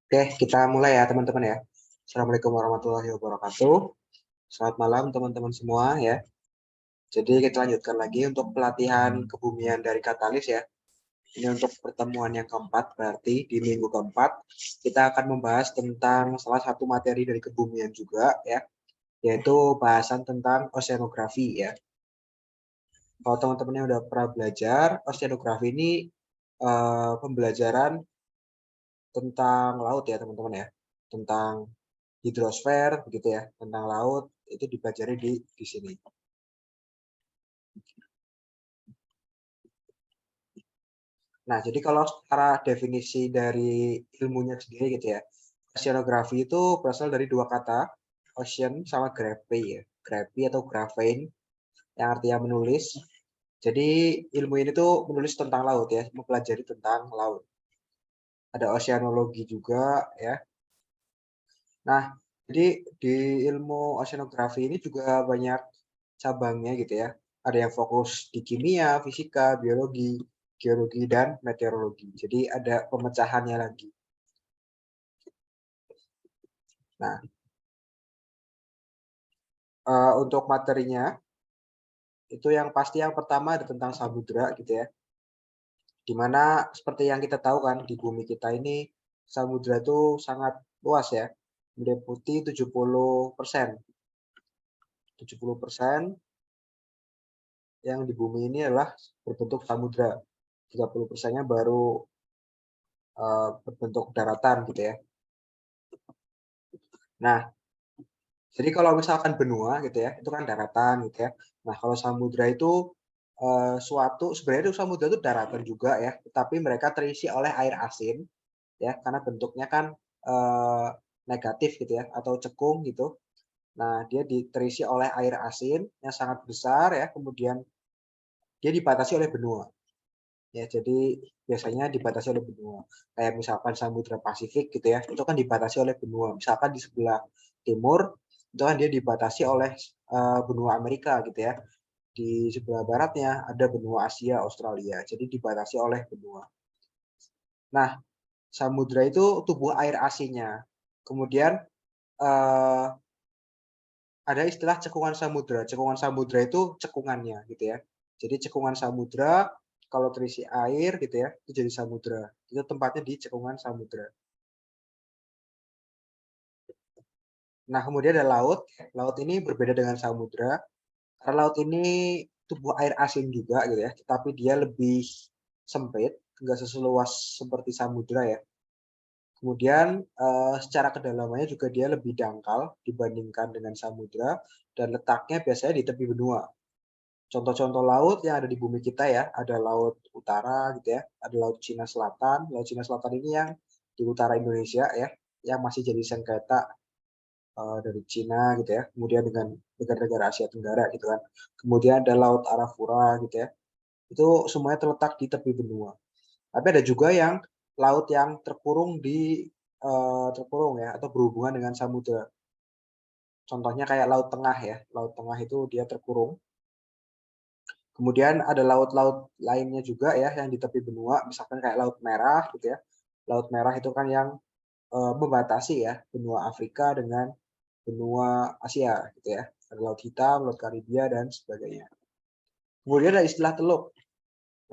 Oke, kita mulai ya teman-teman ya. Assalamualaikum warahmatullahi wabarakatuh. Selamat malam teman-teman semua ya. Jadi kita lanjutkan lagi untuk pelatihan kebumian dari Katalis ya. Ini untuk pertemuan yang keempat, berarti di minggu keempat kita akan membahas tentang salah satu materi dari kebumian juga ya, yaitu bahasan tentang oceanografi ya. Kalau teman-teman yang udah pernah belajar, oceanografi ini pembelajaran tentang laut ya teman-teman ya, tentang hidrosfer begitu ya, tentang laut itu dipelajari di sini. Nah, jadi kalau secara definisi dari ilmunya sendiri gitu ya, oceanografi itu berasal dari dua kata, ocean sama graphe ya, graphe atau graphene yang artinya menulis. Jadi ilmu ini tuh menulis tentang laut ya, mempelajari tentang laut. Ada oceanologi juga ya. Nah, jadi di ilmu oceanografi ini juga banyak cabangnya gitu ya. Ada yang fokus di kimia, fisika, biologi, geologi, dan meteorologi. Jadi ada pemecahannya lagi. Nah, untuk materinya, itu yang pasti yang pertama ada tentang samudra gitu ya. Dimana seperti yang kita tahu kan, di bumi kita ini samudra itu sangat luas ya. Meliputi 70%. 70% yang di bumi ini adalah berbentuk samudra. 30%-nya baru berbentuk daratan gitu ya. Nah, jadi kalau misalkan benua gitu ya, itu kan daratan gitu ya. Nah, kalau samudra itu suatu sebenarnya itu samudra itu daratan juga ya, tapi mereka terisi oleh air asin ya, karena bentuknya kan negatif gitu ya, atau cekung gitu. Nah, dia terisi oleh air asin yang sangat besar ya, kemudian dia dibatasi oleh benua. Ya, jadi biasanya dibatasi oleh benua. Kayak misalkan Samudra Pasifik gitu ya, itu kan dibatasi oleh benua. Misalkan di sebelah timur, itu kan dia dibatasi oleh benua Amerika gitu ya. Di sebelah baratnya ada benua Asia, Australia. Jadi dibatasi oleh benua. Nah, samudra itu tubuh air asinnya. Kemudian eh, ada istilah cekungan samudra. Cekungan samudra itu cekungannya gitu ya. Jadi cekungan samudra kalau terisi air gitu ya, itu jadi samudra. Itu tempatnya di cekungan samudra. Nah, kemudian ada laut. Laut ini berbeda dengan samudra. Karena laut ini tubuh air asin juga gitu ya, tetapi dia lebih sempit, enggak seseluas seperti samudra ya. Kemudian secara kedalamannya juga dia lebih dangkal dibandingkan dengan samudra dan letaknya biasanya di tepi benua. Contoh-contoh laut yang ada di bumi kita ya, ada laut utara gitu ya, ada laut Cina Selatan. Laut Cina Selatan ini yang di utara Indonesia ya, yang masih jadi sengketa dari Cina gitu ya. Kemudian dengan negara-negara Asia Tenggara gitu kan. Kemudian ada laut Arafura gitu ya. Itu semuanya terletak di tepi benua. Tapi ada juga yang laut yang terkurung terkurung ya atau berhubungan dengan samudra. Contohnya kayak Laut Tengah ya. Laut Tengah itu dia terkurung. Kemudian ada laut-laut lainnya juga ya yang di tepi benua, misalkan kayak Laut Merah gitu ya. Laut Merah itu kan yang membatasi ya benua Afrika dengan benua Asia gitu ya. Ada Laut Hitam, Laut Karibia dan sebagainya. Kemudian ada istilah teluk.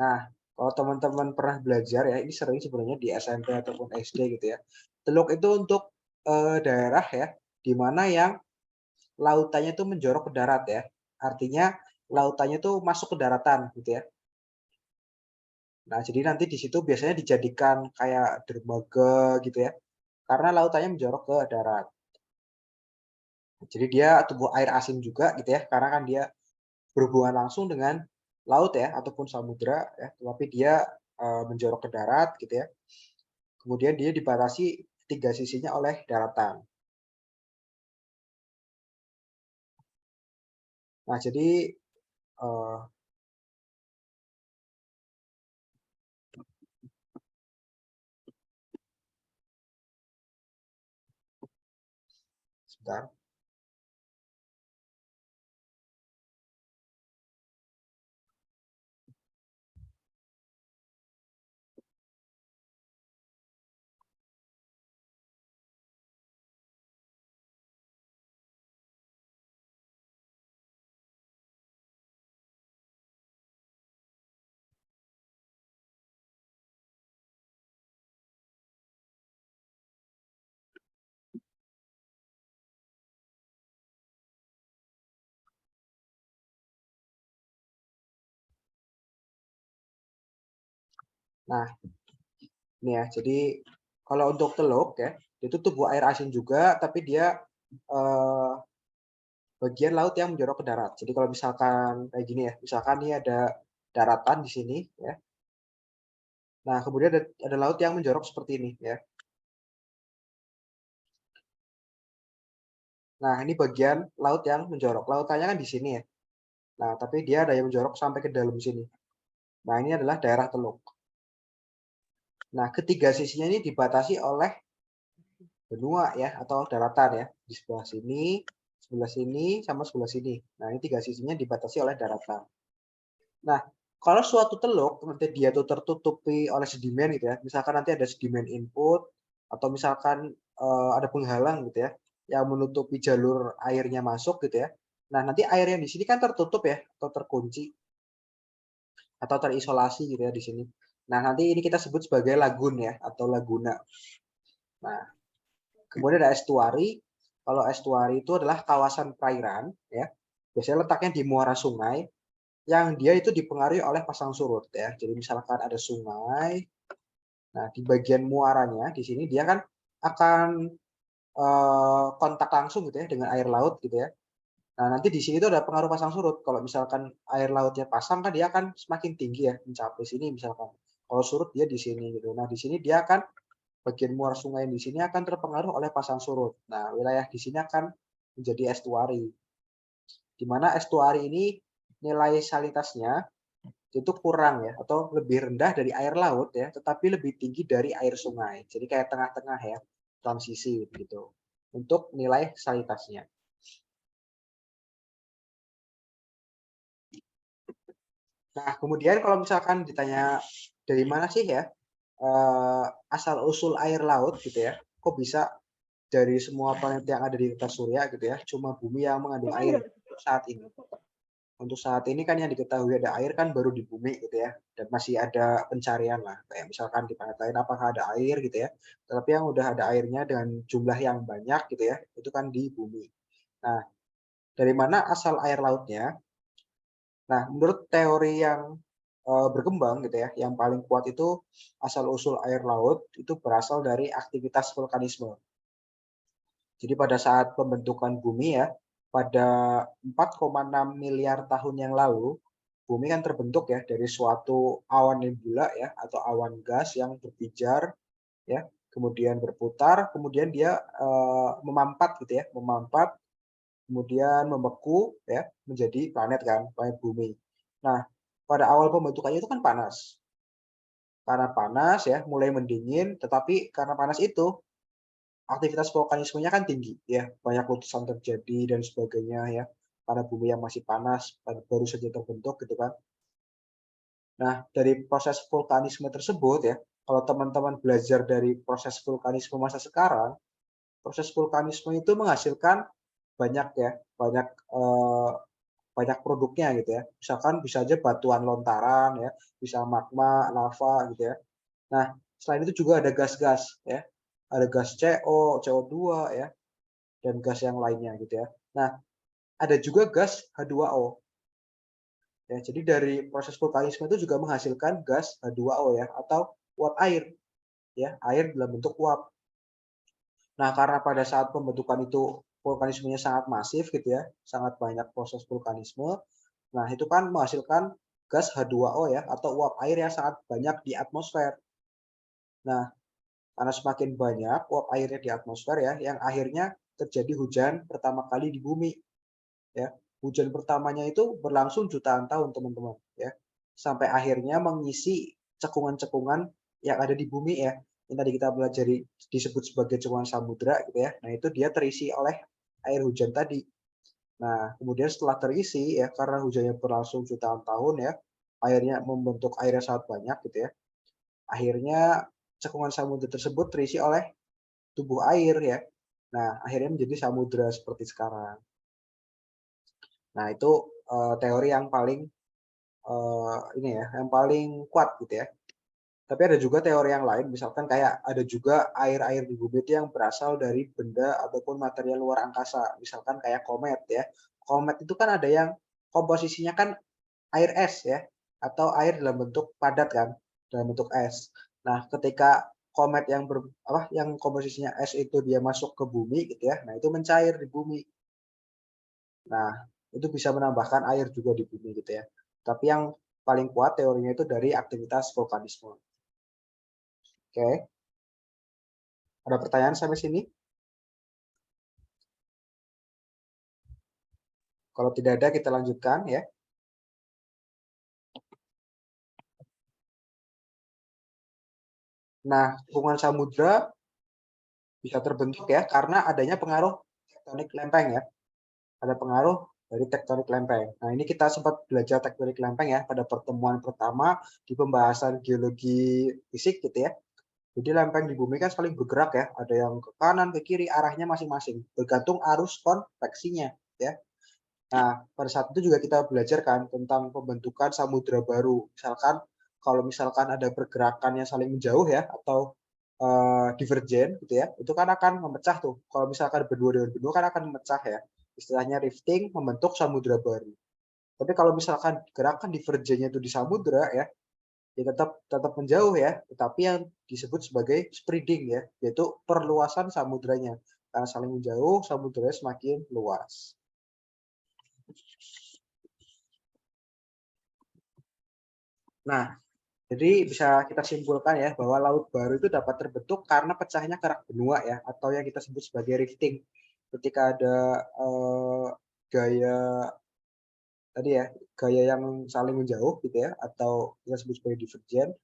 Nah, kalau teman-teman pernah belajar ya, ini sering sebenarnya di SMP ataupun SD gitu ya. Teluk itu untuk daerah ya, di mana yang lautannya itu menjorok ke darat ya. Artinya lautannya itu masuk ke daratan gitu ya. Nah, jadi nanti di situ biasanya dijadikan kayak dermaga gitu ya. Karena lautannya menjorok ke darat. Jadi dia tubuh air asin juga gitu ya, karena kan dia berhubungan langsung dengan laut ya ataupun samudra ya, tetapi dia menjorok ke darat gitu ya. Kemudian dia dibatasi tiga sisinya oleh daratan. Nah, jadi uh, sebentar. Nah, ini ya, jadi kalau untuk teluk ya, itu tubuh air asin juga, tapi dia eh, bagian laut yang menjorok ke darat. Jadi kalau misalkan kayak gini ya, misalkan ini ada daratan di sini ya. Nah, kemudian ada laut yang menjorok seperti ini ya. Nah, ini bagian laut yang menjorok. Lautannya kan di sini ya. Nah, tapi dia ada yang menjorok sampai ke dalam sini. Nah, ini adalah daerah teluk. Nah, ketiga sisinya ini dibatasi oleh benua ya atau daratan ya. Di sebelah sini, sama sebelah sini. Nah, ini tiga sisinya dibatasi oleh daratan. Nah, kalau suatu teluk nanti dia tuh tertutupi oleh sedimen gitu ya. Misalkan nanti ada sedimen input atau misalkan ada penghalang gitu ya yang menutupi jalur airnya masuk gitu ya. Nah, nanti air yang di sini kan tertutup ya atau terkunci atau terisolasi gitu ya di sini. Nah, nanti ini kita sebut sebagai lagun ya atau laguna. Nah, kemudian ada estuari. Kalau estuari itu adalah kawasan perairan ya. Biasanya letaknya di muara sungai yang dia itu dipengaruhi oleh pasang surut ya. Jadi misalkan ada sungai, nah di bagian muaranya di sini dia kan akan kontak langsung gitu ya dengan air laut gitu ya. Nah, nanti di sini tuh ada pengaruh pasang surut. Kalau misalkan air lautnya pasang kan dia akan semakin tinggi ya mencapai sini misalkan. Kalau surut dia di sini gitu. Nah, di sini dia akan bagian muara sungai di sini akan terpengaruh oleh pasang surut. Nah, wilayah di sini akan menjadi estuari. Di mana estuari ini nilai salinitasnya itu kurang ya atau lebih rendah dari air laut ya, tetapi lebih tinggi dari air sungai. Jadi kayak tengah-tengah ya, transisi gitu. Untuk nilai salinitasnya. Nah, kemudian kalau misalkan ditanya dari mana sih ya asal usul air laut gitu ya, kok bisa dari semua planet yang ada di atas surya gitu ya, cuma bumi yang mengandung air saat ini. Untuk saat ini kan yang diketahui ada air kan baru di bumi gitu ya, dan masih ada pencarian lah. Kayak misalkan di planet lain apakah ada air gitu ya. Tapi yang udah ada airnya dengan jumlah yang banyak gitu ya, itu kan di bumi. Nah, dari mana asal air lautnya? Nah, menurut teori yang berkembang gitu ya, yang paling kuat itu asal usul air laut itu berasal dari aktivitas vulkanisme. Jadi pada saat pembentukan bumi ya, pada 4,6 miliar tahun yang lalu, bumi kan terbentuk ya dari suatu awan nebula ya atau awan gas yang berpijar ya, kemudian berputar, kemudian dia memampat gitu ya, memampat, kemudian membeku ya menjadi planet kan, planet bumi. Nah, pada awal pembentukannya itu kan panas. Karena panas ya, mulai mendingin, tetapi karena panas itu aktivitas vulkanismenya kan tinggi ya, banyak letusan terjadi dan sebagainya ya. Karena bumi yang masih panas baru saja terbentuk gitu kan. Nah, dari proses vulkanisme tersebut ya, kalau teman-teman belajar dari proses vulkanisme masa sekarang, proses vulkanisme itu menghasilkan banyak ya, banyak banyak produknya gitu ya. Misalkan bisa aja batuan lontaran ya, bisa magma, lava gitu ya. Nah, selain itu juga ada gas-gas ya. Ada gas CO, CO2 ya, dan gas yang lainnya gitu ya. Nah, ada juga gas H2O. Ya, jadi dari proses vulkanisme itu juga menghasilkan gas H2O ya atau uap air ya, air dalam bentuk uap. Nah, karena pada saat pembentukan itu vulkanismenya sangat masif gitu ya, sangat banyak proses vulkanisme. Nah, itu kan menghasilkan gas H2O ya atau uap air yang sangat banyak di atmosfer. Nah, karena semakin banyak uap airnya di atmosfer ya, yang akhirnya terjadi hujan pertama kali di bumi ya. Hujan pertamanya itu berlangsung jutaan tahun teman-teman ya. Sampai akhirnya mengisi cekungan-cekungan yang ada di bumi ya. Yang tadi kita pelajari disebut sebagai cekungan samudra gitu ya. Nah, itu dia terisi oleh air hujan tadi. Nah, kemudian setelah terisi ya karena hujannya berlangsung jutaan tahun ya, airnya membentuk air yang sangat banyak gitu ya. Akhirnya cekungan samudra tersebut terisi oleh tubuh air ya. Nah, akhirnya menjadi samudra seperti sekarang. Nah, itu teori yang paling ini ya, yang paling kuat gitu ya. Tapi ada juga teori yang lain, misalkan kayak ada juga air-air di bumi itu yang berasal dari benda ataupun material luar angkasa, misalkan kayak komet ya. Komet itu kan ada yang komposisinya kan air es ya, atau air dalam bentuk padat kan, dalam bentuk es. Nah, ketika komet yang komposisinya es itu dia masuk ke bumi gitu ya. Nah, itu mencair di bumi. Nah, itu bisa menambahkan air juga di bumi gitu ya. Tapi yang paling kuat teorinya itu dari aktivitas vulkanisme. Oke. Ada pertanyaan sampai sini? Kalau tidak ada, kita lanjutkan ya. Nah, hubungan samudra bisa terbentuk ya karena adanya pengaruh tektonik lempeng ya. Ada pengaruh dari tektonik lempeng. Nah, ini kita sempat belajar tektonik lempeng ya pada pertemuan pertama di pembahasan geologi fisik gitu ya. Jadi lempeng di bumi kan saling bergerak ya, ada yang ke kanan, ke kiri, arahnya masing-masing, bergantung arus konveksinya ya. Nah, pada saat itu juga kita belajar kan tentang pembentukan samudra baru. Misalkan kalau misalkan ada pergerakan yang saling menjauh ya atau divergen gitu ya, itu kan akan memecah tuh. Kalau misalkan berdua dengan benua kan akan memecah ya. Istilahnya rifting membentuk samudra baru. Tapi kalau misalkan gerakan divergennya itu di samudra ya, ya tetap menjauh ya, tetapi yang disebut sebagai spreading ya, yaitu perluasan samudranya. Karena saling menjauh, samudranya semakin luas. Nah, jadi bisa kita simpulkan ya bahwa laut baru itu dapat terbentuk karena pecahnya kerak benua ya, atau yang kita sebut sebagai rifting. Ketika ada gaya tadi ya, gaya yang saling menjauh gitu ya, atau kita sebut sebagai divergen,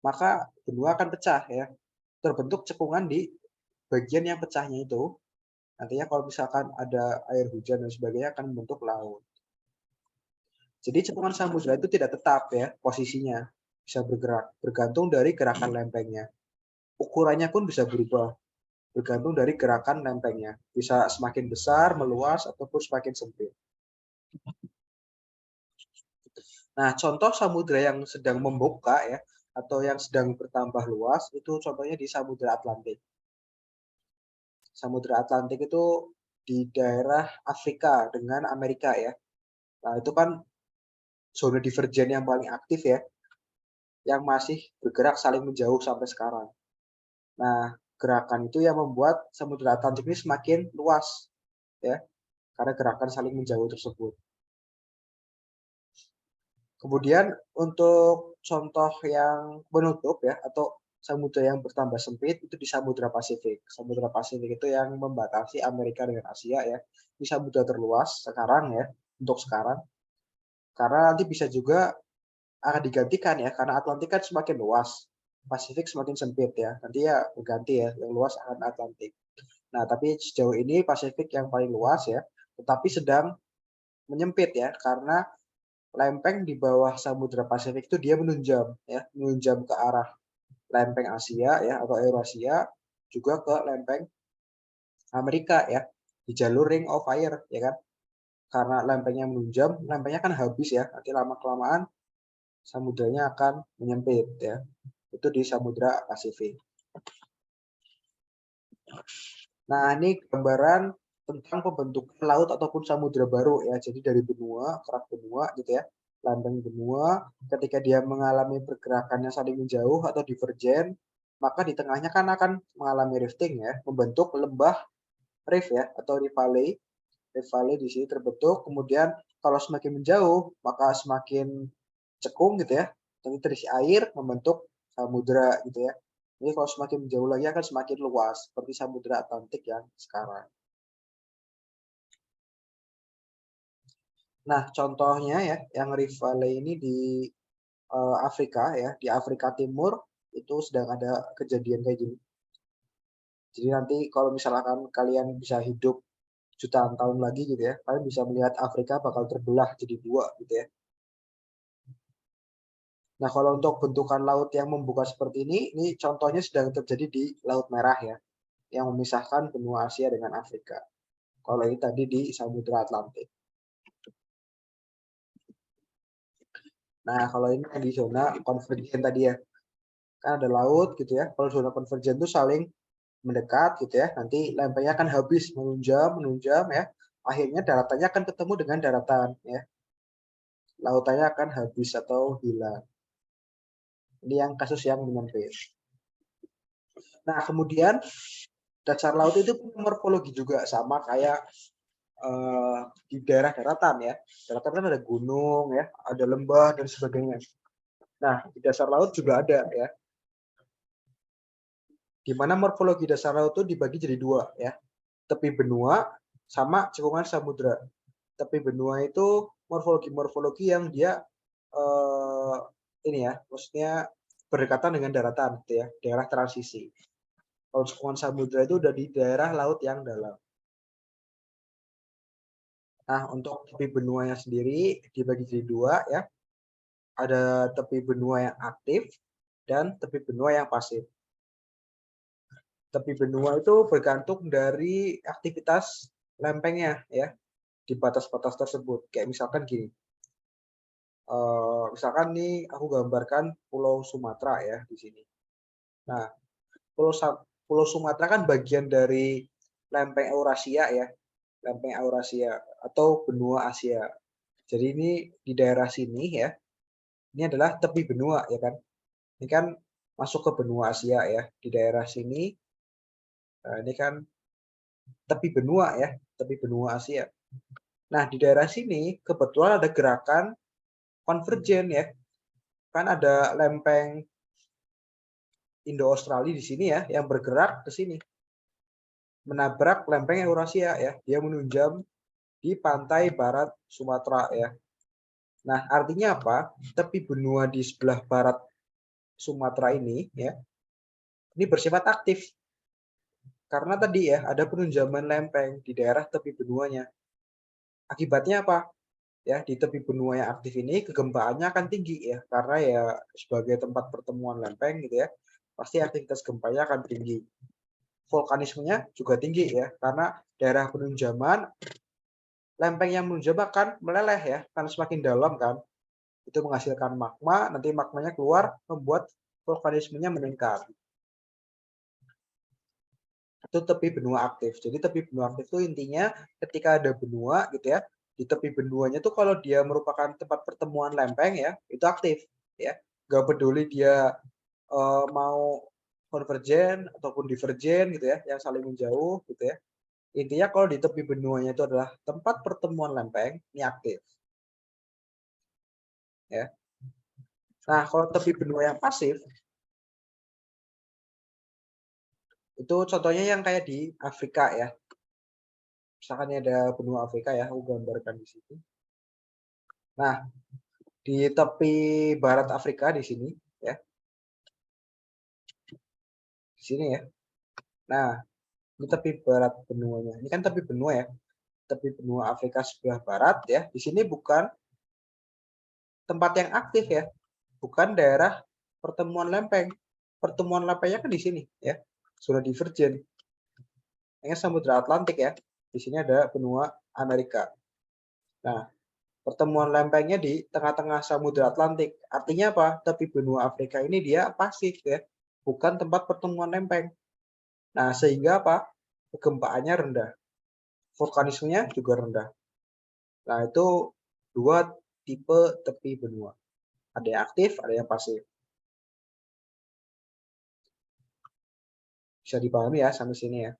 maka benua akan pecah ya. Terbentuk cekungan di bagian yang pecahnya itu. Nantinya kalau misalkan ada air hujan dan sebagainya akan membentuk laut. Jadi cekungan samudra itu tidak tetap ya posisinya, bisa bergerak, bergantung dari gerakan lempengnya. Ukurannya pun bisa berubah, bergantung dari gerakan lempengnya. Bisa semakin besar, meluas, ataupun semakin sempit. Nah, contoh samudra yang sedang membuka ya, atau yang sedang bertambah luas, itu contohnya di Samudra Atlantik. Samudra Atlantik itu di daerah Afrika dengan Amerika ya. Nah, itu kan zona divergen yang paling aktif ya, yang masih bergerak saling menjauh sampai sekarang. Nah, gerakan itu yang membuat Samudra Atlantik ini semakin luas ya, karena gerakan saling menjauh tersebut. Kemudian untuk contoh yang menutup ya atau samudra yang bertambah sempit itu di Samudra Pasifik. Samudra Pasifik itu yang membatasi Amerika dengan Asia ya. Di samudra terluas sekarang ya untuk sekarang. Karena nanti bisa juga akan digantikan ya karena Atlantik kan semakin luas. Pasifik semakin sempit ya. Nanti ya berganti ya yang luas akan Atlantik. Nah, tapi sejauh ini Pasifik yang paling luas ya, tetapi sedang menyempit ya karena lempeng di bawah Samudra Pasifik itu dia menunjam ya, menunjam ke arah lempeng Asia ya atau Eurasia juga ke lempeng Amerika ya di jalur Ring of Fire ya kan. Karena lempengnya menunjam, lempengnya kan habis ya. Nanti lama-kelamaan samudranya akan menyempit ya. Itu di Samudra Pasifik. Nah, ini gambaran tentang pembentukan laut ataupun samudra baru ya. Jadi dari benua, kerak benua gitu ya. Lambang benua ketika dia mengalami pergerakan yang saling menjauh atau divergen, maka di tengahnya kan akan mengalami rifting ya, membentuk lembah reef ya atau reef valley. Reef valley di sini terbentuk, kemudian kalau semakin menjauh, maka semakin cekung gitu ya. Tapi terisi air membentuk samudra gitu ya. Jadi kalau semakin menjauh lagi akan semakin luas, seperti Samudra Atlantik yang sekarang. Nah, contohnya ya, yang Rift Valley ini di Afrika ya, di Afrika Timur itu sedang ada kejadian kayak gini. Jadi nanti kalau misalkan kalian bisa hidup jutaan tahun lagi gitu ya, kalian bisa melihat Afrika bakal terbelah jadi dua gitu ya. Nah, kalau untuk bentukan laut yang membuka seperti ini contohnya sedang terjadi di Laut Merah ya, yang memisahkan benua Asia dengan Afrika. Kalau ini tadi di Samudra Atlantik. Nah, kalau ini di zona konvergen tadi ya, kan ada laut gitu ya. Kalau zona konvergen itu saling mendekat gitu ya. Nanti lempengnya akan habis menunjam, menunjam ya. Akhirnya daratannya akan ketemu dengan daratan ya. Lautannya akan habis atau hilang. Ini yang kasus yang menyempit. Nah, kemudian dasar laut itu morfologi juga sama kayak di daerah daratan ya. Daratan kan ada gunung ya, ada lembah dan sebagainya. Nah, di dasar laut juga ada ya. Di mana morfologi dasar laut itu dibagi jadi dua ya. Tepi benua sama cekungan samudra. Tepi benua itu morfologi yang dia ini ya, maksudnya berdekatan dengan daratan gitu ya, daerah transisi. Kalau cekungan samudra itu udah di daerah laut yang dalam. Nah, untuk tepi benuanya sendiri dibagi jadi dua ya. Ada tepi benua yang aktif dan tepi benua yang pasif. Tepi benua itu bergantung dari aktivitas lempengnya ya di batas-batas tersebut. Kayak misalkan gini, misalkan nih aku gambarkan Pulau Sumatera ya di sini. Nah, Pulau Sumatera kan bagian dari lempeng Eurasia ya, lempeng Eurasia atau benua Asia. Jadi ini di daerah sini ya, ini adalah tepi benua ya kan. Ini kan masuk ke benua Asia ya, di daerah sini. Nah, ini kan tepi benua ya, tepi benua Asia. Nah, di daerah sini kebetulan ada gerakan konvergen ya. Kan ada lempeng Indo-Australia di sini ya, yang bergerak ke sini. Menabrak lempeng Eurasia ya. Dia menunjam di pantai barat Sumatera ya. Nah, artinya apa? Tepi benua di sebelah barat Sumatera ini ya, ini bersifat aktif. Karena tadi ya, ada penunjaman lempeng di daerah tepi benuanya. Akibatnya apa? Ya, di tepi benua yang aktif ini kegempaannya akan tinggi ya, karena ya sebagai tempat pertemuan lempeng gitu ya, pasti aktivitas gempanya akan tinggi. Vulkanismenya juga tinggi ya, karena daerah penunjaman lempeng yang menunjam akan meleleh ya, karena semakin dalam kan, itu menghasilkan magma, nanti magmanya keluar membuat vulkanismenya meningkat. Itu tepi benua aktif. Jadi tepi benua aktif itu intinya ketika ada benua gitu ya, di tepi benuanya tuh kalau dia merupakan tempat pertemuan lempeng ya, itu aktif ya. Gak peduli dia mau konvergen ataupun divergen gitu ya, yang saling menjauh gitu ya. Intinya kalau di tepi benuanya itu adalah tempat pertemuan lempeng, ini aktif. Ya. Nah, kalau tepi benua yang pasif, itu contohnya yang kayak di Afrika ya. Misalkan ada benua Afrika ya, aku gambarkan di sini. Nah, di tepi barat Afrika di sini ya. Di sini ya. Nah, ini tepi barat benuanya. Ini kan tepi benua ya. Tepi benua Afrika sebelah barat ya. Di sini bukan tempat yang aktif ya. Bukan daerah pertemuan lempeng. Pertemuan lempengnya kan di sini ya. Sudah divergen. Ini Samudra Atlantik ya. Di sini ada benua Amerika. Nah, pertemuan lempengnya di tengah-tengah Samudra Atlantik. Artinya apa? Tepi benua Afrika ini dia pasif ya. Bukan tempat pertemuan lempeng. Nah, sehingga apa? Kegempaannya rendah. Vulkanismenya juga rendah. Nah, itu dua tipe tepi benua. Ada yang aktif, ada yang pasif. Bisa dipahami ya sampai sini ya.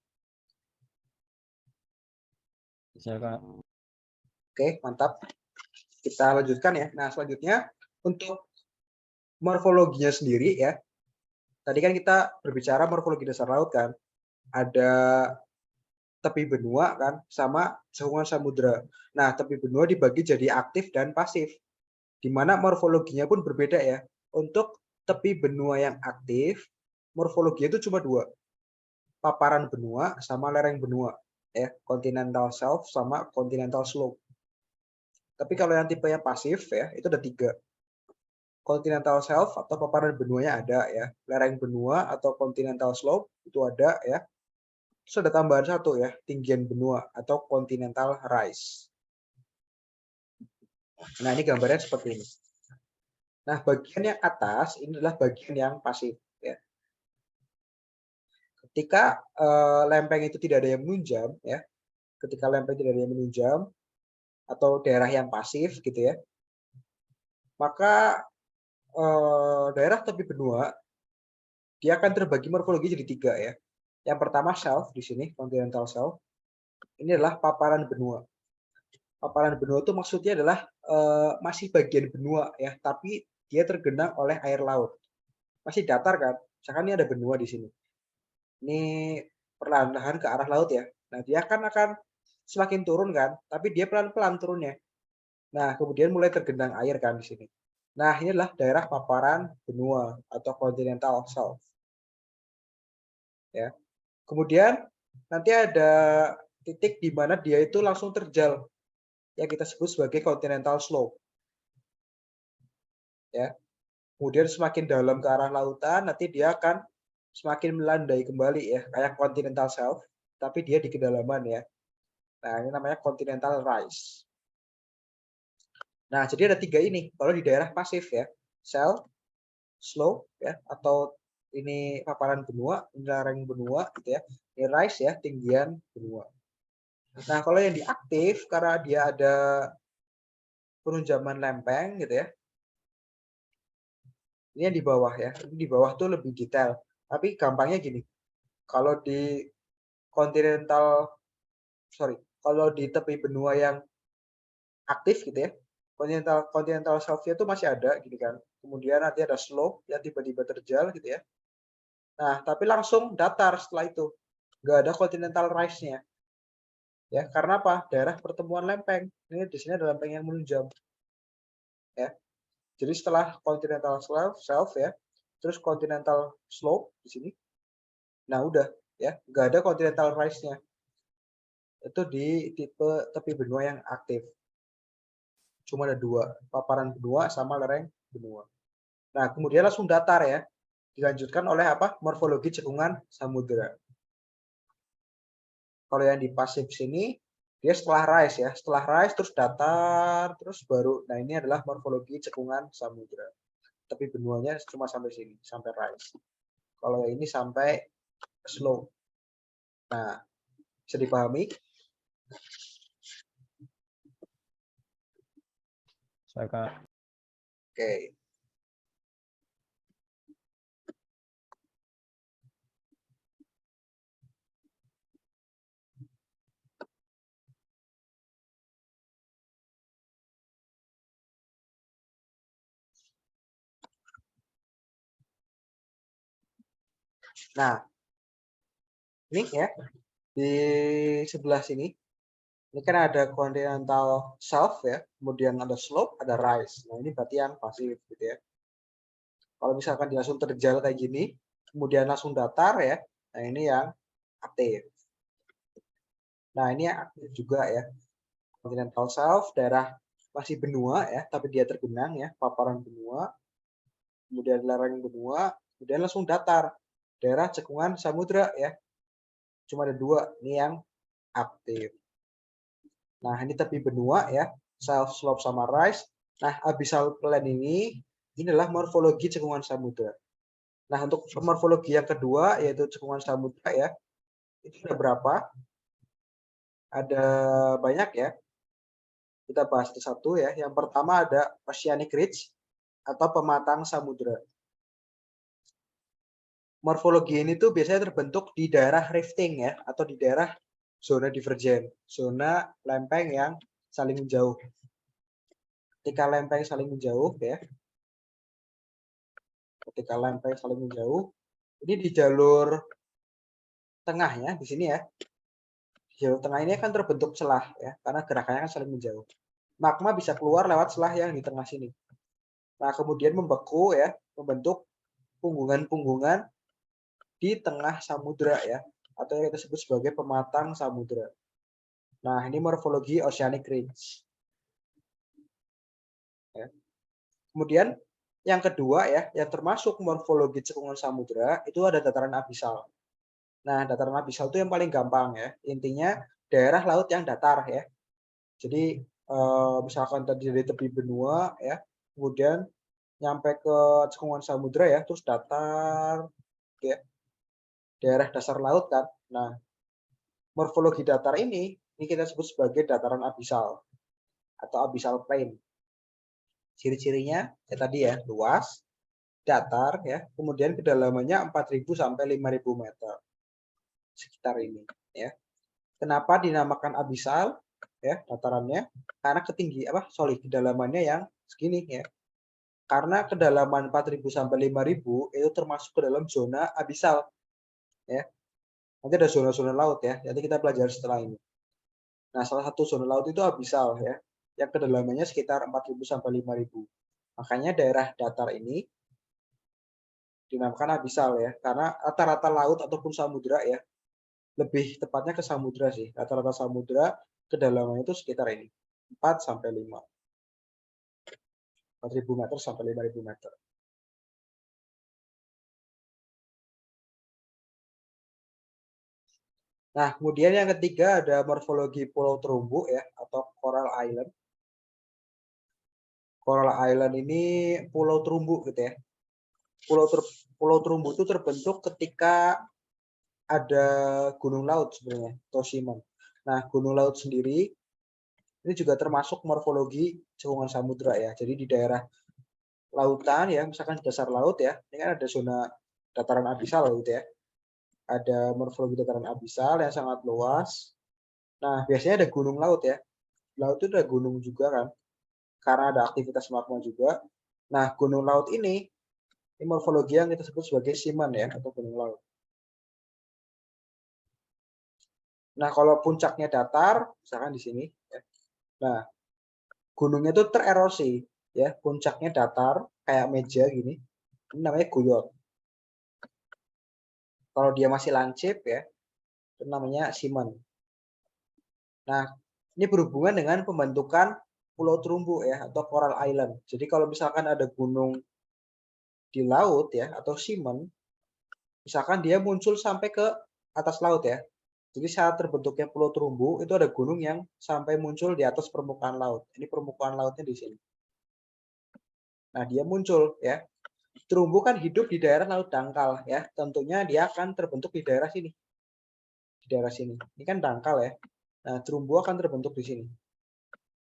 Bisa, Kak. Oke, mantap. Kita lanjutkan ya. Nah, selanjutnya untuk morfologinya sendiri ya. Tadi kan kita berbicara morfologi dasar laut kan. Ada tepi benua kan sama cekungan samudra. Nah, tepi benua dibagi jadi aktif dan pasif. Di mana morfologinya pun berbeda ya. Untuk tepi benua yang aktif, morfologinya itu cuma dua. Paparan benua sama lereng benua. Ya, continental shelf sama continental slope. Tapi kalau yang tipe yang pasif ya, itu ada tiga. Continental shelf atau paparan benuanya ada ya. Lereng benua atau continental slope itu ada ya. Terus ada tambahan satu ya, tinggian benua atau continental rise. Nah, ini gambarnya seperti ini. Nah, bagian yang atas ini adalah bagian yang pasif ya. Ketika lempeng itu tidak ada yang menunjam ya. Ketika lempeng tidak ada yang menunjam atau daerah yang pasif gitu ya. Maka daerah tepi benua, dia akan terbagi morfologi jadi 3 ya. Yang pertama shelf di sini, continental shelf. Ini adalah paparan benua. Paparan benua itu maksudnya adalah masih bagian benua ya, tapi dia tergenang oleh air laut. Masih datar kan? Misalkan ini ada benua di sini. Ini perlahan-lahan ke arah laut ya. Nah, dia akan semakin turun kan, tapi dia pelan-pelan turunnya. Nah, kemudian mulai tergenang air kan di sini. Nah, ini adalah daerah paparan benua atau continental shelf. Ya. Kemudian nanti ada titik di mana dia itu langsung terjal yang kita sebut sebagai continental slope. Ya. Kemudian semakin dalam ke arah lautan nanti dia akan semakin melandai kembali ya, kayak continental shelf, tapi dia di kedalaman ya. Nah, ini namanya continental rise. Nah, jadi ada 3 ini. Kalau di daerah pasif ya, shelf, slope ya, atau ini paparan benua, ini lereng benua gitu ya. Ini rise ya, tinggian benua. Nah, kalau yang diaktif karena dia ada penunjaman lempeng gitu ya. Ini yang di bawah ya. Ini di bawah tuh lebih detail. Tapi gampangnya gini. Kalau di continental kalau di tepi benua yang aktif gitu ya. Continental shelf-nya itu masih ada gitu kan. Kemudian nanti ada slope yang tiba-tiba terjal gitu ya. Nah, tapi langsung datar setelah itu. Nggak ada continental rise-nya. Ya, karena apa? Daerah pertemuan lempeng. Ini di sini ada lempeng yang menunjam. Ya. Jadi setelah continental shelf ya, terus continental slope di sini. Nah, udah ya, nggak ada continental rise-nya. Itu di tipe tepi benua yang aktif. Cuma ada 2, paparan benua sama lereng benua. Nah, kemudian langsung datar ya. Dilanjutkan oleh apa? Morfologi cekungan samudera. Kalau yang di pasif sini, dia setelah rise ya. Setelah rise terus datar, terus baru. Nah, ini adalah morfologi cekungan samudera. Tapi benuanya cuma sampai sini, sampai rise. Kalau yang ini sampai slow. Nah, bisa dipahami? Saya Kak. Oke. Nah, ini ya di sebelah sini. Ini kan ada continental shelf ya, kemudian ada slope, ada rise. Nah, ini berarti yang pasif gitu ya. Kalau misalkan dia langsung terjal kayak gini, kemudian langsung datar ya. Nah, ini yang aktif. Nah, ini yang aktif juga ya. Continental shelf, daerah masih benua ya, tapi dia tergenang ya, paparan benua. Kemudian lereng benua, kemudian langsung datar. Daerah cekungan samudra ya. Cuma ada 2, ini yang aktif. Nah, ini tepi benua ya, shelf, slope sama rise. Nah, abyssal plain ini adalah morfologi cekungan samudra. Nah, untuk morfologi yang kedua yaitu cekungan samudra ya. Itu ada berapa? Ada banyak ya. Kita bahas satu ya. Yang pertama ada oceanic ridge atau pematang samudra. Morfologi ini tuh biasanya terbentuk di daerah rifting ya, atau di daerah zona divergen, zona lempeng yang saling menjauh. Ketika lempeng saling menjauh ya, ini di jalur tengahnya di sini ya. Di jalur tengah ini akan terbentuk celah ya, karena gerakannya kan saling menjauh. Magma bisa keluar lewat celah yang di tengah sini. Nah, kemudian membeku ya, membentuk punggungan-punggungan di tengah samudra ya, atau yang kita sebut sebagai pematang samudra. Nah, ini morfologi oceanic ridge. Ya. Kemudian yang kedua ya, yang termasuk morfologi cekungan samudra itu ada dataran abisal. Nah, dataran abisal itu yang paling gampang ya. Intinya daerah laut yang datar ya. Jadi misalkan tadi dari tepi benua ya, kemudian nyampe ke cekungan samudra ya, terus datar ya, daerah dasar laut kan. Nah, morfologi datar ini kita sebut sebagai dataran abisal atau abyssal plain. Ciri-cirinya ya tadi ya, luas, datar ya, kemudian kedalamannya 4.000 sampai 5.000 meter sekitar ini ya. Kenapa dinamakan abisal ya datarannya? Karena kedalamannya yang segini ya. Karena kedalaman 4.000 sampai 5.000 itu termasuk ke dalam zona abisal ya. Nanti ada zona-zona laut ya. Nanti kita pelajari setelah ini. Nah, salah satu zona laut itu abisal ya, yang kedalamannya sekitar 4.000 sampai 5.000. Makanya daerah datar ini dinamakan abisal ya, karena rata-rata laut ataupun samudra ya, lebih tepatnya ke samudra sih. Rata-rata samudra kedalamannya itu sekitar ini, 4 sampai 5. 4.000 meter sampai 5.000 meter. Nah, kemudian yang ketiga ada morfologi pulau terumbu ya, atau coral island. Coral island ini pulau terumbu gitu ya. Pulau terumbu itu terbentuk ketika ada gunung laut sebenarnya, Toshiman. Nah, gunung laut sendiri ini juga termasuk morfologi cekungan samudra ya. Jadi di daerah lautan ya, misalkan di dasar laut ya, ini kan ada zona dataran abisal gitu ya. Ada morfologi dataran abisal yang sangat luas. Nah, biasanya ada gunung laut ya. Laut itu ada gunung juga kan, karena ada aktivitas magma juga. Nah, gunung laut ini morfologi yang kita sebut sebagai siman ya, atau gunung laut. Nah, kalau puncaknya datar, misalkan di sini, ya. Nah, gunungnya itu tererosi, ya, puncaknya datar, kayak meja gini, ini namanya guyot. Kalau dia masih lancip, ya, itu namanya siman. Nah, ini berhubungan dengan pembentukan pulau terumbu, ya, atau coral island. Jadi kalau misalkan ada gunung di laut, ya, atau siman, misalkan dia muncul sampai ke atas laut, ya. Jadi saat terbentuknya pulau terumbu itu ada gunung yang sampai muncul di atas permukaan laut. Ini permukaan lautnya di sini. Nah, dia muncul ya. Terumbu kan hidup di daerah laut dangkal ya. Tentunya dia akan terbentuk di daerah sini. Di daerah sini. Ini kan dangkal ya. Nah, terumbu akan terbentuk di sini.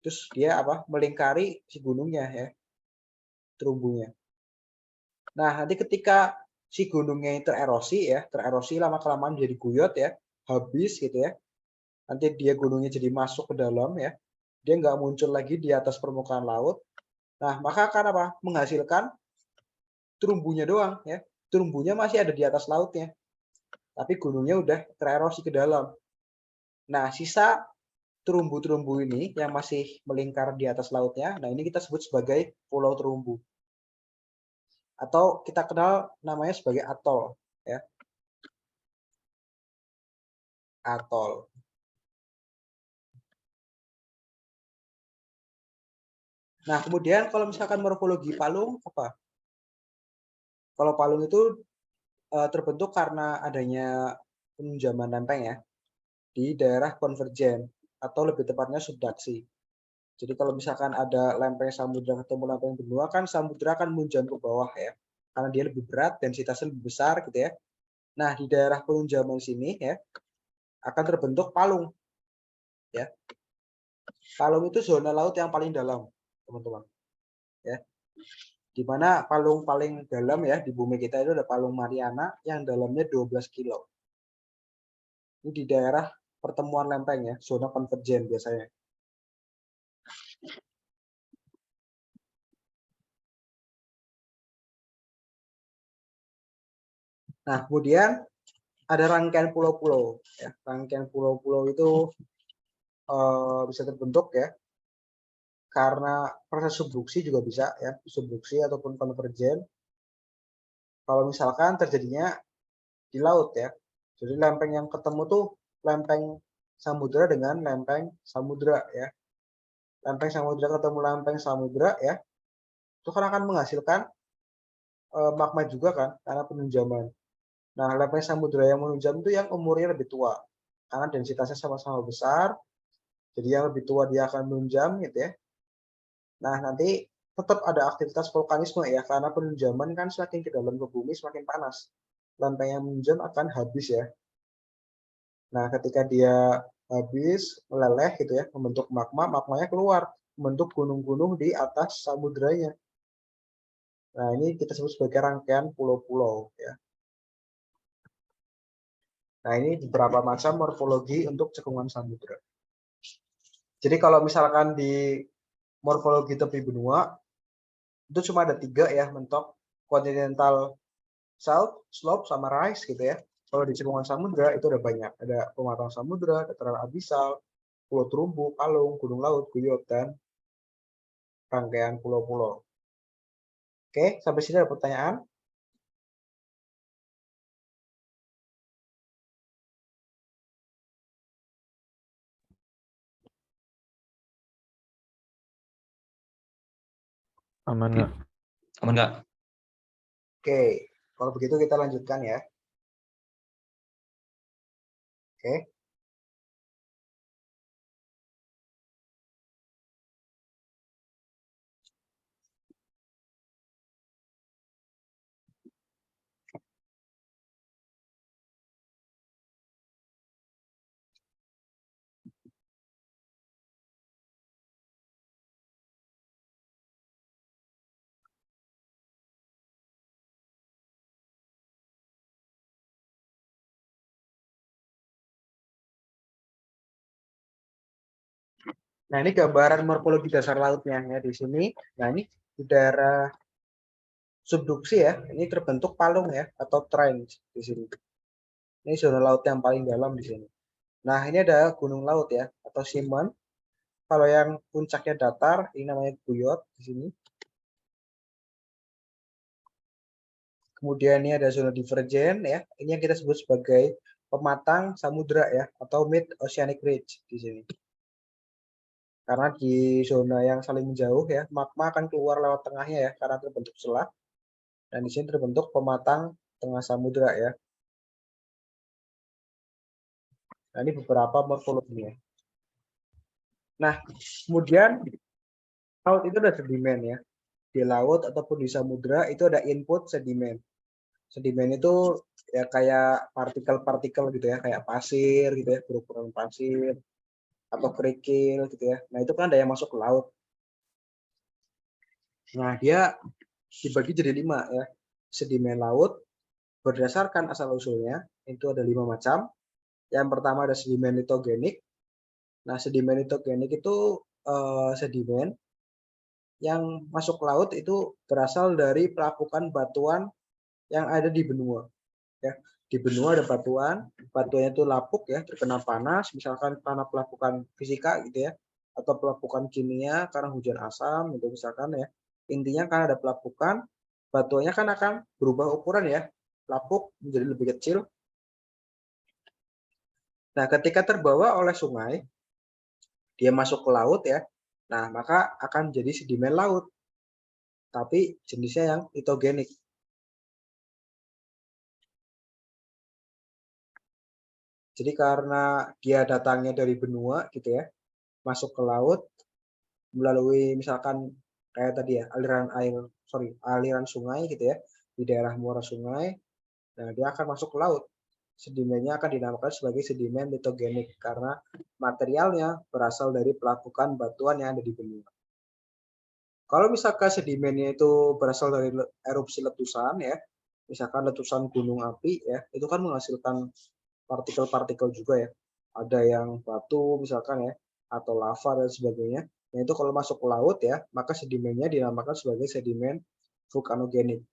Terus dia melingkari si gunungnya ya. Terumbunya. Nah, nanti ketika si gunungnya tererosi ya, tererosi lama-kelamaan jadi guyot ya, habis gitu ya. Nanti dia gunungnya jadi masuk ke dalam ya, dia nggak muncul lagi di atas permukaan laut. Nah, maka akan menghasilkan terumbunya doang ya. Terumbunya masih ada di atas lautnya, tapi gunungnya udah tererosi ke dalam. Nah, sisa terumbu-terumbu ini yang masih melingkar di atas lautnya, nah ini kita sebut sebagai pulau terumbu. Atau kita kenal namanya sebagai atol ya. Atol. Nah, kemudian kalau misalkan morfologi palung apa? Kalau palung itu terbentuk karena adanya penunjaman lempeng ya di daerah konvergen atau lebih tepatnya subduksi. Jadi kalau misalkan ada lempeng samudra ketemu lempeng benua kan samudra akan menunjam ke bawah ya. Karena dia lebih berat, densitasnya lebih besar gitu ya. Nah, di daerah penunjaman sini ya akan terbentuk palung ya. Palung itu zona laut yang paling dalam, teman-teman. Ya. Di mana palung paling dalam ya di bumi kita itu ada palung Mariana yang dalamnya 12 kilo. Ini di daerah pertemuan lempeng ya, zona konvergen biasanya. Nah, kemudian ada rangkaian pulau-pulau ya. Rangkaian pulau-pulau itu bisa terbentuk ya karena proses subduksi juga bisa ya, subduksi ataupun konvergen. Kalau misalkan terjadinya di laut ya. Jadi lempeng yang ketemu tuh lempeng samudra dengan lempeng samudra ya. Lempeng samudra ketemu lempeng samudra ya. Itu kan akan menghasilkan magma juga kan karena penunjaman. Nah, lempeng samudra yang menunjam itu yang umurnya lebih tua. Karena densitasnya sama-sama besar. Jadi yang lebih tua dia akan menunjam gitu ya. Nah, nanti tetap ada aktivitas vulkanisme ya, karena penunjaman kan semakin ke dalam ke bumi semakin panas. Lempeng yang menunjam akan habis ya. Nah, ketika dia habis, meleleh gitu ya, membentuk magma, magmanya keluar, membentuk gunung-gunung di atas samudranya. Nah, ini kita sebut sebagai rangkaian pulau-pulau ya. Nah, ini beberapa macam morfologi untuk cekungan samudra. Jadi kalau misalkan di morfologi tepi benua itu cuma ada 3 ya, mentok: continental shelf, slope, sama rise gitu ya. Kalau di cekungan samudra itu ada banyak, ada pematang samudra, dataran abisal, pulau terumbu, kalung, gunung laut, guyot, dan rangkaian pulau-pulau. Oke, sampai sini ada pertanyaan? Aman nggak? Aman nggak? Oke, kalau begitu kita lanjutkan ya. Oke. Nah, ini gambaran morfologi dasar lautnya ya di sini. Nah, ini di daerah subduksi ya, ini terbentuk palung ya atau trench di sini. Ini zona laut yang paling dalam di sini. Nah, ini ada gunung laut ya atau Simon. Kalau yang puncaknya datar, ini namanya Guyot di sini. Kemudian ini ada zona divergen ya. Ini yang kita sebut sebagai pematang samudra ya atau mid oceanic ridge di sini. Karena di zona yang saling menjauh ya, magma akan keluar lewat tengahnya ya karena terbentuk selat. Dan di sini terbentuk pematang tengah samudra ya. Nah, ini beberapa morfologinya. Nah, kemudian laut itu ada sedimen ya. Di laut ataupun di samudra itu ada input sedimen. Sedimen itu ya kayak partikel-partikel gitu ya, kayak pasir gitu ya, berukuran pasir atau kerikil gitu ya. Nah, itu kan ada yang masuk ke laut. Nah, dia dibagi jadi 5 ya. Sedimen laut berdasarkan asal usulnya itu ada 5 macam. Yang pertama ada sedimen litogenik. Nah, sedimen litogenik itu sedimen yang masuk ke laut itu berasal dari pelapukan batuan yang ada di benua ya. Di benua ada batuan, batuannya itu lapuk ya, terkena panas, misalkan karena pelapukan fisika gitu ya, atau pelapukan kimia karena hujan asam gitu misalkan ya. Intinya kan ada pelapukan, batuannya kan akan berubah ukuran ya, lapuk menjadi lebih kecil. Nah, ketika terbawa oleh sungai, dia masuk ke laut ya, nah maka akan jadi sedimen laut, tapi jenisnya yang litogenik. Jadi karena dia datangnya dari benua gitu ya, masuk ke laut melalui misalkan kayak tadi ya aliran sungai gitu ya, di daerah muara sungai. Nah, dia akan masuk ke laut. Sedimennya akan dinamakan sebagai sedimen litogenik karena materialnya berasal dari pelapukan batuan yang ada di benua. Kalau misalkan sedimennya itu berasal dari erupsi letusan ya, misalkan letusan gunung api ya, itu kan menghasilkan partikel-partikel juga ya. Ada yang batu misalkan ya, atau lava dan sebagainya. Nah, itu kalau masuk ke laut ya, maka sedimennya dinamakan sebagai sedimen vulkanogenik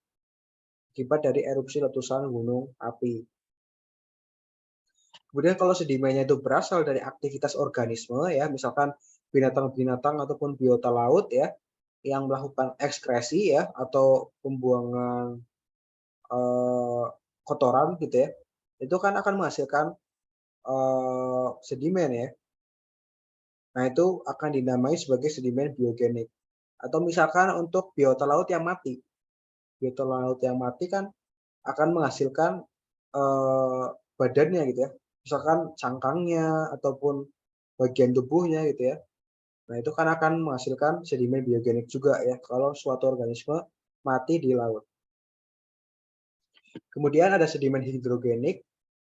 akibat dari erupsi letusan gunung api. Kemudian kalau sedimennya itu berasal dari aktivitas organisme ya, misalkan binatang-binatang ataupun biota laut ya, yang melakukan ekskresi ya atau pembuangan kotoran gitu ya, itu kan akan menghasilkan sedimen ya. Nah, itu akan dinamai sebagai sedimen biogenik. Atau misalkan untuk biota laut yang mati. Biota laut yang mati kan akan menghasilkan badannya gitu ya. Misalkan cangkangnya ataupun bagian tubuhnya gitu ya. Nah, itu kan akan menghasilkan sedimen biogenik juga ya kalau suatu organisme mati di laut. Kemudian ada sedimen hidrogenik.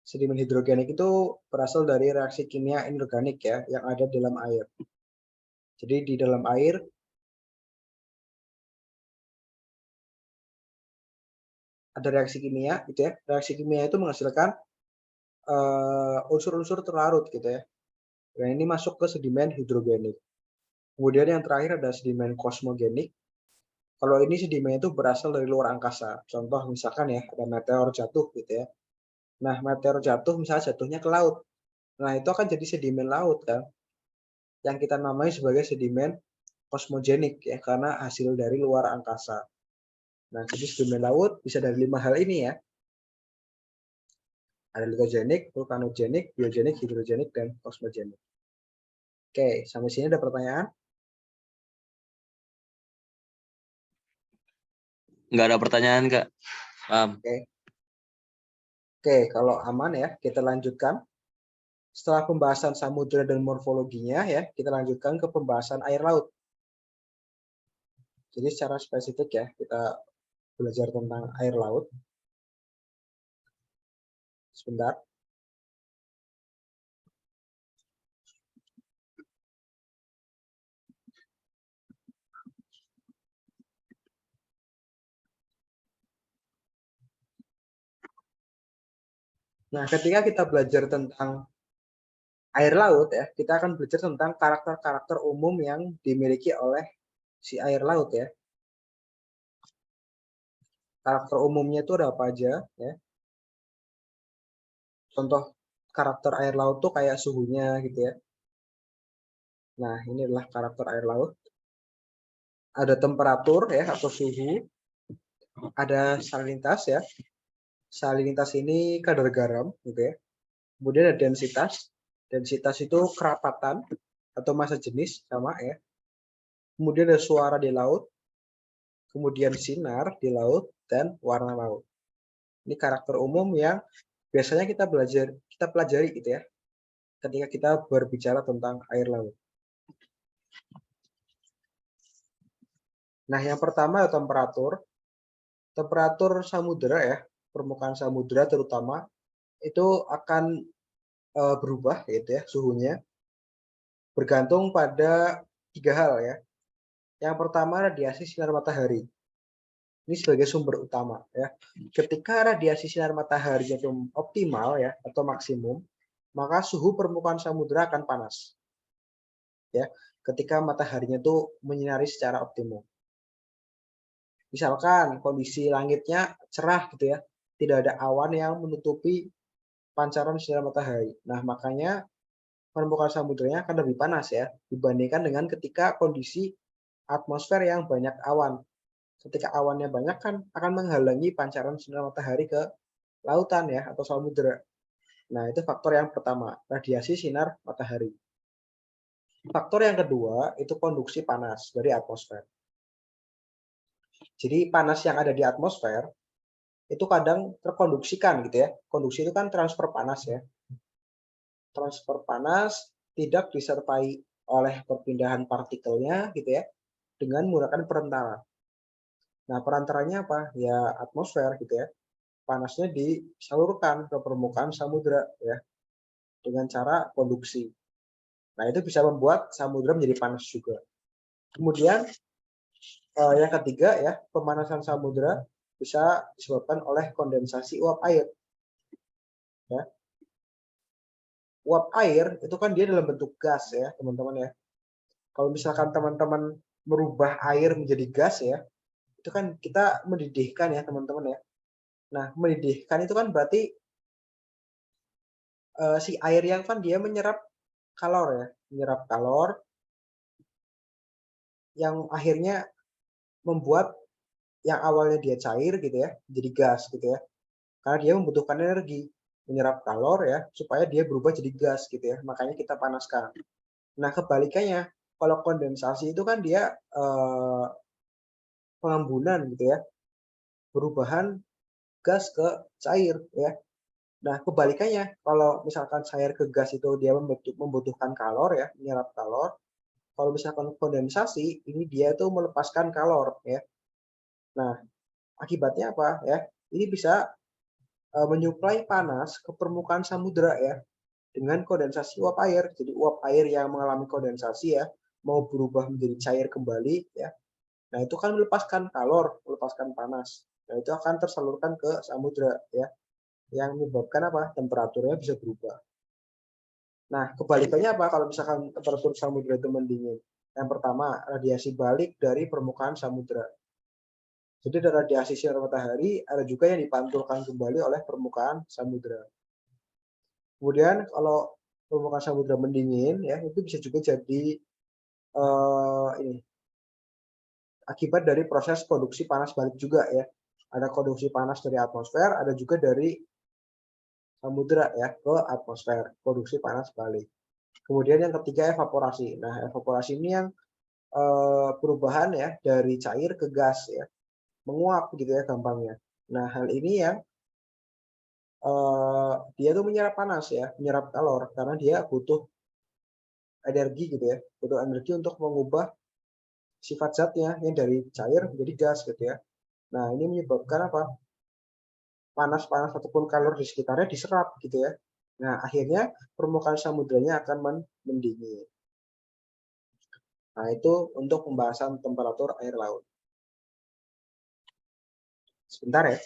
Sedimen hidrogenik itu berasal dari reaksi kimia inorganik ya yang ada dalam air. Jadi di dalam air ada reaksi kimia gitu ya. Reaksi kimia itu menghasilkan unsur-unsur terlarut gitu ya. Nah, ini masuk ke sedimen hidrogenik. Kemudian yang terakhir ada sedimen kosmogenik. Kalau ini sedimen itu berasal dari luar angkasa. Contoh misalkan ya, ada meteor jatuh gitu ya. Nah, meteor jatuh misalnya jatuhnya ke laut. Nah, itu akan jadi sedimen laut kan. Yang kita namai sebagai sedimen kosmogenik ya, karena hasil dari luar angkasa. Nah, jadi sedimen laut bisa dari 5 hal ini ya. Ada litogenik, vulkanogenik, biogenik, hidrogenik, dan kosmogenik. Oke, sampai sini ada pertanyaan? Nggak ada pertanyaan, Kak. Paham. Oke, kalau aman ya, kita lanjutkan. Setelah pembahasan samudra dan morfologinya ya, kita lanjutkan ke pembahasan air laut. Jadi secara spesifik ya, kita belajar tentang air laut. Sebentar. Nah, ketika kita belajar tentang air laut ya, kita akan belajar tentang karakter-karakter umum yang dimiliki oleh si air laut ya. Karakter umumnya itu ada apa aja ya. Contoh karakter air laut tuh kayak suhunya gitu ya. Nah, ini adalah karakter air laut. Ada temperatur ya atau suhu, ada salinitas ya. Salinitas ini kadar garam gitu ya. Kemudian ada densitas. Densitas itu kerapatan atau massa jenis sama ya. Kemudian ada suara di laut, kemudian sinar di laut dan warna laut. Ini karakter umum yang biasanya kita pelajari gitu ya. Ketika kita berbicara tentang air laut. Nah, yang pertama adalah temperatur. Temperatur samudera ya, permukaan samudera terutama itu akan berubah gitu ya suhunya bergantung pada 3 hal ya. Yang pertama radiasi sinar matahari. Ini sebagai sumber utama ya. Ketika radiasi sinar matahari itu optimal ya atau maksimum, maka suhu permukaan samudera akan panas. Ya, ketika mataharinya itu menyinari secara optimum. Misalkan kondisi langitnya cerah gitu ya, tidak ada awan yang menutupi pancaran sinar matahari. Nah, makanya permukaan samudranya akan lebih panas ya dibandingkan dengan ketika kondisi atmosfer yang banyak awan. Ketika awannya banyak kan akan menghalangi pancaran sinar matahari ke lautan ya atau samudera. Nah, itu faktor yang pertama, radiasi sinar matahari. Faktor yang kedua itu konduksi panas dari atmosfer. Jadi panas yang ada di atmosfer itu kadang terkonduksikan gitu ya. Konduksi itu kan transfer panas ya. Transfer panas tidak disertai oleh perpindahan partikelnya gitu ya dengan menggunakan perantara. Nah, perantaranya apa? Ya atmosfer gitu ya. Panasnya disalurkan ke permukaan samudera ya dengan cara konduksi. Nah, itu bisa membuat samudera menjadi panas juga. Kemudian yang ketiga ya, pemanasan samudera bisa disebabkan oleh kondensasi uap air. Ya. Uap air itu kan dia dalam bentuk gas ya, teman-teman ya. Kalau misalkan teman-teman merubah air menjadi gas ya, itu kan kita mendidihkan ya, teman-teman ya. Nah, mendidihkan itu kan berarti si air yang kan dia menyerap kalor ya, menyerap kalor yang akhirnya membuat yang awalnya dia cair gitu ya, jadi gas gitu ya. Karena dia membutuhkan energi, menyerap kalor ya, supaya dia berubah jadi gas gitu ya. Makanya kita panaskan. Nah, kebalikannya, kalau kondensasi itu kan dia pengembunan gitu ya, perubahan gas ke cair ya. Nah, kebalikannya, kalau misalkan cair ke gas itu dia membutuhkan kalor ya, menyerap kalor. Kalau misalkan kondensasi, ini dia tuh melepaskan kalor ya. Nah, akibatnya apa ya? Ini bisa menyuplai panas ke permukaan samudera ya dengan kondensasi uap air. Jadi uap air yang mengalami kondensasi ya mau berubah menjadi cair kembali ya. Nah, itu kan melepaskan kalor, melepaskan panas. Nah, itu akan tersalurkan ke samudra ya, yang menyebabkan apa? Temperaturnya bisa berubah. Nah, kebalikannya apa kalau misalkan temperatur samudra itu mendingin? Yang pertama, radiasi balik dari permukaan samudra. Jadi ada radiasi sinar matahari, ada juga yang dipantulkan kembali oleh permukaan samudra. Kemudian kalau permukaan samudra mendingin ya, itu bisa juga jadi ini akibat dari proses konduksi panas balik juga ya. Ada konduksi panas dari atmosfer, ada juga dari samudra ya ke atmosfer, konduksi panas balik. Kemudian yang ketiga evaporasi. Nah, evaporasi ini yang perubahan ya dari cair ke gas ya, menguap gitu ya gampangnya. Nah, hal ini yang dia tuh menyerap panas ya, menyerap kalor karena dia butuh energi gitu ya, butuh energi untuk mengubah sifat zatnya yang dari cair menjadi gas gitu ya. Nah, ini menyebabkan apa? Panas-panas ataupun kalor di sekitarnya diserap gitu ya. Nah, akhirnya permukaan samudranya akan mendingin. Nah, itu untuk pembahasan temperatur air laut. Sebentar ya.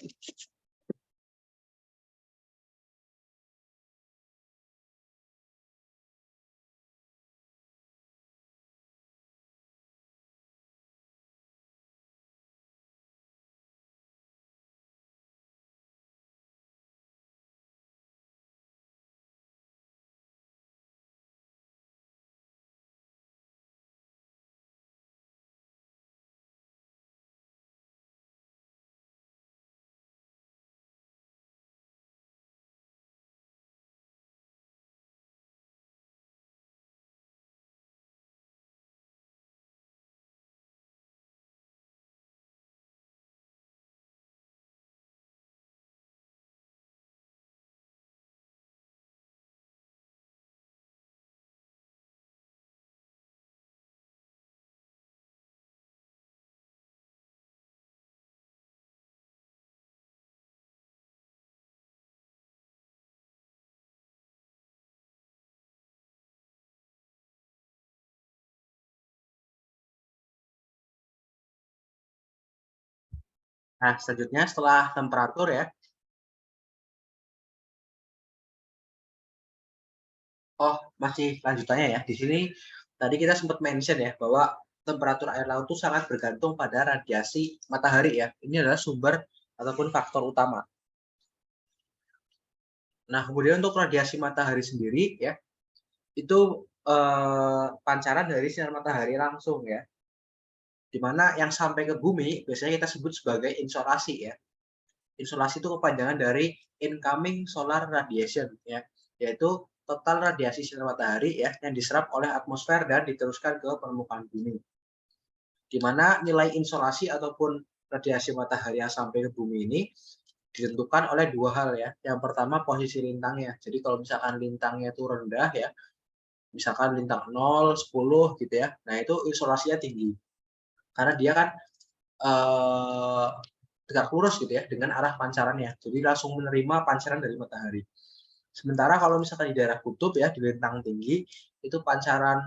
Nah, selanjutnya setelah temperatur ya. Oh, masih lanjutannya ya. Di sini tadi kita sempat mention ya bahwa temperatur air laut itu sangat bergantung pada radiasi matahari ya. Ini adalah sumber ataupun faktor utama. Nah, kemudian untuk radiasi matahari sendiri ya, itu pancaran dari sinar matahari langsung ya. Dimana yang sampai ke bumi biasanya kita sebut sebagai insolasi ya. Insolasi itu kepanjangan dari incoming solar radiation ya, yaitu total radiasi sinar matahari ya yang diserap oleh atmosfer dan diteruskan ke permukaan bumi. Di mana nilai insolasi ataupun radiasi matahari yang sampai ke bumi ini ditentukan oleh dua hal ya. Yang pertama posisi lintangnya. Jadi kalau misalkan lintangnya itu rendah ya, misalkan lintang 0, 10 gitu ya. Nah, itu insolasinya tinggi. Karena dia kan tegak lurus gitu ya dengan arah pancarannya. Jadi langsung menerima pancaran dari matahari. Sementara kalau misalkan di daerah kutub ya, di lintang tinggi, itu pancaran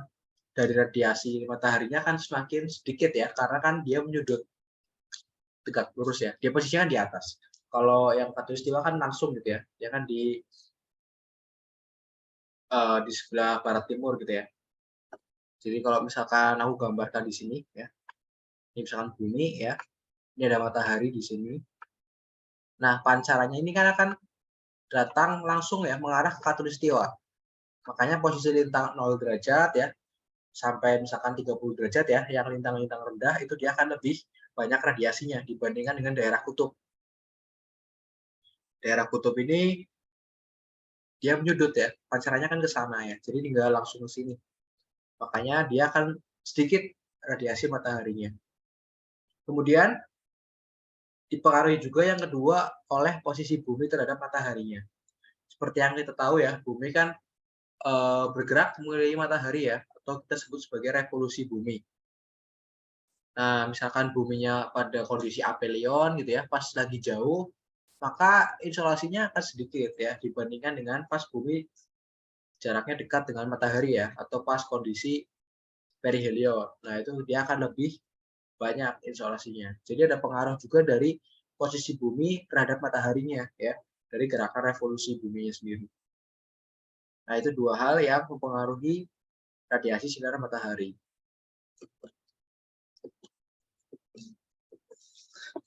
dari radiasi mataharinya kan semakin sedikit ya, karena kan dia menyudut tegak lurus ya. Dia posisinya kan di atas. Kalau yang khatulistiwa kan langsung gitu ya, dia kan di sebelah barat timur gitu ya. Jadi kalau misalkan aku gambarkan di sini ya, ini misalkan bumi ya, ini ada matahari di sini. Nah, pancarannya ini kan akan datang langsung ya mengarah ke khatulistiwa. Makanya posisi lintang 0 derajat ya sampai misalkan 30 derajat ya, yang lintang-lintang rendah itu dia akan lebih banyak radiasinya dibandingkan dengan daerah kutub. Daerah kutub ini dia menyudut ya, pancarannya kan ke sana ya, jadi tinggal langsung ke sini. Makanya dia akan sedikit radiasi mataharinya. Kemudian dipengaruhi juga yang kedua oleh posisi bumi terhadap mataharinya. Seperti yang kita tahu ya, bumi kan bergerak mengelilingi matahari ya, atau kita sebut sebagai revolusi bumi. Nah, misalkan buminya pada kondisi aphelion gitu ya, pas lagi jauh, maka insolasinya akan sedikit ya dibandingkan dengan pas bumi jaraknya dekat dengan matahari ya, atau pas kondisi perihelion. Nah, itu dia akan lebih banyak insolasinya. Jadi ada pengaruh juga dari posisi bumi terhadap mataharinya ya, dari gerakan revolusi buminya sendiri. Nah, itu dua hal yang mempengaruhi radiasi sinar matahari.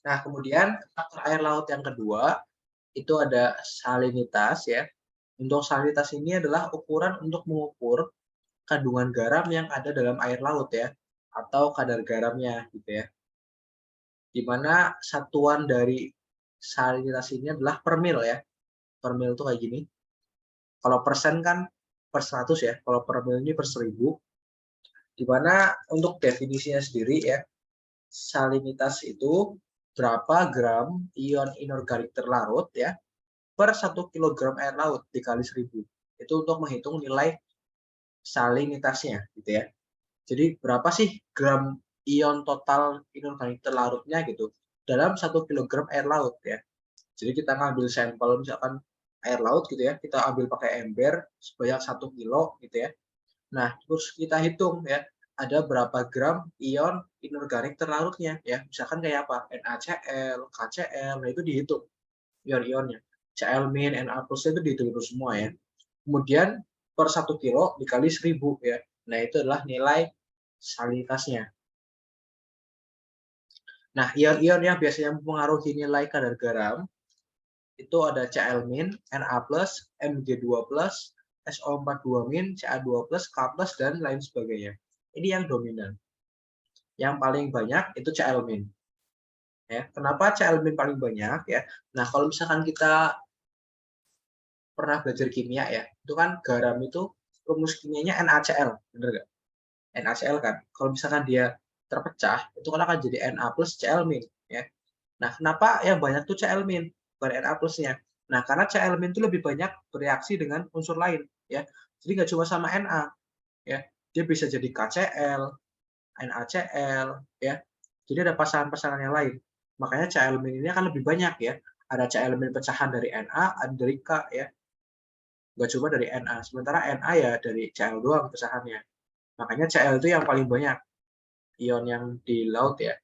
Nah, kemudian faktor air laut yang kedua itu ada salinitas ya. Untuk salinitas ini adalah ukuran untuk mengukur kandungan garam yang ada dalam air laut ya, atau kadar garamnya gitu ya. Di mana satuan dari salinitas ini adalah per mil ya. Per mil itu kayak gini. Kalau persen kan per 100 ya, kalau per mil ini per 1000. Di mana untuk definisinya sendiri ya, salinitas itu berapa gram ion inorganik terlarut ya per 1 kilogram air laut dikali 1000. Itu untuk menghitung nilai salinitasnya gitu ya. Jadi berapa sih gram ion total inorganik terlarutnya gitu dalam 1 kilogram air laut ya. Jadi kita ngambil sampel misalkan air laut gitu ya, kita ambil pakai ember sebanyak 1 kilo gitu ya. Nah, terus kita hitung ya, ada berapa gram ion inorganik terlarutnya ya. Misalkan kayak apa? NaCl, KCl, nah itu dihitung ion-ionnya. Cl-, Na+ itu dihitung semua ya. Kemudian per 1 kilo dikali 1000 ya. Nah, itu adalah nilai salinitasnya. Nah, ion-ion yang biasanya mempengaruhi nilai kadar garam itu ada Cl-, Na+, Mg2+, SO42-, Ca2+, K+, dan lain sebagainya. Ini yang dominan. Yang paling banyak itu Cl-. Ya, kenapa Cl- paling banyak ya? Nah, kalau misalkan kita pernah belajar kimia ya, itu kan garam itu rumus kimianya NaCl, bener nggak? NaCl kan. Kalau misalkan dia terpecah, itu kan akan jadi Na plus Cl-, ya. Nah, kenapa yang banyak tuh Cl-, bukan Na plusnya? Nah, karena Cl- itu lebih banyak bereaksi dengan unsur lain, ya. Jadi nggak cuma sama Na, ya. Dia bisa jadi KCl, NaCl, ya. Jadi ada pasangan-pasangan yang lain. Makanya Cl- ini akan lebih banyak ya. Ada Cl- pecahan dari Na, ada dari K ya. Nggak cuma dari Na. Sementara Na ya dari Cl doang pecahannya. Makanya Cl itu yang paling banyak. Ion yang di laut ya.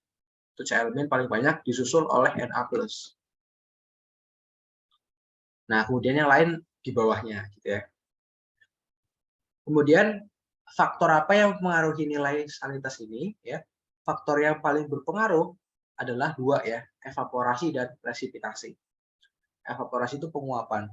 Itu Cl- paling banyak disusul oleh Na+. Nah, kemudian yang lain di bawahnya gitu ya. Kemudian faktor apa yang mempengaruhi nilai salinitas ini ya? Faktor yang paling berpengaruh adalah dua ya, evaporasi dan presipitasi. Evaporasi itu penguapan.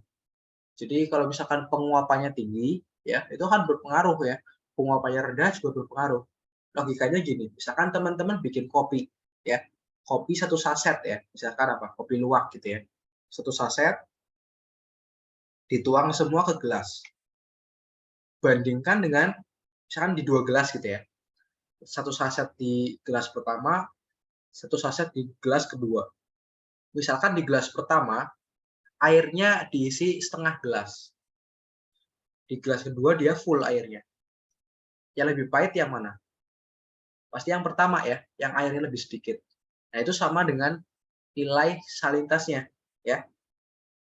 Jadi kalau misalkan penguapannya tinggi ya, itu kan berpengaruh ya. Penguapannya rendah juga berpengaruh. Logikanya gini, misalkan teman-teman bikin kopi ya. Kopi satu saset ya, misalkan apa? Kopi luwak gitu ya. Satu saset dituang semua ke gelas. Bandingkan dengan misalkan di 2 gelas gitu ya. Satu saset di gelas pertama, satu saset di gelas kedua. Misalkan di gelas pertama, airnya diisi setengah gelas. Di gelas kedua dia full airnya. Yang lebih pahit yang mana? Pasti yang pertama ya, yang airnya lebih sedikit. Nah, itu sama dengan nilai salinitasnya ya.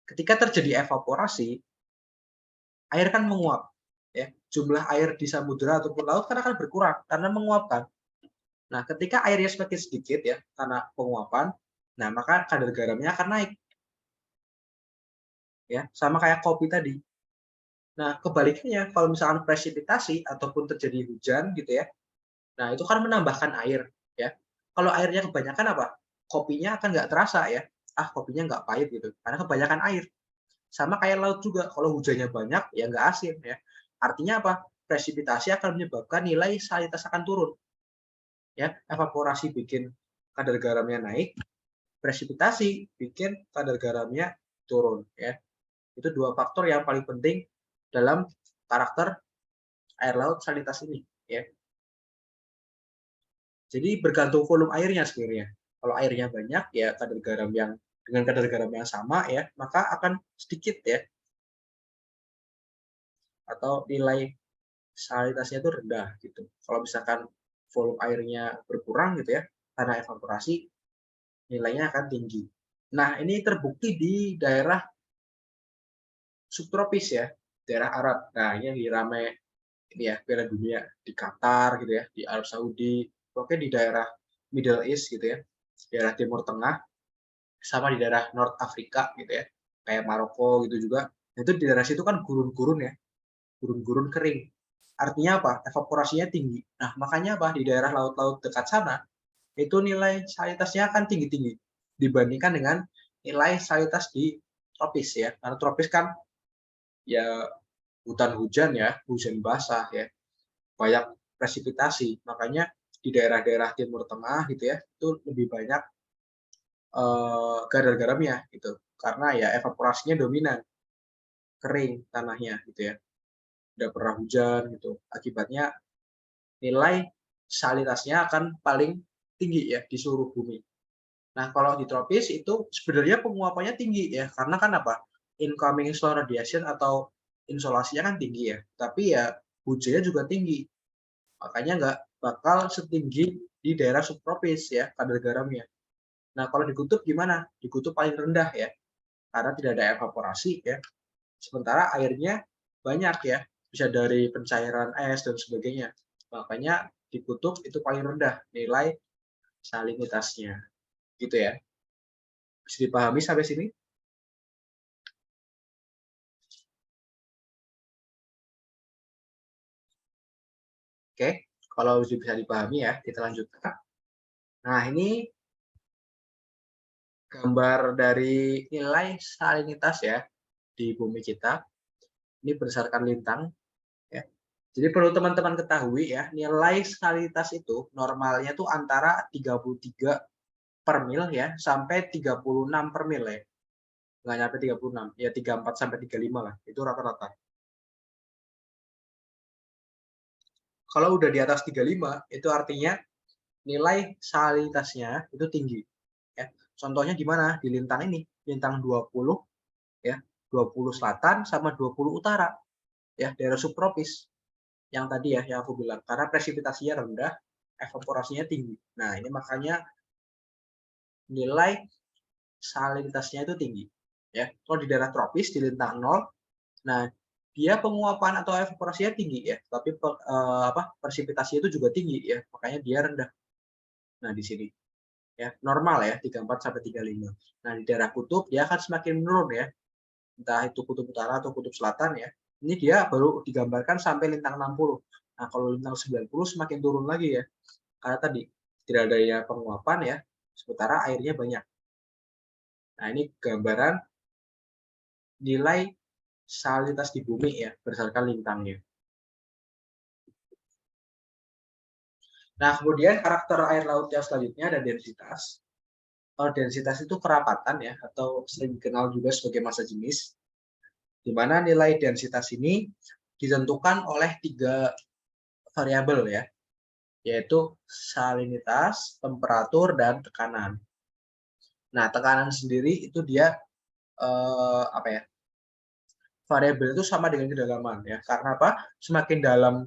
Ketika terjadi evaporasi, air kan menguap ya. Jumlah air di samudera ataupun laut kan akan berkurang karena menguapkan. Nah, ketika airnya semakin sedikit ya, karena penguapan, nah maka kadar garamnya akan naik. Ya, sama kayak kopi tadi. Nah, kebaliknya kalau misalkan presipitasi ataupun terjadi hujan gitu ya. Nah, itu kan menambahkan air ya. Kalau airnya kebanyakan apa? Kopinya akan nggak terasa ya. Ah, kopinya nggak pahit gitu. Karena kebanyakan air. Sama kayak laut juga. Kalau hujannya banyak ya nggak asin ya. Artinya apa? Presipitasi akan menyebabkan nilai salinitas akan turun. Ya, evaporasi bikin kadar garamnya naik, presipitasi bikin kadar garamnya turun ya. Itu dua faktor yang paling penting dalam karakter air laut salinitas ini ya. Jadi bergantung volume airnya sebenarnya. Kalau airnya banyak ya kadar garam yang dengan kadar garam yang sama ya, maka akan sedikit ya atau nilai salinitasnya itu rendah gitu. Kalau misalkan volume airnya berkurang gitu ya karena evaporasi, nilainya akan tinggi. Nah, ini terbukti di daerah subtropis ya, daerah Arab. Nah, ini yang ramai ini ya, Piala Dunia di Qatar gitu ya, di Arab Saudi, pokoknya di daerah Middle East gitu ya, daerah Timur Tengah. sama di daerah North Afrika gitu ya, kayak Maroko gitu juga. Itu di daerah situ kan gurun-gurun ya, gurun-gurun kering. Artinya apa? Evaporasinya tinggi. Nah, makanya apa? Di daerah laut-laut dekat sana, itu nilai salinitasnya akan tinggi-tinggi dibandingkan dengan nilai salinitas di tropis ya. Karena tropis kan ya hutan hujan ya, hujan basah ya, banyak presipitasi. Makanya di daerah-daerah Timur Tengah gitu ya, itu lebih banyak kadar garamnya gitu. Karena ya evaporasinya dominan, kering tanahnya gitu ya. Udah pernah hujan gitu. Akibatnya nilai salinitasnya akan paling tinggi ya di seluruh bumi. Nah, kalau di tropis itu sebenarnya penguapannya tinggi ya, karena kan apa? Incoming solar radiation atau insolasinya kan tinggi ya, tapi ya hujannya juga tinggi. Makanya nggak bakal setinggi di daerah subtropis ya kadar garamnya. Nah, kalau di kutub gimana? Di kutub paling rendah ya, karena tidak ada evaporasi ya. Sementara airnya banyak ya, bisa dari pencairan es dan sebagainya. Makanya di kutub itu paling rendah nilai salinitasnya. Gitu ya. Bisa dipahami sampai sini? Oke, kalau sudah bisa dipahami ya, kita lanjutkan. Nah, ini gambar dari nilai salinitas ya di bumi kita. Ini berdasarkan lintang ya. Jadi perlu teman-teman ketahui ya, nilai salinitas itu normalnya tuh antara 33 per mil ya sampai 36 per mil ya. Nggak nyampe 36, ya 34 sampai 35 lah. Itu rata-rata. Kalau udah di atas 35, itu artinya nilai salinitasnya itu tinggi. Ya. Contohnya di mana? Di lintang ini, lintang 20 ya, 20 selatan sama 20 utara ya, daerah subtropis. Yang tadi ya yang aku bilang, karena presipitasinya rendah, evaporasinya tinggi. Nah, ini makanya nilai salinitasnya itu tinggi ya. Kalau di daerah tropis di lintang 0, nah dia penguapan atau evaporasinya tinggi ya, tapi presipitasi itu juga tinggi ya, makanya dia rendah. Nah, di sini ya normal ya 34 sampai 35. Nah, di daerah kutub dia akan semakin menurun ya, entah itu kutub utara atau kutub selatan ya. Ini dia baru digambarkan sampai lintang 60. Nah, kalau lintang 90 semakin turun lagi ya, karena tadi tidak adanya penguapan ya, sementara airnya banyak. Nah, ini gambaran nilai salinitas di bumi ya, berdasarkan lintangnya. Nah, kemudian karakter air laut yang selanjutnya ada densitas. Kalau densitas itu kerapatan ya, atau sering dikenal juga sebagai massa jenis, di mana nilai densitas ini ditentukan oleh 3 variabel ya, yaitu salinitas, temperatur, dan tekanan. Nah, tekanan sendiri itu dia apa ya? Variabel itu sama dengan kedalaman ya. Karena apa? Semakin dalam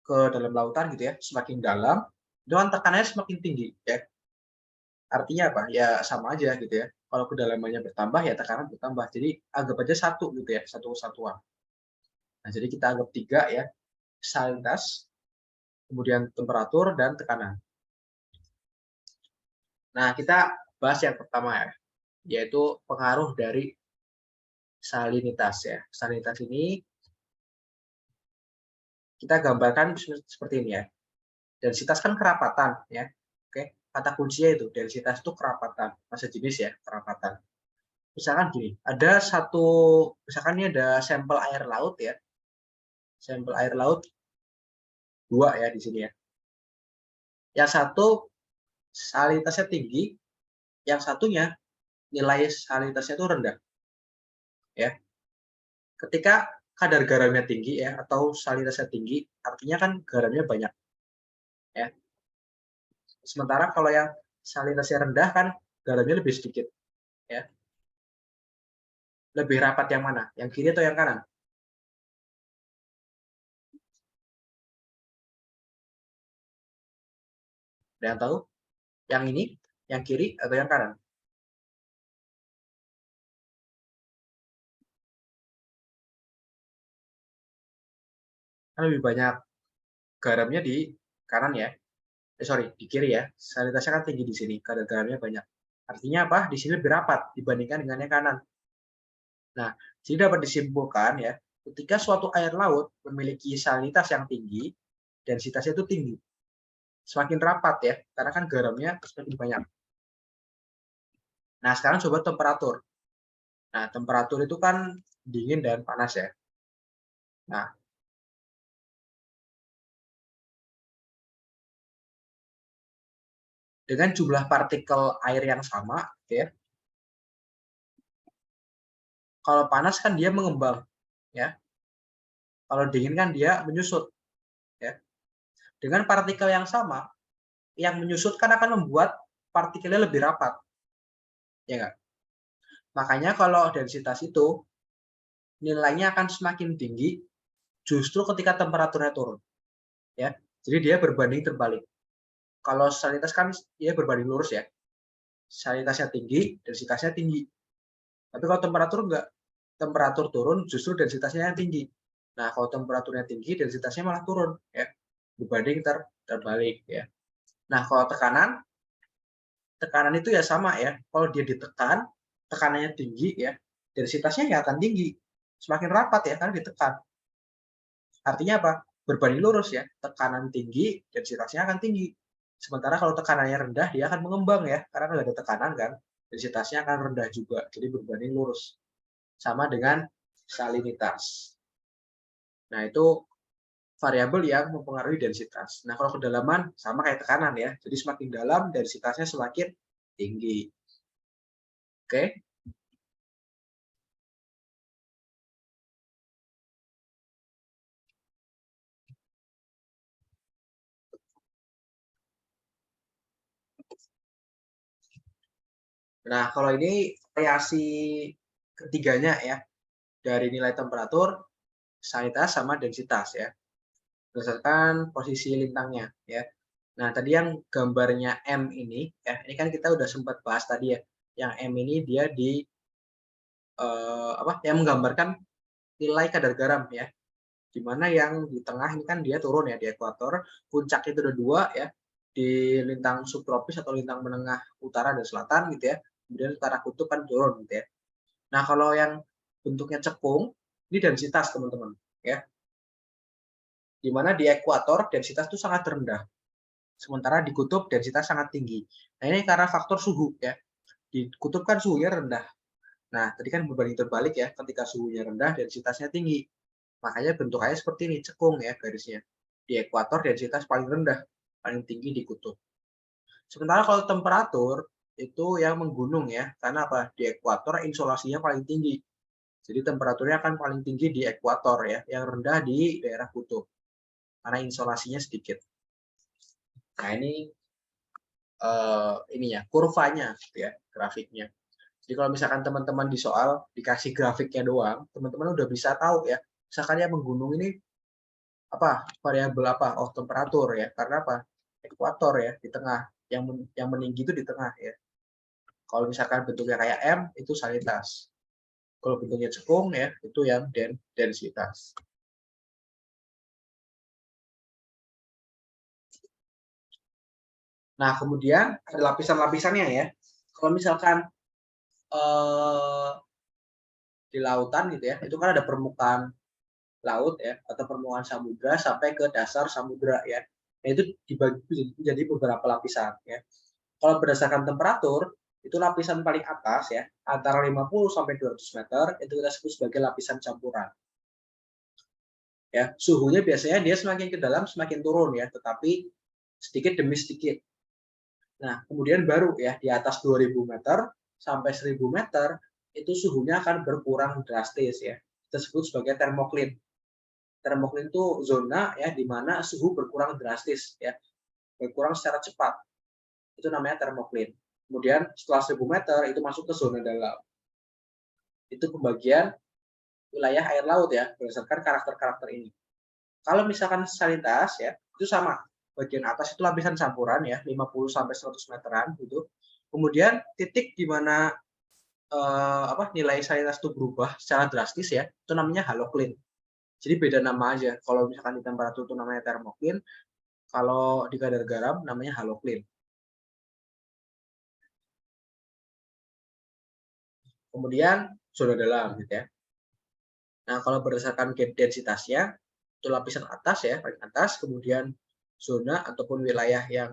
ke dalam lautan gitu ya, semakin dalam, itu kan tekanannya semakin tinggi ya. Artinya apa? Ya sama aja gitu ya. Kalau kedalamannya bertambah ya tekanan bertambah. Jadi anggap aja satu gitu ya, satu kesatuan. Nah, jadi kita anggap 3 ya, salinitas, kemudian temperatur dan tekanan. Nah, kita bahas yang pertama ya, yaitu pengaruh dari salinitas ya. Salinitas ini kita gambarkan seperti ini ya. Densitas kan kerapatan ya. Oke, kata kuncinya itu densitas itu kerapatan, massa jenis ya, kerapatan. Misalkan gini, ada satu, misalkan ini ada sampel air laut ya, sampel air laut 2 ya di sini ya. Yang satu salinitasnya tinggi, yang satunya nilai salinitasnya itu rendah ya. Ketika kadar garamnya tinggi ya atau salinitasnya tinggi, artinya kan garamnya banyak ya. Sementara kalau yang salinitasnya rendah kan garamnya lebih sedikit ya. Lebih rapat yang mana? Yang kiri atau yang kanan? Ada yang tahu? Yang ini, yang kiri atau yang kanan? Kan lebih banyak garamnya di kanan ya. Sorry, di kiri ya. Salinitasnya kan tinggi di sini, kadar garamnya banyak. Artinya apa? Di sini lebih rapat dibandingkan dengan yang kanan. Nah, jadi dapat disimpulkan ya, ketika suatu air laut memiliki salinitas yang tinggi, densitasnya itu tinggi. Semakin rapat ya, karena kan garamnya semakin banyak. Nah, sekarang coba temperatur. Nah, temperatur itu kan dingin dan panas ya. Nah, dengan jumlah partikel air yang sama, ya, kalau panas kan dia mengembang, ya. Kalau dingin kan dia menyusut, ya. Dengan partikel yang sama, yang menyusut kan akan membuat partikelnya lebih rapat, ya nggak? Makanya kalau densitas itu nilainya akan semakin tinggi justru ketika temperaturnya turun, ya. Jadi dia berbanding terbalik. Kalau salinitas kan dia berbanding lurus ya. Salinitasnya tinggi, densitasnya tinggi. Tapi kalau temperatur enggak, temperatur turun justru densitasnya yang tinggi. Nah, kalau temperaturnya tinggi, densitasnya malah turun ya. Berbanding terbalik ya. Nah, kalau tekanan itu ya sama ya. Kalau dia ditekan, tekanannya tinggi ya, densitasnya ya akan tinggi. Semakin rapat ya karena ditekan. Artinya apa? Berbanding lurus ya. Tekanan tinggi, densitasnya akan tinggi. Sementara kalau tekanannya rendah, dia akan mengembang ya, karena nggak ada tekanan kan, densitasnya akan rendah juga. Jadi berbanding lurus. Sama dengan salinitas. Nah, itu variabel yang mempengaruhi densitas. Nah, kalau kedalaman sama kayak tekanan ya. Jadi semakin dalam densitasnya semakin tinggi. Oke. Nah, kalau ini variasi ketiganya ya. Dari nilai temperatur, salinitas sama densitas ya. Berdasarkan posisi lintangnya ya. Nah, tadi yang gambarnya M ini ya, ini kan kita udah sempat bahas tadi ya. Yang M ini dia yang menggambarkan nilai kadar garam ya. Di mana yang di tengah ini kan dia turun ya di ekuator, puncak itu ada 2 ya, di lintang subtropis atau lintang menengah utara dan selatan gitu ya. Kemudian utara kutub kan turun gitu ya. Nah, kalau yang bentuknya cekung, ini densitas teman-teman ya. Di mana di ekuator densitas itu sangat rendah. Sementara di kutub densitas sangat tinggi. Nah, ini karena faktor suhu ya. Di kutub kan suhunya rendah. Nah, tadi kan berbanding terbalik ya, ketika suhunya rendah densitasnya tinggi. Makanya bentukannya seperti ini, cekung ya garisnya. Di ekuator densitas paling rendah, paling tinggi di kutub. Sementara kalau temperatur itu yang menggunung ya, karena apa? Di ekuator insolasinya paling tinggi. Jadi temperaturnya akan paling tinggi di ekuator ya, yang rendah di daerah kutub. Karena insolasinya sedikit. Nah, ini kurvanya gitu ya, grafiknya. Jadi kalau misalkan teman-teman di soal dikasih grafiknya doang, teman-teman udah bisa tahu ya. Misalkan yang menggunung ini apa variabel apa? Oh, temperatur ya. Karena apa? Ekuator ya di tengah. Yang meninggi itu di tengah ya. Kalau misalkan bentuknya kayak M itu salinitas. Kalau bentuknya cekung ya itu yang densitas. Nah, kemudian ada lapisan-lapisannya ya. Kalau misalkan eh, di lautan gitu ya, itu kan ada permukaan laut ya atau permukaan samudra sampai ke dasar samudra ya. Nah, itu dibagi menjadi beberapa lapisan ya. Kalau berdasarkan temperatur itu lapisan paling atas ya antara 50 sampai 200 meter itu kita sebut sebagai lapisan campuran. Ya, suhunya biasanya dia semakin ke dalam semakin turun ya, tetapi sedikit demi sedikit. Nah, kemudian baru ya di atas 2000 meter sampai 1000 meter itu suhunya akan berkurang drastis ya. Kita sebut sebagai termoklin. Termoklin itu zona ya di mana suhu berkurang drastis ya, berkurang secara cepat. Itu namanya termoklin. Kemudian setelah 1000 meter itu masuk ke zona dalam. Itu pembagian wilayah air laut ya berdasarkan karakter-karakter ini. Kalau misalkan salinitas ya itu sama. Bagian atas itu lapisan campuran ya 50 sampai 100 meteran gitu. Kemudian titik di mana nilai salinitas itu berubah secara drastis ya, itu namanya haloklin. Jadi beda nama aja. Kalau misalkan di temperatur itu namanya termoklin, kalau di kadar garam namanya haloklin. kemudian zona dalam gitu ya. Nah, kalau berdasarkan densitasnya, itu lapisan atas ya, paling atas, kemudian zona ataupun wilayah yang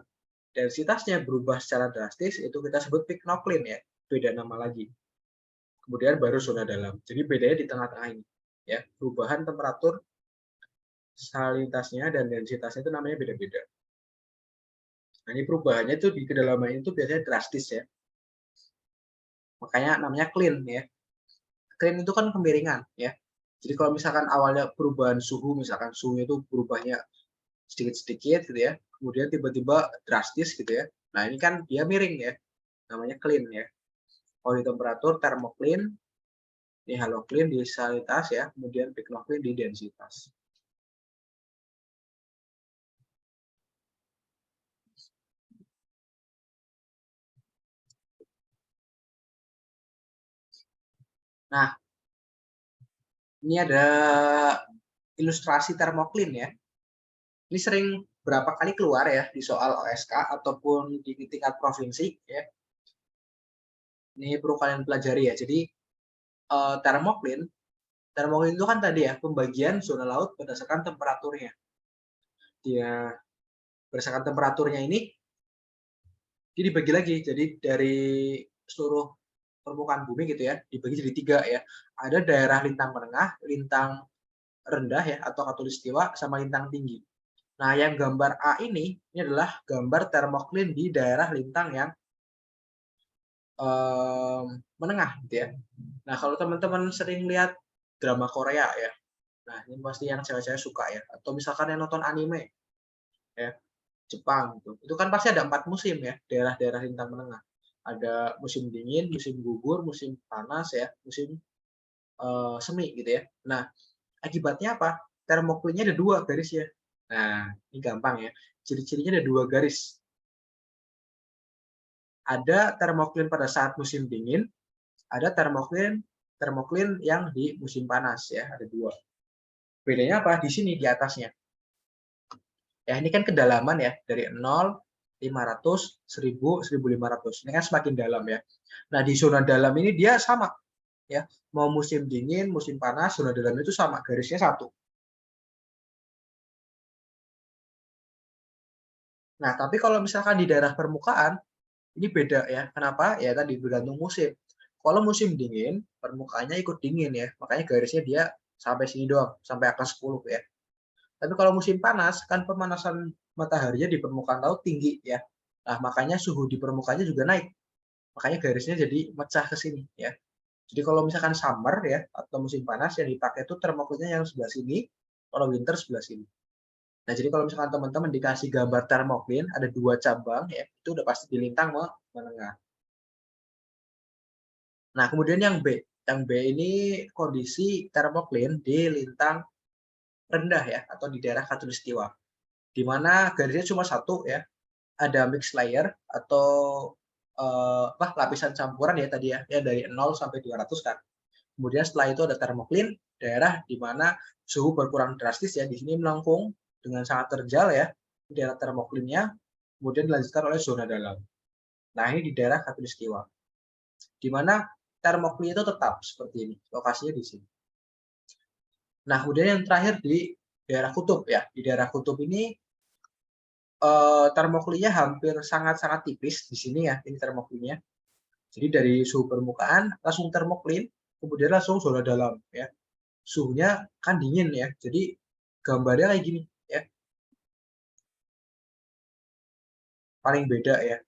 densitasnya berubah secara drastis, itu kita sebut pycnocline ya, beda nama lagi. Kemudian baru zona dalam. Jadi bedanya di tengah-tengah ini. Ya, perubahan temperatur, salinitasnya dan densitasnya itu namanya beda-beda. Nah, ini perubahannya itu di kedalaman itu biasanya drastis ya. Makanya namanya clean ya. Clean itu kan kemiringan ya. Jadi kalau misalkan awalnya perubahan suhu, misalkan suhunya itu berubahnya sedikit-sedikit gitu ya, kemudian tiba-tiba drastis gitu ya. Nah ini kan dia miring ya, namanya clean ya. Kalau di temperatur thermocline, ini halocline di salinitas ya, kemudian pycnocline di densitas. Nah, ini ada ilustrasi thermocline ya. Ini sering berapa kali keluar ya di soal OSK ataupun di tingkat provinsi ya. Ini perlu kalian pelajari ya. Jadi thermocline itu kan tadi ya pembagian zona laut berdasarkan temperaturnya. Dia berdasarkan temperaturnya ini dibagi lagi. Jadi dari seluruh permukaan bumi gitu ya, dibagi jadi 3 ya. Ada daerah lintang menengah, lintang rendah ya atau khatulistiwa sama lintang tinggi. Nah, yang gambar A ini adalah gambar thermocline di daerah lintang yang menengah gitu ya. Nah, kalau teman-teman sering lihat drama Korea ya. Nah, ini pasti yang cewek-cewek suka ya. Atau misalkan yang nonton anime ya, Jepang gitu. Itu kan pasti ada 4 musim ya, daerah-daerah lintang menengah. Ada musim dingin, musim gugur, musim panas ya, musim semi gitu ya. Nah, akibatnya apa? Thermocline-nya ada 2 garisnya. Nah, ini gampang ya. Ciri-cirinya ada 2 garis. Ada thermocline pada saat musim dingin, ada thermocline yang di musim panas ya, ada 2. Bedanya apa? Di sini di atasnya. Ya, ini kan kedalaman ya, dari 0, 500, 1000, 1500. Ini kan semakin dalam ya. Nah, di zona dalam ini dia sama ya. Mau musim dingin, musim panas, zona dalam itu sama, garisnya 1. Nah, tapi kalau misalkan di daerah permukaan, ini beda ya. Kenapa? Ya tadi bergantung musim. Kalau musim dingin, permukaannya ikut dingin ya. Makanya garisnya dia sampai sini doang, sampai angka 10 ya. Tapi kalau musim panas, kan pemanasan mataharinya di permukaan laut tinggi ya. Nah, makanya suhu di permukaannya juga naik. Makanya garisnya jadi mecah ke sini ya. Jadi kalau misalkan summer ya atau musim panas yang dipakai itu termoklinnya yang sebelah sini, kalau winter sebelah sini. Nah, jadi kalau misalkan teman-teman dikasih gambar thermocline ada 2 cabang ya, itu udah pasti di lintang menengah. Nah, kemudian yang B. Yang B ini kondisi thermocline di lintang rendah ya atau di daerah khatulistiwa. Di mana garisnya cuma 1 ya. Ada mixed layer atau lapisan campuran ya tadi ya, ya dari 0 sampai 200 kan. Kemudian setelah itu ada thermocline, daerah di mana suhu berkurang drastis ya, di sini melengkung dengan sangat terjal ya, daerah thermocline-nya, kemudian dilanjutkan oleh zona dalam. Nah, ini di daerah khatulistiwa, di mana thermocline itu tetap seperti ini, lokasinya di sini. Nah, kemudian yang terakhir di daerah kutub ya, di daerah kutub ini thermocline-nya hampir sangat-sangat tipis di sini ya, ini thermocline-nya. Jadi dari suhu permukaan langsung thermocline, kemudian langsung zona dalam ya. Suhunya kan dingin ya. Jadi gambarnya kayak gini ya. Paling beda ya.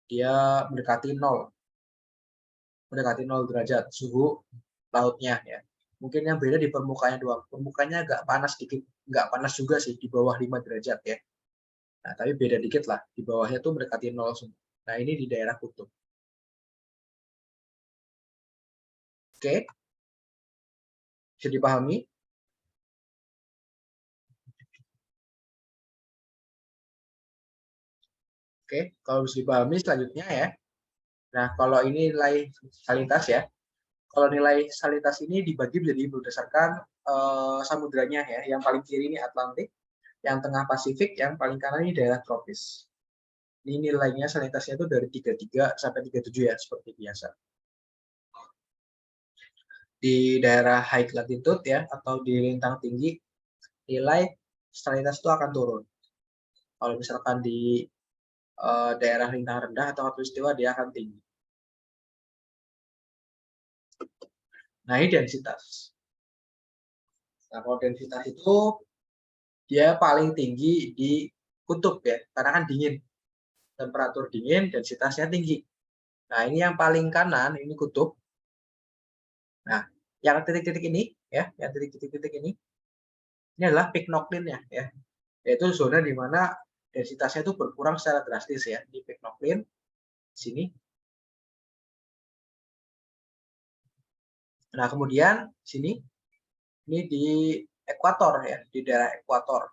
Dia mendekati 0. Mendekati 0 derajat suhu lautnya ya. Mungkin yang beda di permukaannya doang. Permukaannya agak panas dikit. Enggak panas juga sih di bawah 5 derajat ya. Nah, tapi beda dikit lah. Di bawahnya tuh mendekati 0 semua. Nah, ini di daerah kutub. Oke. Bisa dipahami? Oke, kalau bisa dipahami selanjutnya ya. Nah, kalau ini nilai salinitas ya. Kalau nilai salinitas ini dibagi menjadi berdasarkan samudranya ya. Yang paling kiri ini Atlantik, yang tengah Pasifik, yang paling kanan ini daerah tropis. Ini nilainya salinitasnya itu dari 33 sampai 37 ya, seperti biasa. di daerah high latitude ya atau di lintang tinggi, nilai salinitas itu akan turun. Kalau misalkan di daerah lintang rendah atau khatulistiwa dia akan tinggi. Nah, ini densitas. Nah, kalau densitas itu dia paling tinggi di kutub ya, karena kan dingin. Temperatur dingin, densitasnya tinggi. Nah, ini yang paling kanan, ini kutub. Nah, yang titik-titik ini, ya, yang titik-titik ini adalah Pycnocline ya, yaitu zona di mana densitasnya itu berkurang secara drastis ya, di Pycnocline, sini. Nah, kemudian sini, ini di ekuator ya, di daerah ekuator.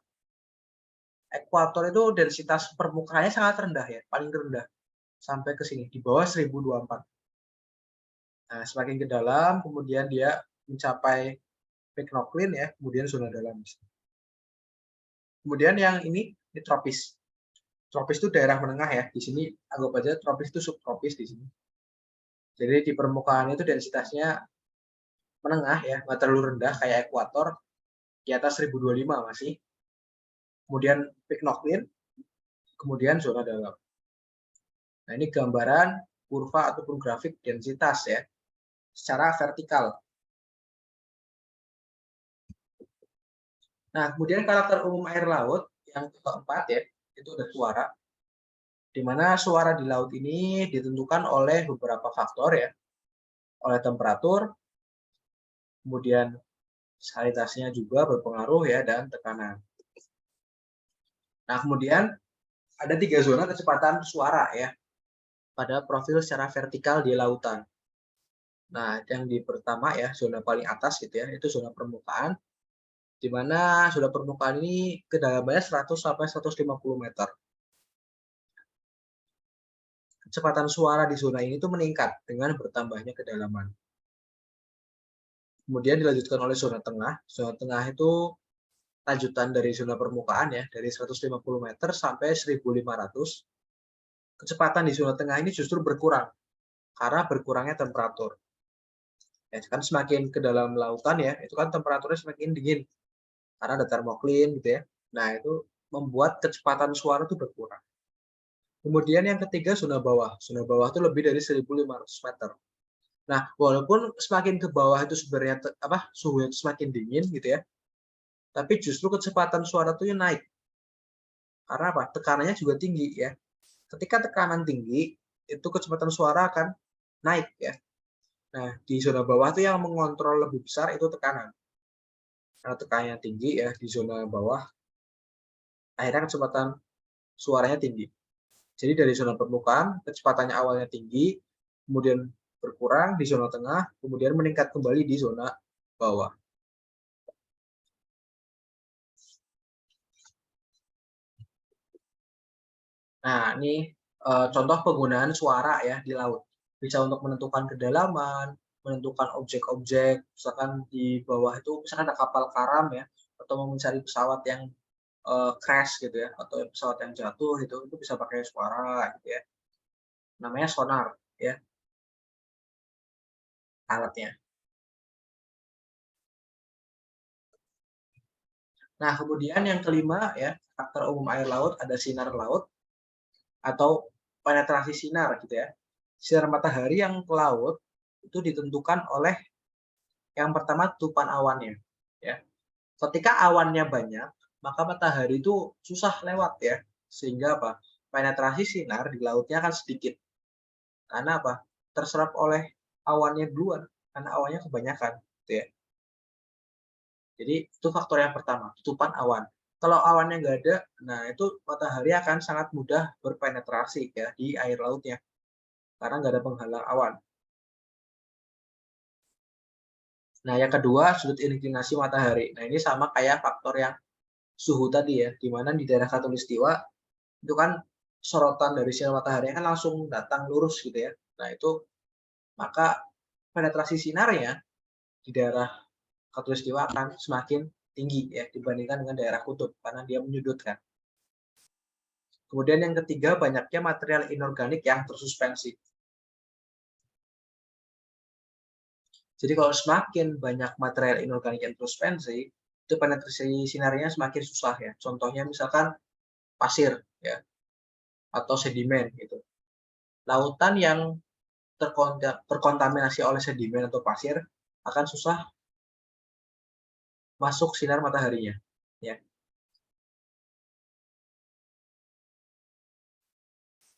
Ekuator itu densitas permukaannya sangat rendah ya, paling rendah. Sampai ke sini, di bawah 1024. Nah, semakin ke dalam, kemudian dia mencapai Pycnocline ya, kemudian zona dalam. Kemudian yang ini tropis. Tropis itu daerah menengah ya. Di sini anggap aja tropis itu subtropis di sini. Jadi di permukaan itu densitasnya menengah ya, nggak terlalu rendah kayak ekuator, di atas 1025 masih. Kemudian Pycnocline, kemudian zona dalam. Nah, ini gambaran kurva ataupun grafik densitas ya, secara vertikal. Nah, kemudian karakter umum air laut yang keempat ya, itu ada suara. Di mana suara di laut ini ditentukan oleh beberapa faktor ya, oleh temperatur, kemudian salinitasnya juga berpengaruh ya, dan tekanan. Nah, kemudian ada 3 zona kecepatan suara ya, pada profil secara vertikal di lautan. Nah, yang di pertama ya, zona paling atas gitu ya, itu zona permukaan, di mana zona permukaan ini kedalamannya 100 sampai 150 meter. Kecepatan suara di zona ini tuh meningkat dengan bertambahnya kedalaman. Kemudian dilanjutkan oleh zona tengah. Zona tengah itu lanjutan dari zona permukaan ya, dari 150 meter sampai 1.500. Kecepatan di zona tengah ini justru berkurang karena berkurangnya temperatur. Ya, kan semakin ke dalam lautan ya, itu kan temperaturnya semakin dingin karena ada termoklin gitu ya. Nah, itu membuat kecepatan suara itu berkurang. Kemudian yang ketiga zona bawah. Zona bawah itu lebih dari 1.500 meter. Nah, walaupun semakin ke bawah itu sebenarnya suhunya semakin dingin gitu ya, tapi justru kecepatan suara itu naik. Karena apa? Tekanannya juga tinggi ya. Ketika tekanan tinggi, itu kecepatan suara akan naik ya. Nah, di zona bawah itu yang mengontrol lebih besar itu tekanan. Karena tekanannya tinggi ya di zona bawah, akhirnya kecepatan suaranya tinggi. Jadi dari zona permukaan, kecepatannya awalnya tinggi, kemudian berkurang di zona tengah, kemudian meningkat kembali di zona bawah. Nah, ini contoh penggunaan suara ya di laut. Bisa untuk menentukan kedalaman, menentukan objek-objek, misalkan di bawah itu misalkan ada kapal karam ya, atau mau mencari pesawat yang crash gitu ya, atau pesawat yang jatuh itu bisa pakai suara gitu ya. Namanya sonar ya alatnya. Nah, kemudian yang kelima ya, karakter umum air laut ada sinar laut atau penetrasi sinar gitu ya. Sinar matahari yang ke laut itu ditentukan oleh yang pertama tutupan awannya ya. Ketika awannya banyak, maka matahari itu susah lewat ya. Sehingga apa? Penetrasi sinar di lautnya akan sedikit. Karena apa? Terserap oleh awannya duluan, karena awannya kebanyakan gitu ya. Jadi itu faktor yang pertama, tutupan awan. Kalau awannya nggak ada, nah itu matahari akan sangat mudah berpenetrasi ya di air lautnya, karena nggak ada penghalang awan. Nah, yang kedua, sudut inklinasi matahari. Nah, ini sama kayak faktor yang suhu tadi ya, di mana di daerah khatulistiwa itu kan sorotan dari sinar matahari kan langsung datang lurus gitu ya. Nah, itu maka penetrasi sinarnya di daerah khatulistiwa akan semakin tinggi ya dibandingkan dengan daerah kutub karena dia menyudutkan. Kemudian yang ketiga, banyaknya material inorganik yang tersuspensi. Jadi kalau semakin banyak material inorganik yang tersuspensi, itu penetrasi sinarnya semakin susah ya. Contohnya misalkan pasir ya, atau sedimen gitu. Lautan yang terkontaminasi oleh sedimen atau pasir akan susah masuk sinar mataharinya ya.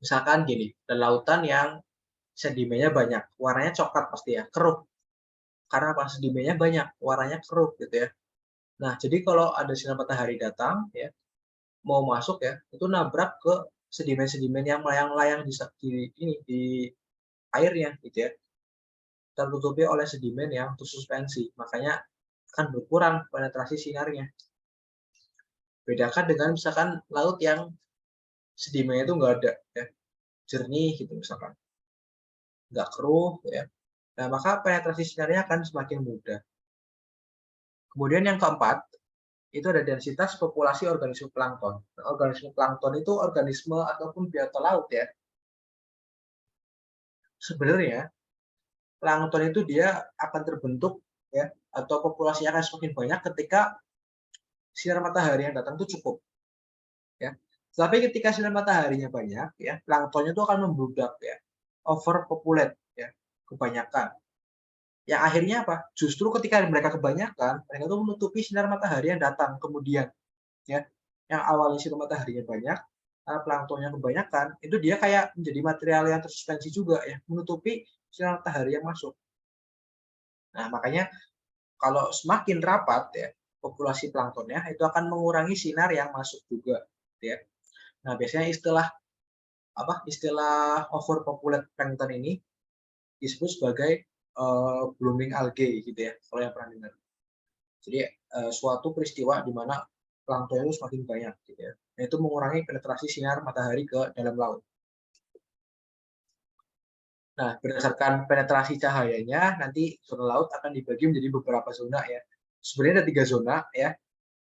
Misalkan gini, dan lautan yang sedimennya banyak, warnanya coklat pasti ya, keruh. Karena apa? Sedimennya banyak, warnanya keruh gitu ya. Nah, jadi kalau ada sinar matahari datang ya, mau masuk ya, itu nabrak ke sedimen-sedimen yang layang-layang di airnya gitu ya. Tertutupi oleh sedimen yang tersuspensi, makanya akan berkurang penetrasi sinarnya. Bedakan dengan misalkan laut yang sedimennya itu nggak ada ya, jernih gitu misalkan, nggak keruh ya. Nah, maka penetrasi sinarnya akan semakin mudah. Kemudian yang keempat, itu ada densitas populasi organisme plankton. Nah, organisme plankton itu organisme ataupun biota laut ya. Sebenarnya plankton itu dia akan terbentuk ya, atau populasinya akan semakin banyak ketika sinar matahari yang datang itu cukup ya. Tapi ketika sinar mataharinya banyak ya, planktonnya itu akan membludak ya, overpopulate ya, kebanyakan. Yang akhirnya apa? Justru ketika mereka kebanyakan, mereka itu menutupi sinar matahari yang datang kemudian ya. Yang awalnya sinar mataharinya banyak, planktonnya kebanyakan, itu dia kayak menjadi material yang tersuspensi juga ya, menutupi sinar matahari yang masuk. Nah, makanya kalau semakin rapat ya populasi planktonnya, itu akan mengurangi sinar yang masuk juga ya. Nah, biasanya istilah overpopulate plankton ini disebut sebagai blooming algae gitu ya, kalau yang pernah dengar. Jadi suatu peristiwa di mana plankton itu semakin banyak gitu ya. Nah, itu mengurangi penetrasi sinar matahari ke dalam laut. Nah, berdasarkan penetrasi cahayanya, nanti zona laut akan dibagi menjadi beberapa zona ya. Sebenarnya ada 3 zona ya.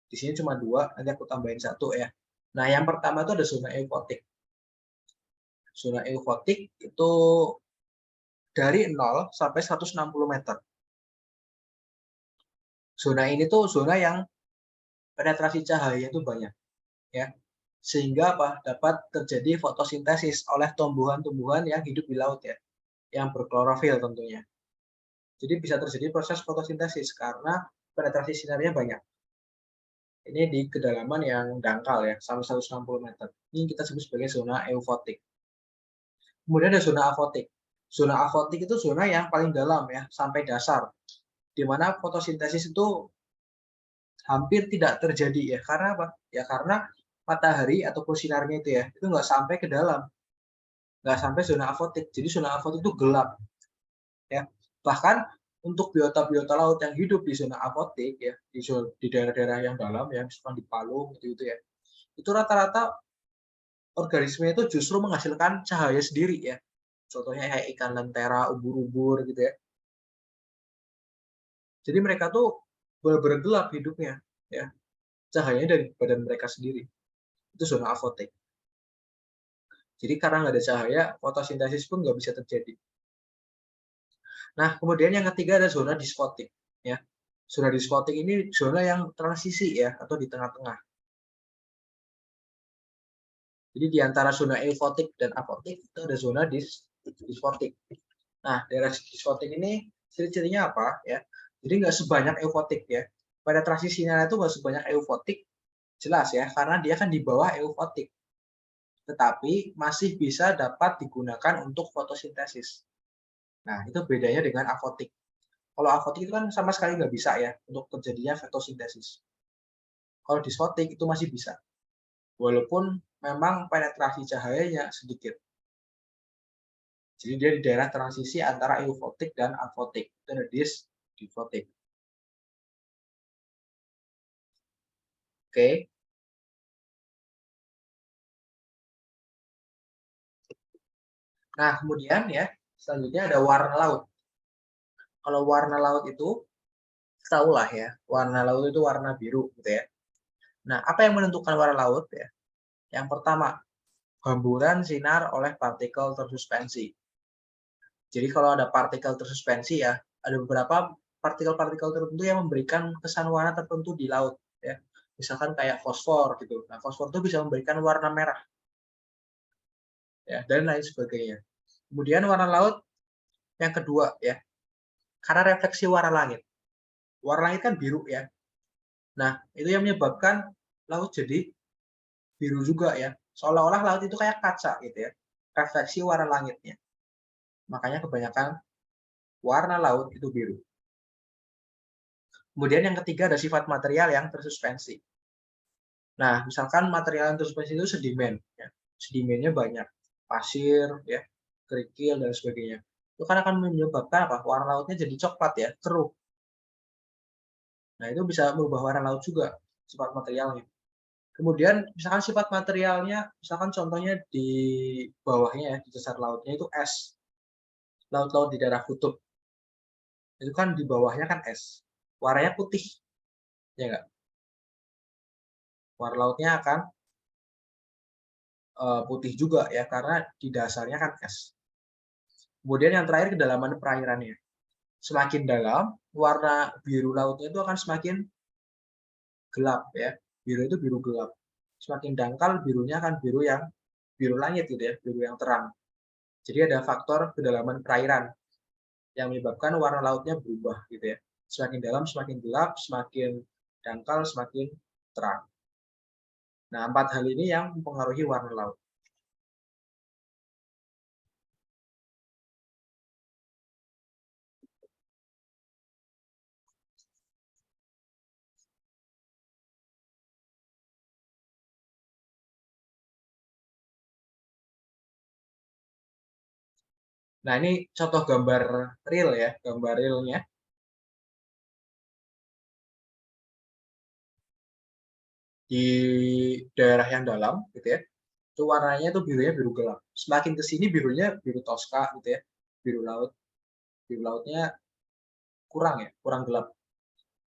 Di sini cuma 2, nanti aku tambahin 1 ya. Nah, yang pertama itu ada zona eufotik. Zona eufotik itu dari 0 sampai 160 meter. Zona ini tuh zona yang penetrasi cahaya itu banyak ya. Sehingga apa? Dapat terjadi fotosintesis oleh tumbuhan-tumbuhan yang hidup di laut ya, yang berklorofil tentunya. Jadi bisa terjadi proses fotosintesis karena penetrasi sinarnya banyak. Ini di kedalaman yang dangkal ya, sampai 160 meter. Ini kita sebut sebagai zona eufotik. Kemudian ada zona afotik. Zona afotik itu zona yang paling dalam ya, sampai dasar. Di mana fotosintesis itu hampir tidak terjadi ya. Karena apa? Ya karena matahari ataupun sinarnya itu nggak sampai ke dalam. Nggak sampai zona afotik. Jadi zona afotik itu gelap. Ya. Bahkan untuk biota-biota laut yang hidup di zona afotik ya, di daerah-daerah yang dalam ya, misalkan di Palung gitu ya. Itu rata-rata organisme itu justru menghasilkan cahaya sendiri ya. Contohnya kayak ikan lentera, ubur-ubur gitu ya. Jadi mereka tuh benar-benar gelap hidupnya ya. Cahayanya dari badan mereka sendiri. Itu zona afotik. Jadi karena nggak ada cahaya, fotosintesis pun nggak bisa terjadi. Nah, kemudian yang ketiga ada zona diskotik ya. Zona diskotik ini zona yang transisi ya, atau di tengah-tengah. Jadi di antara zona eufotik dan afotik itu ada zona diskotik. Nah, daerah diskotik ini ciri-cirinya apa ya? Jadi nggak sebanyak eufotik ya. Penetrasi sinyal itu nggak sebanyak eufotik, jelas ya, karena dia kan di bawah eufotik. Tetapi masih bisa dapat digunakan untuk fotosintesis. Nah, itu bedanya dengan afotik. Kalau afotik itu kan sama sekali nggak bisa ya untuk terjadinya fotosintesis. Kalau diskotik itu masih bisa. Walaupun memang penetrasi cahayanya sedikit. Jadi dia di daerah transisi antara eufotik dan afotik. Itu ada difotik. Oke. Nah, kemudian ya, selanjutnya ada warna laut. Kalau warna laut itu, tahulah ya, warna laut itu warna biru gitu ya. Nah, apa yang menentukan warna laut ya? Yang pertama, hamburan sinar oleh partikel tersuspensi. Jadi kalau ada partikel tersuspensi ya, ada beberapa partikel-partikel tertentu yang memberikan kesan warna tertentu di laut, ya. Misalkan kayak fosfor gitu. Nah, fosfor itu bisa memberikan warna merah, ya, dan lain sebagainya. Kemudian warna laut yang kedua, ya, karena refleksi warna langit. Warna langit kan biru, ya. Nah, itu yang menyebabkan laut jadi biru juga, ya. Seolah-olah laut itu kayak kaca gitu, ya. Refleksi warna langitnya. Makanya kebanyakan warna laut itu biru. Kemudian yang ketiga ada sifat material yang tersuspensi. Nah, misalkan material yang tersuspensi itu sedimen, ya. Sedimennya banyak, pasir, ya, kerikil dan sebagainya. Itu kan akan menyebabkan apa? Warna lautnya jadi coklat, ya, keruh. Nah, itu bisa merubah warna laut juga, sifat materialnya. Kemudian misalkan sifat materialnya, misalkan contohnya di bawahnya, ya, di dasar lautnya itu es. Laut-laut di daerah kutub. Itu kan di bawahnya kan es. Warnanya putih, ya enggak? Warna lautnya akan putih juga, ya, karena di dasarnya kan es. Kemudian yang terakhir kedalaman perairannya. Semakin dalam, warna biru lautnya itu akan semakin gelap, ya. Biru itu biru gelap. Semakin dangkal birunya akan biru yang biru langit gitu, ya, biru yang terang. Jadi ada faktor kedalaman perairan yang menyebabkan warna lautnya berubah gitu, ya. Semakin dalam semakin gelap, semakin dangkal semakin terang. Nah, 4 hal ini yang mempengaruhi warna laut. Nah, ini contoh gambar real, ya, gambar realnya. Di daerah yang dalam gitu, ya, itu warnanya itu birunya biru gelap. Semakin ke sini birunya biru toska gitu, ya, biru laut. Biru lautnya kurang, ya, kurang gelap.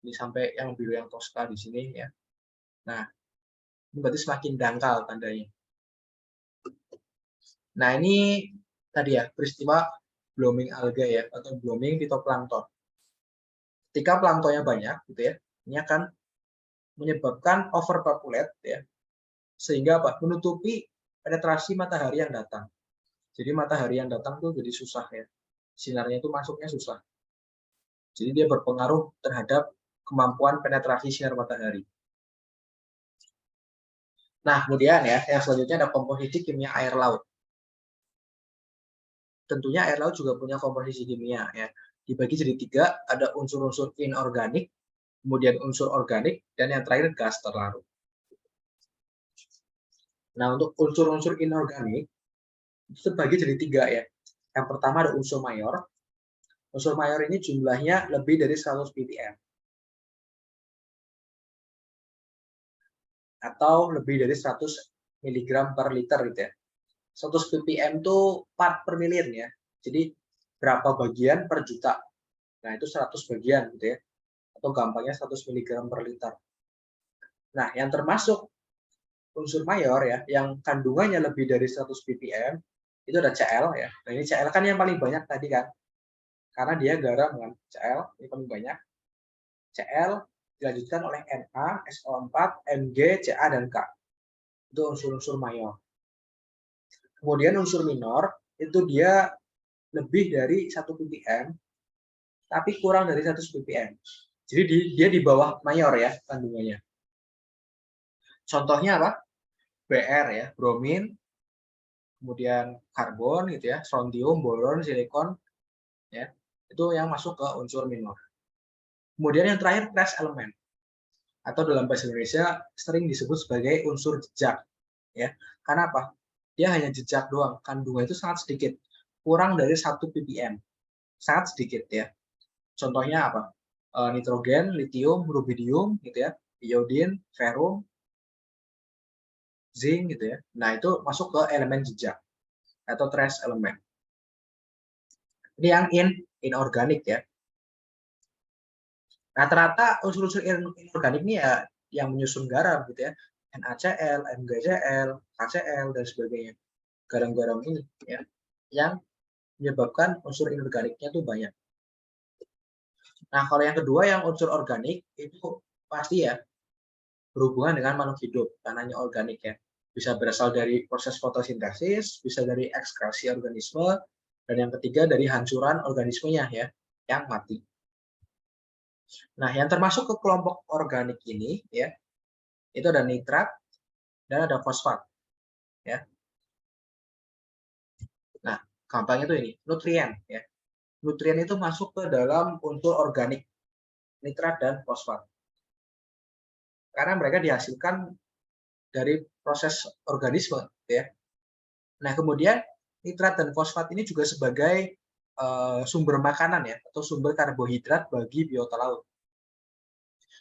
Ini sampai yang biru yang toska di sini, ya. Nah, ini berarti semakin dangkal tandanya. Nah, ini tadi, ya, peristiwa blooming algae, ya, atau blooming fitoplankton. Ketika planktonnya banyak gitu, ya, ini akan menyebabkan overpopulate, ya, sehingga apa? Menutupi penetrasi matahari yang datang. Jadi matahari yang datang tuh jadi susah, ya. Sinarnya itu masuknya susah. Jadi dia berpengaruh terhadap kemampuan penetrasi sinar matahari. Nah, kemudian, ya, yang selanjutnya ada komposisi kimia air laut. Tentunya air laut juga punya komposisi kimia, ya. Dibagi jadi 3, ada unsur-unsur inorganik, kemudian unsur organik, dan yang terakhir gas terlarut. Nah, untuk unsur-unsur inorganik itu terbagi jadi 3, ya. Yang pertama ada unsur mayor. Unsur mayor ini jumlahnya lebih dari 100 ppm. Atau lebih dari 100 mg per liter gitu, ya. 100 ppm itu part per million, ya. Jadi berapa bagian per juta. Nah, itu 100 bagian gitu, ya. Atau gampangnya 100 mg per liter. Nah, yang termasuk unsur mayor, ya, yang kandungannya lebih dari 100 ppm itu ada Cl, ya. Nah, ini Cl kan yang paling banyak tadi kan. Karena dia garam kan. Cl ini paling banyak. Cl dilanjutkan oleh Na, SO4, Mg, Ca dan K. Itu unsur-unsur mayor. Kemudian unsur minor itu dia lebih dari 1 ppm tapi kurang dari 100 ppm. Jadi dia di bawah mayor, ya, kandungannya. Contohnya apa? Br, ya, bromin, kemudian karbon gitu, ya, strontium, boron, silikon, ya. Itu yang masuk ke unsur minor. Kemudian yang terakhir trace elemen. Atau dalam bahasa Indonesia sering disebut sebagai unsur jejak, ya. Karena apa? Dia hanya jejak doang, kandungan itu sangat sedikit, kurang dari 1 ppm. Sangat sedikit, ya. Contohnya apa? Nitrogen, litium, rubidium gitu, ya. Iodin, ferum, zinc gitu, ya. Nah, itu masuk ke elemen jejak atau trace elemen. Ini yang inorganik, ya. Rata-rata unsur-unsur inorganik ini, ya, yang menyusun garam gitu, ya. NaCl, MgCl, HCl dan sebagainya. Garam-garam ini, ya, yang menyebabkan unsur inorganiknya itu banyak. Nah, kalau yang kedua yang unsur organik itu pasti ya berhubungan dengan makhluk hidup, karena organik ya. Bisa berasal dari proses fotosintesis, bisa dari ekskresi organisme, dan yang ketiga dari hancuran organismenya ya, yang mati. Nah, yang termasuk ke kelompok organik ini ya, itu ada nitrat dan ada fosfat ya. Nah, gampangnya itu ini, nutrien ya. Nutrien itu masuk ke dalam unsur organik, nitrat dan fosfat. Karena mereka dihasilkan dari proses organisme ya. Nah, kemudian nitrat dan fosfat ini juga sebagai sumber makanan ya, atau sumber karbohidrat bagi biota laut.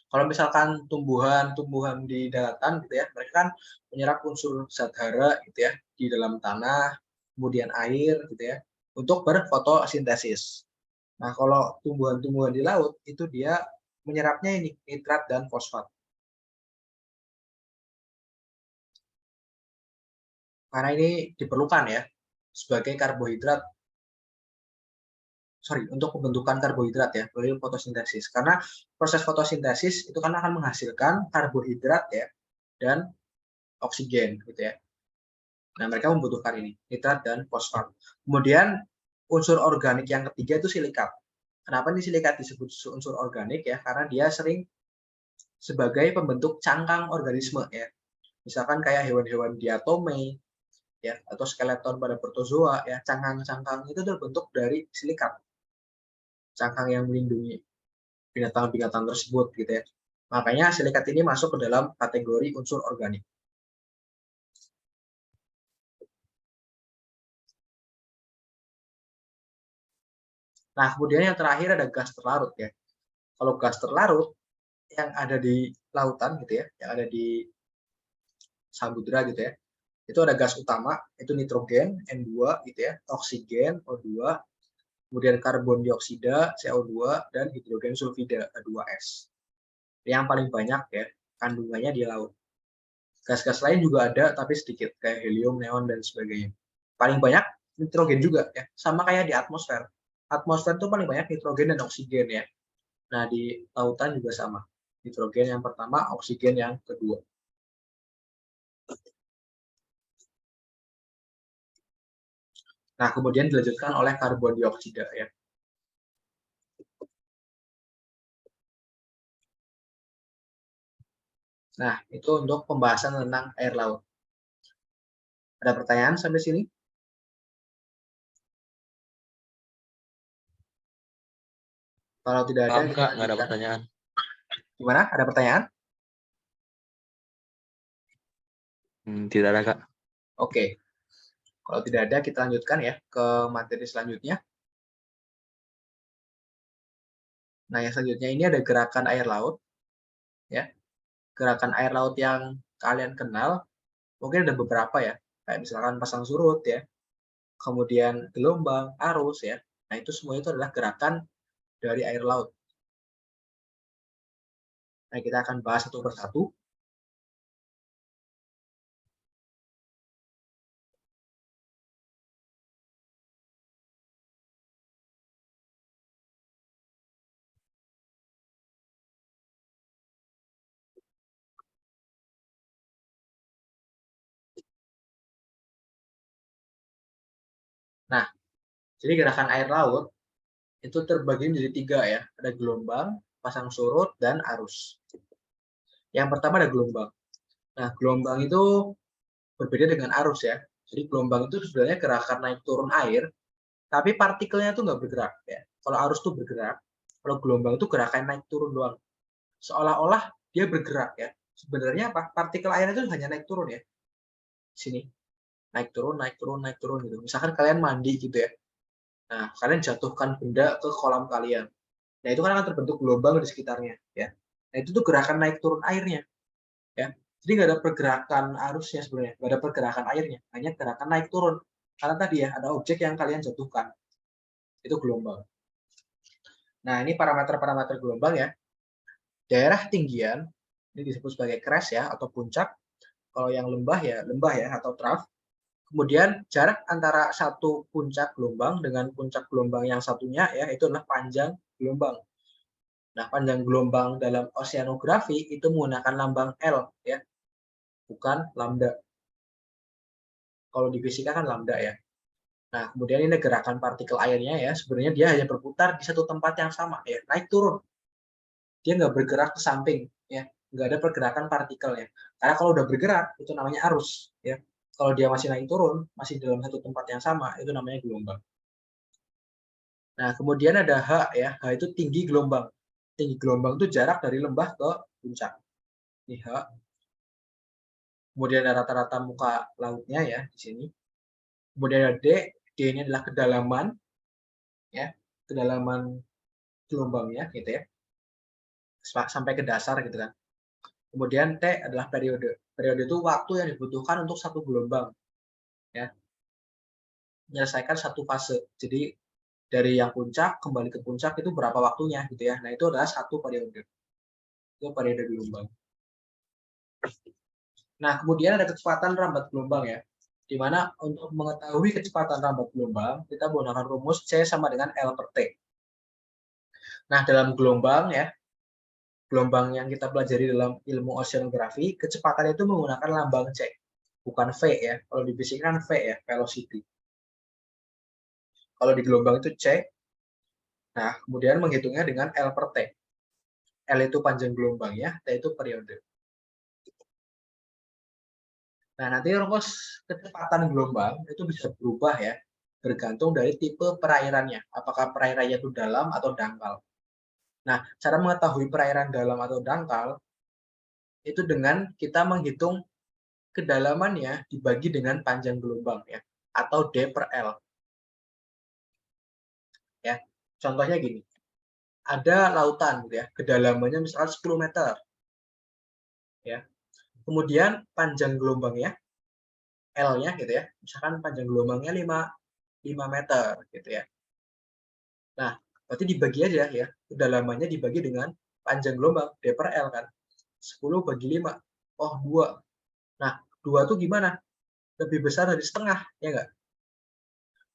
Kalau misalkan tumbuhan di daratan gitu ya, mereka kan menyerap unsur zat hara gitu ya di dalam tanah, kemudian air gitu ya, untuk berfotosintesis. Nah, kalau tumbuhan-tumbuhan di laut itu dia menyerapnya ini nitrat dan fosfat. Karena ini diperlukan ya sebagai karbohidrat, untuk pembentukan karbohidrat ya melalui fotosintesis. Karena proses fotosintesis itu kan akan menghasilkan karbohidrat ya dan oksigen gitu ya. Nah, mereka membutuhkan ini, nitrat dan fosfat. Kemudian unsur organik yang ketiga itu silikat. Kenapa ini silikat disebut unsur organik ya? Karena dia sering sebagai pembentuk cangkang organisme ya. Misalkan kayak hewan-hewan diatome ya atau skeleton pada protozoa ya, cangkang-cangkang itu terbentuk dari silikat. Cangkang yang melindungi binatang-binatang tersebut gitu ya. Makanya silikat ini masuk ke dalam kategori unsur organik. Nah, kemudian yang terakhir ada gas terlarut ya. Kalau gas terlarut yang ada di lautan gitu ya, yang ada di samudra gitu ya, itu ada gas utama, itu nitrogen, N2 gitu ya, oksigen, O2, kemudian karbon dioksida, CO2, dan hidrogen sulfida, H2S. Yang paling banyak ya, kandungannya di laut. Gas-gas lain juga ada, tapi sedikit, kayak helium, neon, dan sebagainya. Paling banyak nitrogen juga ya, sama kayak di atmosfer. Atmosfer itu paling banyak nitrogen dan oksigen ya. Nah, di lautan juga sama. Nitrogen yang pertama, oksigen yang kedua. Nah, kemudian dilanjutkan oleh karbon dioksida ya. Nah, itu untuk pembahasan tentang air laut. Ada pertanyaan sampai sini? Kalau tidak ada, Paham kita Kak, nggak ada lanjutkan. pertanyaan. Gimana? Ada pertanyaan? Tidak ada Kak. Oke. Kalau tidak ada, kita lanjutkan ya ke materi selanjutnya. Nah, yang selanjutnya ini ada gerakan air laut. Ya, gerakan air laut yang kalian kenal, mungkin ada beberapa ya. Kayak misalkan pasang surut ya, kemudian gelombang, arus ya. Nah, itu semua itu adalah gerakan dari air laut. Nah, kita akan bahas satu persatu. Nah, jadi gerakan air laut itu terbagi menjadi tiga ya. Ada gelombang, pasang surut, dan arus. Yang pertama ada gelombang. Nah, gelombang itu berbeda dengan arus ya. Jadi gelombang itu sebenarnya gerakan naik turun air, tapi partikelnya itu nggak bergerak ya. Kalau arus itu bergerak, kalau gelombang itu gerakan naik turun doang. Seolah-olah dia bergerak ya. Sebenarnya apa? Partikel air itu hanya naik turun ya. Sini. Naik turun, naik turun, naik turun gitu. Misalkan kalian mandi gitu ya. Nah, kalian jatuhkan benda ke kolam kalian. Nah, itu kan akan terbentuk gelombang di sekitarnya ya. Nah, itu tuh gerakan naik turun airnya ya. Jadi nggak ada pergerakan arusnya sebenarnya, nggak ada pergerakan airnya, hanya gerakan naik turun. Karena tadi ya ada objek yang kalian jatuhkan, itu gelombang. Nah, ini parameter-parameter gelombang ya. Daerah tinggian ini disebut sebagai crest ya atau puncak. Kalau yang lembah ya atau trough. Kemudian jarak antara satu puncak gelombang dengan puncak gelombang yang satunya ya itu adalah panjang gelombang. Nah, panjang gelombang dalam oceanografi itu menggunakan lambang L ya, bukan lambda. Kalau di fisika kan lambda ya. Nah, kemudian ini gerakan partikel airnya ya, sebenarnya dia hanya berputar di satu tempat yang sama ya, naik turun. Dia nggak bergerak ke samping ya, nggak ada pergerakan partikelnya. Karena kalau udah bergerak itu namanya arus ya. Kalau dia masih naik turun, masih dalam satu tempat yang sama, itu namanya gelombang. Nah, kemudian ada H ya, H itu tinggi gelombang. Tinggi gelombang itu jarak dari lembah ke puncak. Ini H. Kemudian ada rata-rata muka lautnya ya di sini. Kemudian ada D, D ini adalah kedalaman ya, kedalaman gelombangnya gitu ya. Sampai ke dasar gitu kan. Kemudian T adalah periode. Periode itu waktu yang dibutuhkan untuk satu gelombang ya. Menyelesaikan satu fase. Jadi dari yang puncak kembali ke puncak itu berapa waktunya gitu ya. Nah, itu adalah satu periode. Itu periode gelombang. Nah, kemudian ada kecepatan rambat gelombang ya. Di mana untuk mengetahui kecepatan rambat gelombang, kita menggunakan rumus C sama dengan L per T. Nah, dalam gelombang ya, gelombang yang kita pelajari dalam ilmu oceanografi, kecepatan itu menggunakan lambang C, bukan V ya. Kalau di fisika kan V ya, velocity. Kalau di gelombang itu C. Nah, kemudian menghitungnya dengan L per T. L itu panjang gelombangnya, T itu periode. Nah, nanti rumus kecepatan gelombang itu bisa berubah ya, bergantung dari tipe perairannya. Apakah perairannya itu dalam atau dangkal. Nah, cara mengetahui perairan dalam atau dangkal itu dengan kita menghitung kedalamannya dibagi dengan panjang gelombang ya, atau D per L. Ya, contohnya gini. Ada lautan gitu ya, kedalamannya misalnya 10 meter. Ya. Kemudian panjang gelombangnya L-nya gitu ya. Misalkan panjang gelombangnya 5 meter gitu ya. Nah, berarti dibagi aja ya. Kedalamannya dibagi dengan panjang gelombang D per L kan. 10 bagi 5. Oh, 2. Nah, 2 tuh gimana? Lebih besar dari setengah, ya enggak?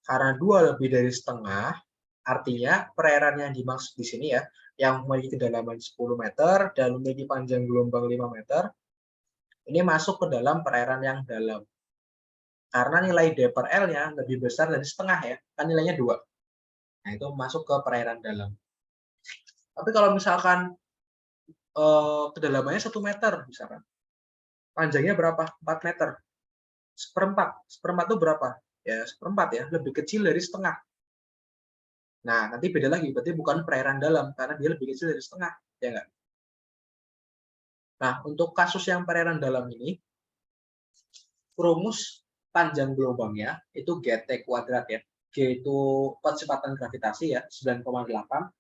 Karena 2 lebih dari setengah, artinya perairan yang dimaksud di sini ya, yang memiliki kedalaman 10 meter dan memiliki panjang gelombang 5 meter, ini masuk ke dalam perairan yang dalam. Karena nilai D per L-nya lebih besar dari setengah ya, kan nilainya 2. Nah, itu masuk ke perairan dalam. Tapi kalau misalkan kedalamannya 1 meter misalkan, panjangnya berapa? 4 meter. Seperempat. Seperempat itu berapa? Ya, seperempat ya, lebih kecil dari setengah. Nah, nanti beda lagi, berarti bukan perairan dalam, karena dia lebih kecil dari setengah, ya enggak? Nah, untuk kasus yang perairan dalam ini, rumus panjang gelombangnya itu GT kuadrat ya. G itu kecepatan gravitasi ya, 9,8.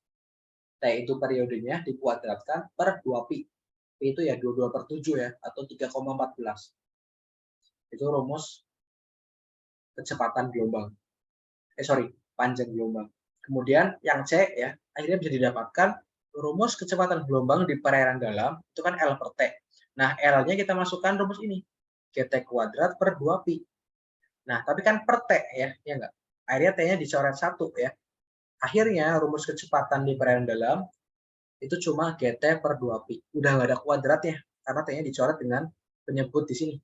T itu periodenya dikuadratkan per 2pi. Pi itu ya 22/7 ya, atau 3,14. Itu rumus kecepatan gelombang. Panjang gelombang. Kemudian yang C ya, akhirnya bisa didapatkan rumus kecepatan gelombang di perairan dalam, itu kan L per T. Nah, L-nya kita masukkan rumus ini. GT kuadrat per 2pi. Nah, tapi kan per T ya enggak? Akhirnya T-nya dicoret 1 ya. Akhirnya rumus kecepatan di perairan dalam itu cuma GT per 2pi. Udah nggak ada kuadratnya, karena T-nya dicoret dengan penyebut di sini.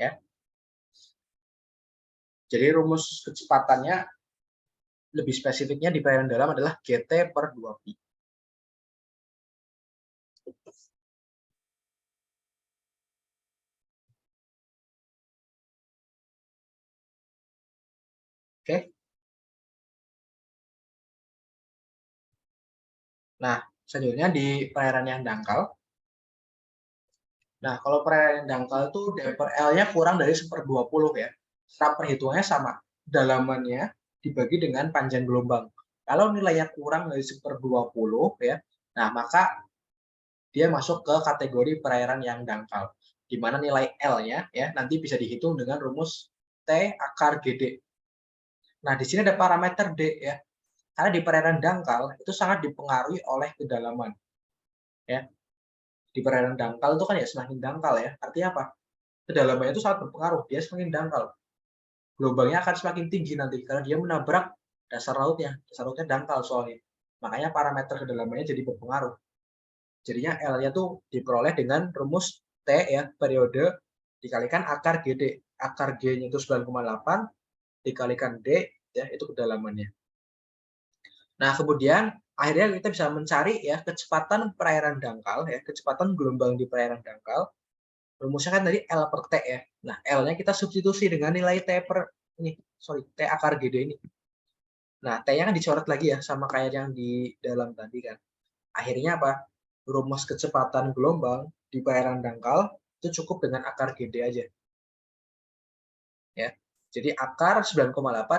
Ya. Jadi rumus kecepatannya lebih spesifiknya di perairan dalam adalah GT per 2pi. Oke. Nah, selanjutnya di perairan yang dangkal. Nah, kalau perairan yang dangkal itu D per L-nya kurang dari 1/20 ya. Cara perhitungannya sama. Dalamannya dibagi dengan panjang gelombang. Kalau nilainya kurang dari 1/20 ya, nah maka dia masuk ke kategori perairan yang dangkal. Di mana nilai L-nya ya nanti bisa dihitung dengan rumus T akar GD. Nah, di sini ada parameter D ya. Karena di perairan dangkal itu sangat dipengaruhi oleh kedalaman. Ya. Di perairan dangkal itu kan ya semakin dangkal ya. Artinya apa? Kedalamannya itu sangat berpengaruh. Dia semakin dangkal. Gelombangnya akan semakin tinggi nanti karena dia menabrak dasar lautnya. Dasar lautnya dangkal soalnya. Makanya parameter kedalamannya jadi berpengaruh. Jadinya L-nya tuh diperoleh dengan rumus T ya, periode dikalikan akar GD. Akar G-nya itu 9,8 dikalikan D ya, itu kedalamannya. Nah, kemudian akhirnya kita bisa mencari ya kecepatan perairan dangkal ya, kecepatan gelombang di perairan dangkal. Rumusnya kan tadi L per T ya. Nah, L-nya kita substitusi dengan nilai T per T akar GD ini. Nah, T-nya kan dicoret lagi ya sama kayak yang di dalam tadi kan. Akhirnya apa? Rumus kecepatan gelombang di perairan dangkal itu cukup dengan akar GD aja. Ya. Jadi akar 9,8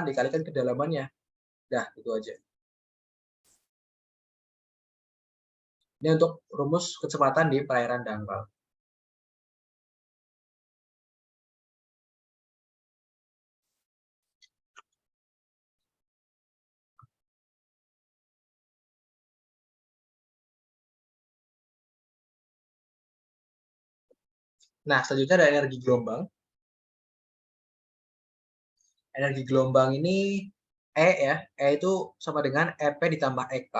dikalikan kedalamannya. Dah, itu aja. Ini untuk rumus kecepatan di perairan dangkal. Nah, selanjutnya ada energi gelombang. Energi gelombang ini E ya, E itu sama dengan EP ditambah EK.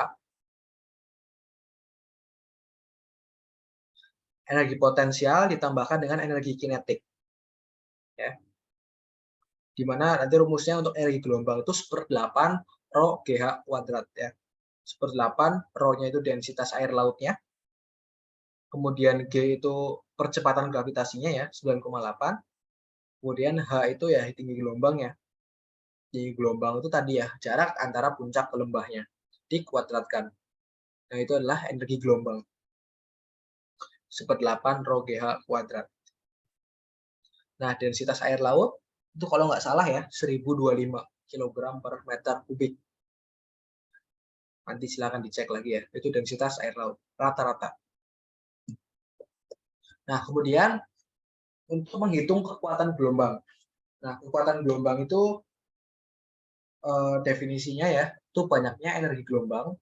Energi potensial ditambahkan dengan energi kinetik. Ya. Di mana nanti rumusnya untuk energi gelombang itu 1/8 Rho GH kuadrat ya. 1/8 Rho-nya itu densitas air lautnya. Kemudian G itu percepatan gravitasinya ya, 9,8. Kemudian H itu ya tinggi gelombangnya. Tinggi gelombang itu tadi ya, jarak antara puncak ke lembahnya. Dikuadratkan. Nah, itu adalah energi gelombang. 1/8 Rho GH kuadrat. Nah, densitas air laut itu kalau nggak salah ya 1025 kg per meter kubik. Nanti silakan dicek lagi ya, itu densitas air laut rata-rata. Nah, kemudian untuk menghitung kekuatan gelombang. Nah, kekuatan gelombang itu definisinya ya, itu banyaknya energi gelombang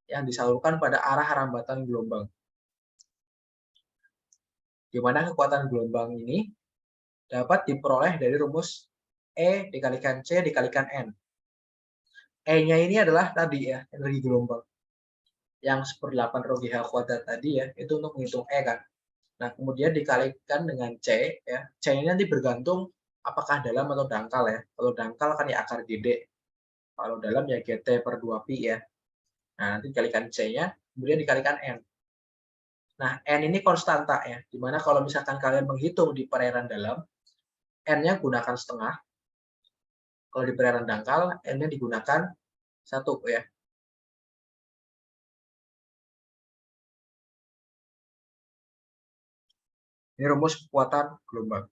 yang disalurkan pada arah rambatan gelombang. Di mana kekuatan gelombang ini dapat diperoleh dari rumus E dikalikan C dikalikan N. E-nya ini adalah tadi ya, energi gelombang. Yang 1/8 Rho GH kuadrat tadi ya, itu untuk menghitung E kan. Nah, kemudian dikalikan dengan C ya. C-nya nanti bergantung apakah dalam atau dangkal ya. Kalau dangkal kan ya akar GD. Kalau dalam ya GT per 2pi ya. Nah, nanti dikalikan C-nya, kemudian dikalikan N. Nah, N ini konstanta ya. Dimana kalau misalkan kalian menghitung di perairan dalam, N-nya gunakan setengah. Kalau di perairan dangkal, N-nya digunakan 1 ya. Ini rumus kekuatan gelombang.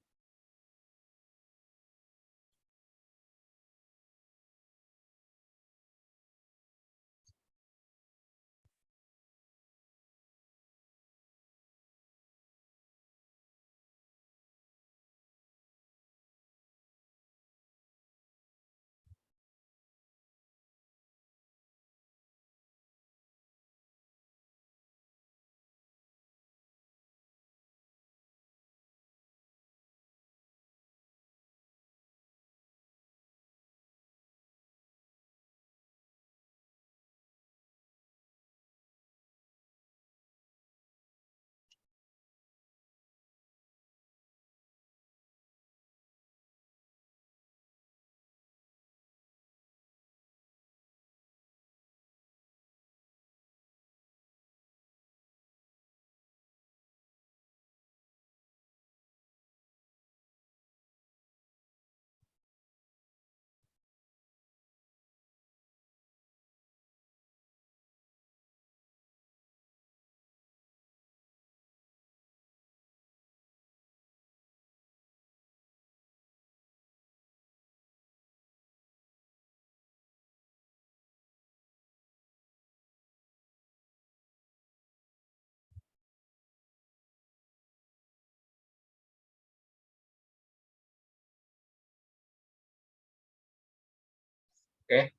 Oke,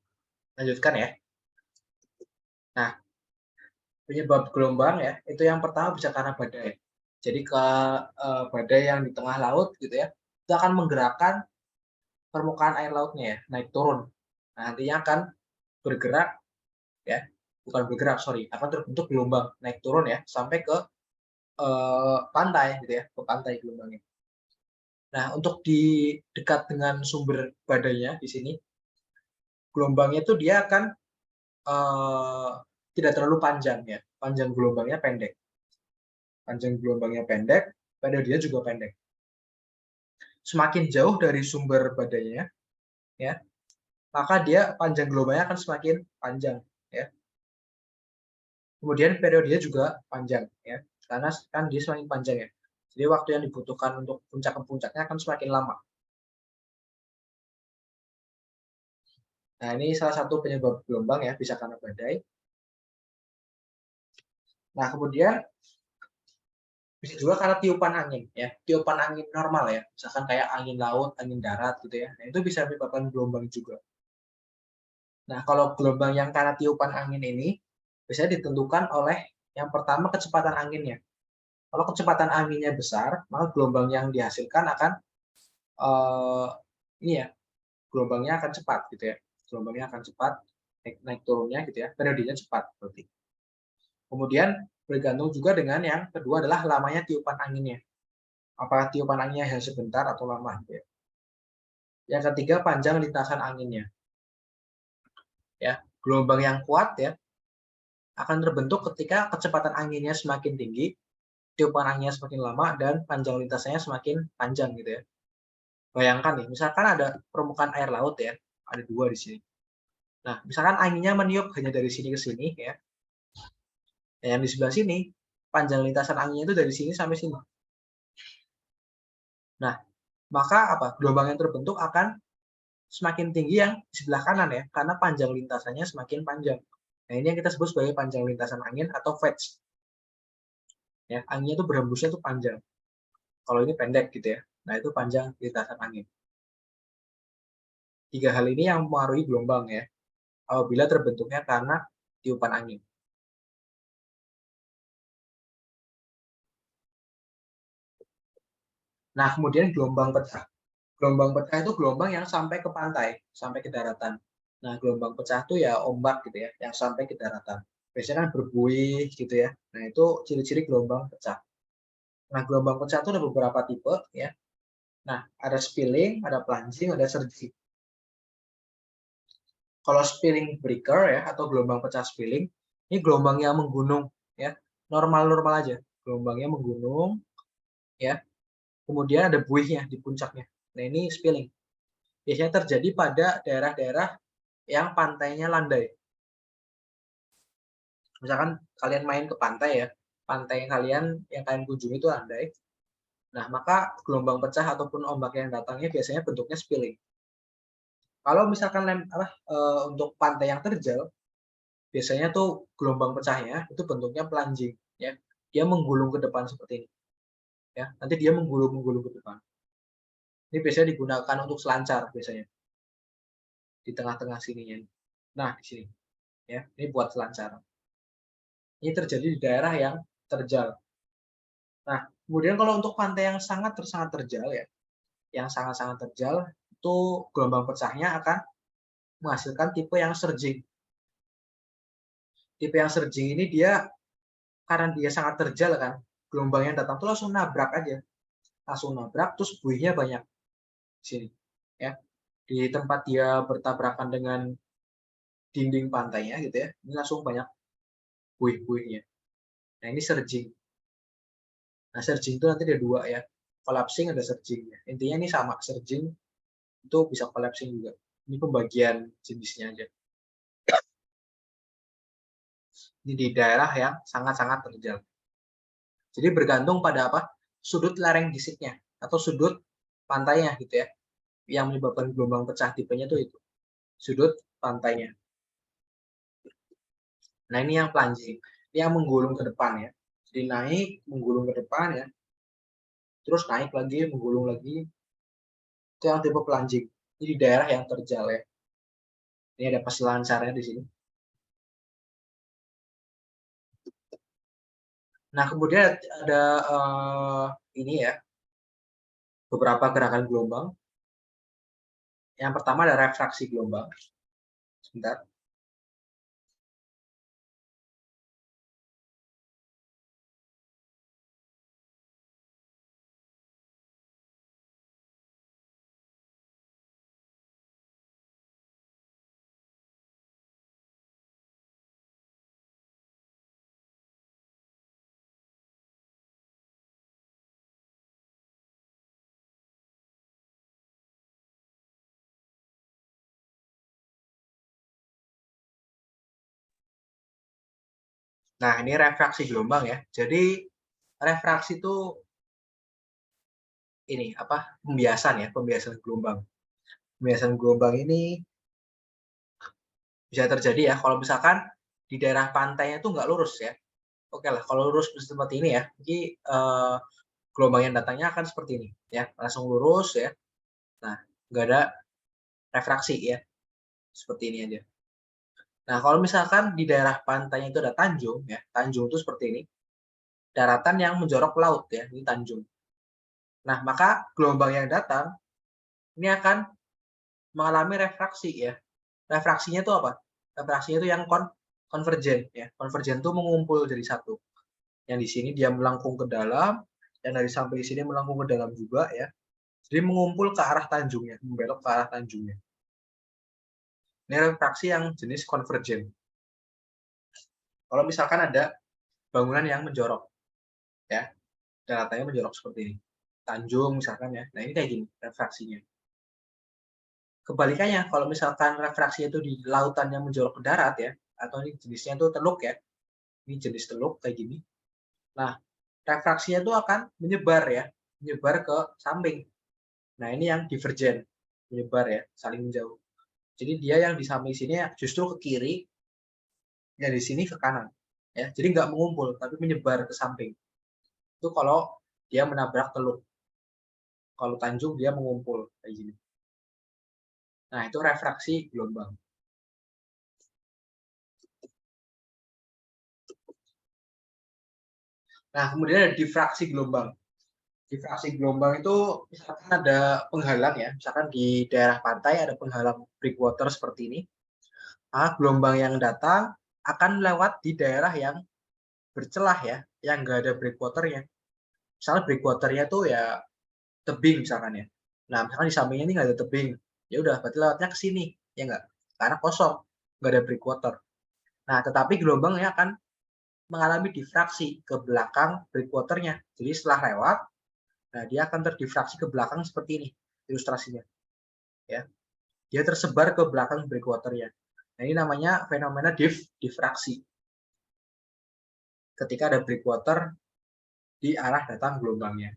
lanjutkan ya. Nah, penyebab gelombang ya, itu yang pertama bisa karena badai. Jadi badai yang di tengah laut gitu ya, itu akan menggerakkan permukaan air lautnya ya, naik turun. Nah, nantinya akan bergerak ya bukan bergerak, sorry, akan terbentuk gelombang naik turun ya sampai ke pantai gitu ya, ke pantai gelombangnya. Nah, untuk di dekat dengan sumber badainya di sini, gelombangnya itu dia akan tidak terlalu panjang ya, panjang gelombangnya pendek. Panjang gelombangnya pendek, periodenya juga pendek. Semakin jauh dari sumber badainya, ya, maka dia panjang gelombangnya akan semakin panjang, ya. Kemudian periodenya juga panjang, ya, karena kan dia semakin panjang ya. Jadi waktu yang dibutuhkan untuk puncak ke puncaknya akan semakin lama. Nah, ini salah satu penyebab gelombang ya, bisa karena badai. Nah, kemudian bisa juga karena tiupan angin ya, tiupan angin normal ya, misalkan kayak angin laut, angin darat gitu ya. Nah, itu bisa menyebabkan gelombang juga. Nah, kalau gelombang yang karena tiupan angin ini bisa ditentukan oleh yang pertama kecepatan anginnya. Kalau kecepatan anginnya besar, maka gelombang yang dihasilkan akan ini ya, gelombangnya akan cepat gitu ya. Gelombangnya akan cepat, naik turunnya gitu ya, periodenya cepat berarti. Kemudian bergantung juga dengan yang kedua adalah lamanya tiupan anginnya. Apakah tiupan anginnya hanya sebentar atau lama gitu ya. Yang ketiga panjang lintasan anginnya. Ya, gelombang yang kuat ya akan terbentuk ketika kecepatan anginnya semakin tinggi, tiupan anginnya semakin lama dan panjang lintasannya semakin panjang gitu ya. Bayangkan nih, misalkan ada permukaan air laut ya, ada dua di sini. Nah, misalkan anginnya meniup hanya dari sini ke sini ya. Nah, yang di sebelah sini, panjang lintasan anginnya itu dari sini sampai sini. Nah, maka apa? Gelombang yang terbentuk akan semakin tinggi yang di sebelah kanan ya, karena panjang lintasannya semakin panjang. Nah, ini yang kita sebut sebagai panjang lintasan angin atau wedge. Ya, anginnya itu berhembusnya itu panjang. Kalau ini pendek gitu ya. Nah, itu panjang lintasan angin. Tiga hal ini yang mempengaruhi gelombang ya. Apabila terbentuknya karena tiupan angin. Nah, kemudian gelombang pecah. Gelombang pecah itu gelombang yang sampai ke pantai, sampai ke daratan. Nah, gelombang pecah itu ya ombak gitu ya, yang sampai ke daratan. Biasanya kan berbuih gitu ya. Nah, itu ciri-ciri gelombang pecah. Nah, gelombang pecah itu ada beberapa tipe ya. Nah, ada spilling, ada plunging, ada surging. Kalau spilling breaker ya atau gelombang pecah spilling, ini gelombang yang menggunung ya, normal-normal aja. Gelombangnya menggunung ya. Kemudian ada buihnya di puncaknya. Nah, ini spilling. Biasanya terjadi pada daerah-daerah yang pantainya landai. Misalkan kalian main ke pantai ya, pantai yang kalian kunjungi itu landai. Nah, maka gelombang pecah ataupun ombak yang datangnya biasanya bentuknya spilling. Kalau misalkan untuk pantai yang terjal, biasanya tuh gelombang pecahnya itu bentuknya plunging ya. Dia menggulung ke depan seperti ini. Ya, nanti dia menggulung ke depan. Ini biasanya digunakan untuk selancar biasanya. Di tengah-tengah sininya. Nah, di sini. Ya, ini buat selancar. Ini terjadi di daerah yang terjal. Nah, kemudian kalau untuk pantai yang sangat terjal ya, yang sangat-sangat terjal, itu gelombang pecahnya akan menghasilkan tipe yang surging. Tipe yang surging ini dia karena dia sangat terjal kan, gelombang yang datang tuh langsung nabrak aja. Langsung nabrak terus buihnya banyak di sini ya. Di tempat dia bertabrakan dengan dinding pantainya gitu ya. Ini langsung banyak buih-buihnya. Nah, ini surging. Nah, surging itu nanti ada dua ya. Collapsing ada surging. Intinya ini sama, surging itu bisa collapsing juga. Ini pembagian jenisnya aja. Ini di daerah yang sangat-sangat terjal. Jadi bergantung pada apa? Sudut lereng gisiknya atau sudut pantainya gitu ya. Yang menyebabkan gelombang pecah tipenya itu. Sudut pantainya. Nah, ini yang plunging. Ini yang menggulung ke depan ya. Jadi naik, menggulung ke depan ya. Terus naik lagi, menggulung lagi. Itu yang tipe plunging. Ini di daerah yang terjal ya. Ini ada peselancarnya di sini. Nah, kemudian ada ini ya, beberapa gerakan gelombang. Yang pertama ada refraksi gelombang. Sebentar. Nah, ini refraksi gelombang ya. Jadi refraksi itu ini apa? Pembiasan ya, pembiasan gelombang. Pembiasan gelombang ini bisa terjadi ya kalau misalkan di daerah pantainya itu nggak lurus ya. Oke lah, kalau lurus seperti ini ya, jadi gelombang yang datangnya akan seperti ini ya, langsung lurus ya. Nah, nggak ada refraksi ya, seperti ini aja. Nah, kalau misalkan di daerah pantainya itu ada tanjung ya, tanjung itu seperti ini, daratan yang menjorok ke laut ya, ini tanjung. Nah, maka gelombang yang datang ini akan mengalami refraksi ya. Refraksinya itu apa? Refraksinya itu yang konvergen ya. Konvergen itu mengumpul jadi satu. Yang di sini dia melengkung ke dalam, yang dari sampai di sini melengkung ke dalam juga ya. Jadi mengumpul ke arah tanjungnya, membelok ke arah tanjungnya. Ini refraksi yang jenis konvergen. Kalau misalkan ada bangunan yang menjorok, ya, daratannya menjorok seperti ini, tanjung misalkan ya. Nah ini kayak gini refraksinya. Kebalikannya, kalau misalkan refraksi itu di lautan yang menjorok ke darat ya, atau ini jenisnya itu teluk ya, ini jenis teluk kayak gini. Nah, refraksinya itu akan menyebar ya, menyebar ke samping. Nah ini yang divergen, menyebar ya, saling menjauh. Jadi dia yang di samping sini justru ke kiri, yang di sini ke kanan. Ya, jadi nggak mengumpul, tapi menyebar ke samping. Itu kalau dia menabrak teluk. Kalau tanjung dia mengumpul kayak gini. Nah itu refraksi gelombang. Nah kemudian ada difraksi gelombang. Difraksi gelombang itu misalkan ada penghalang ya, misalkan di daerah pantai ada penghalang breakwater seperti ini. Nah, gelombang yang datang akan lewat di daerah yang bercelah ya, yang nggak ada breakwaternya. Misalnya breakwaternya tuh ya tebing misalkan ya. Nah, misalkan di sampingnya ini nggak ada tebing, ya udah berarti lewatnya ke sini, ya nggak? Karena kosong, nggak ada breakwater. Nah, tetapi gelombangnya akan mengalami difraksi ke belakang breakwaternya. Jadi setelah lewat, nah dia akan terdifraksi ke belakang seperti ini ilustrasinya. Ya, dia tersebar ke belakang breakwaternya. Nah, ini namanya fenomena difraksi. Ketika ada breakwater di arah datang gelombangnya.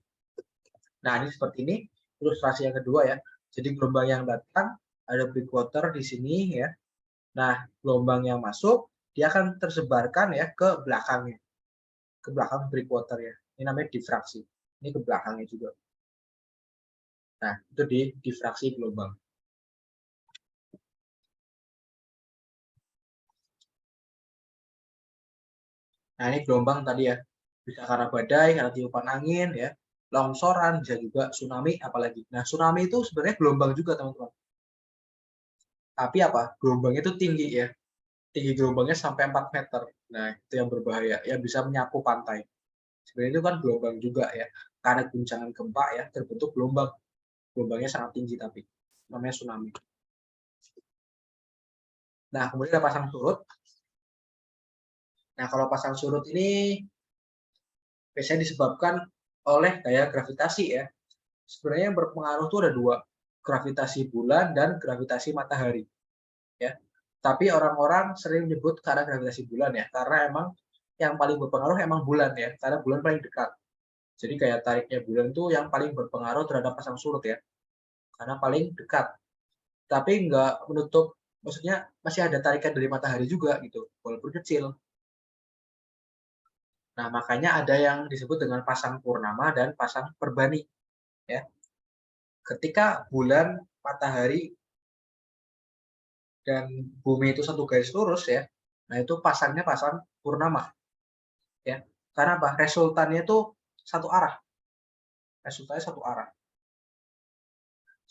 Nah, ini seperti ini ilustrasi yang kedua ya. Jadi gelombang yang datang ada breakwater di sini ya. Nah, gelombang yang masuk dia akan tersebarkan ya ke belakangnya. Ke belakang breakwater ya. Ini namanya difraksi. Ini ke belakangnya juga. Nah, itu di difraksi gelombang. Nah, ini gelombang tadi ya. Bisa karena badai, karena tiupan angin ya. Longsoran, bisa juga tsunami apalagi. Nah, tsunami itu sebenarnya gelombang juga, teman-teman. Tapi apa? Gelombangnya itu tinggi ya. Tinggi gelombangnya sampai 4 meter. Nah, itu yang berbahaya. Yang bisa menyapu pantai. Sebenarnya itu kan gelombang juga ya. Karena guncangan gempa ya, terbentuk gelombang. Gelombangnya sangat tinggi tapi. Namanya tsunami. Nah, kemudian ada pasang surut. Nah, kalau pasang surut ini biasanya disebabkan oleh gaya gravitasi ya. Sebenarnya yang berpengaruh itu ada dua, gravitasi bulan dan gravitasi matahari. Ya, tapi orang-orang sering menyebut karena gravitasi bulan ya, karena emang yang paling berpengaruh emang bulan ya, karena bulan paling dekat. Jadi kayak tariknya bulan itu yang paling berpengaruh terhadap pasang surut ya, karena paling dekat. Tapi nggak menutup, maksudnya masih ada tarikan dari matahari juga gitu, walaupun kecil. Nah, makanya ada yang disebut dengan pasang purnama dan pasang perbani. Ya, ketika bulan, matahari, dan bumi itu satu garis lurus ya, nah itu pasangnya pasang purnama. Ya, karena apa? Resultannya itu satu arah. Resultannya satu arah.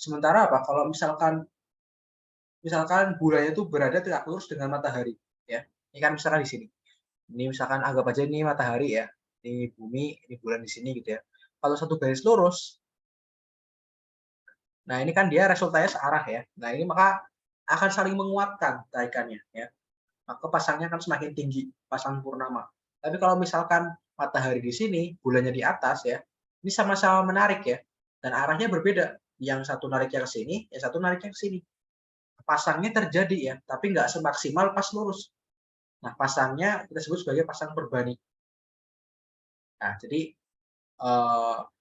Sementara apa? Kalau misalkan bulannya itu berada tegak lurus dengan matahari, ya. Ini kan misalkan di sini. Ini misalkan anggap aja ini matahari ya. Ini bumi, ini bulan di sini gitu ya. Kalau satu garis lurus, nah ini kan dia resultannya searah ya. Nah ini maka akan saling menguatkan tarikannya ya. Maka pasangnya akan semakin tinggi, pasang purnama. Tapi kalau misalkan matahari di sini, bulannya di atas ya, ini sama-sama menarik ya. Dan arahnya berbeda. Yang satu nariknya ke sini, yang satu nariknya ke sini. Pasangnya terjadi ya, tapi nggak semaksimal pas lurus. Nah, pasangnya kita sebut sebagai pasang perbani. Nah, jadi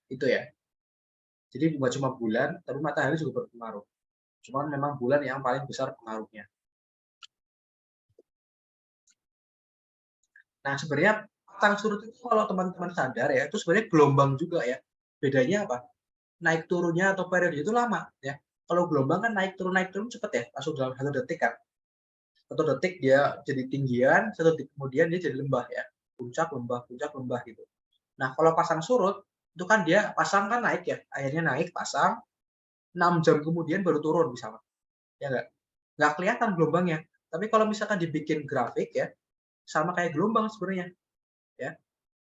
itu ya. Jadi bukan cuma bulan, tapi matahari juga berpengaruh. Cuman memang bulan yang paling besar pengaruhnya. Nah, sebenarnya pasang surut itu kalau teman-teman sadar ya, itu sebenarnya gelombang juga ya. Bedanya apa? Naik turunnya atau periode itu lama ya. Kalau gelombang kan naik turun cepet ya, langsung dalam 1 detik kan. 1 detik dia jadi tinggian, 1 detik kemudian dia jadi lembah ya. Puncak lembah gitu. Nah, kalau pasang surut itu kan dia pasang kan naik ya, airnya naik pasang 6 jam kemudian baru turun misalnya. Ya nggak kelihatan gelombangnya. Tapi kalau misalkan dibikin grafik ya, sama kayak gelombang sebenarnya ya.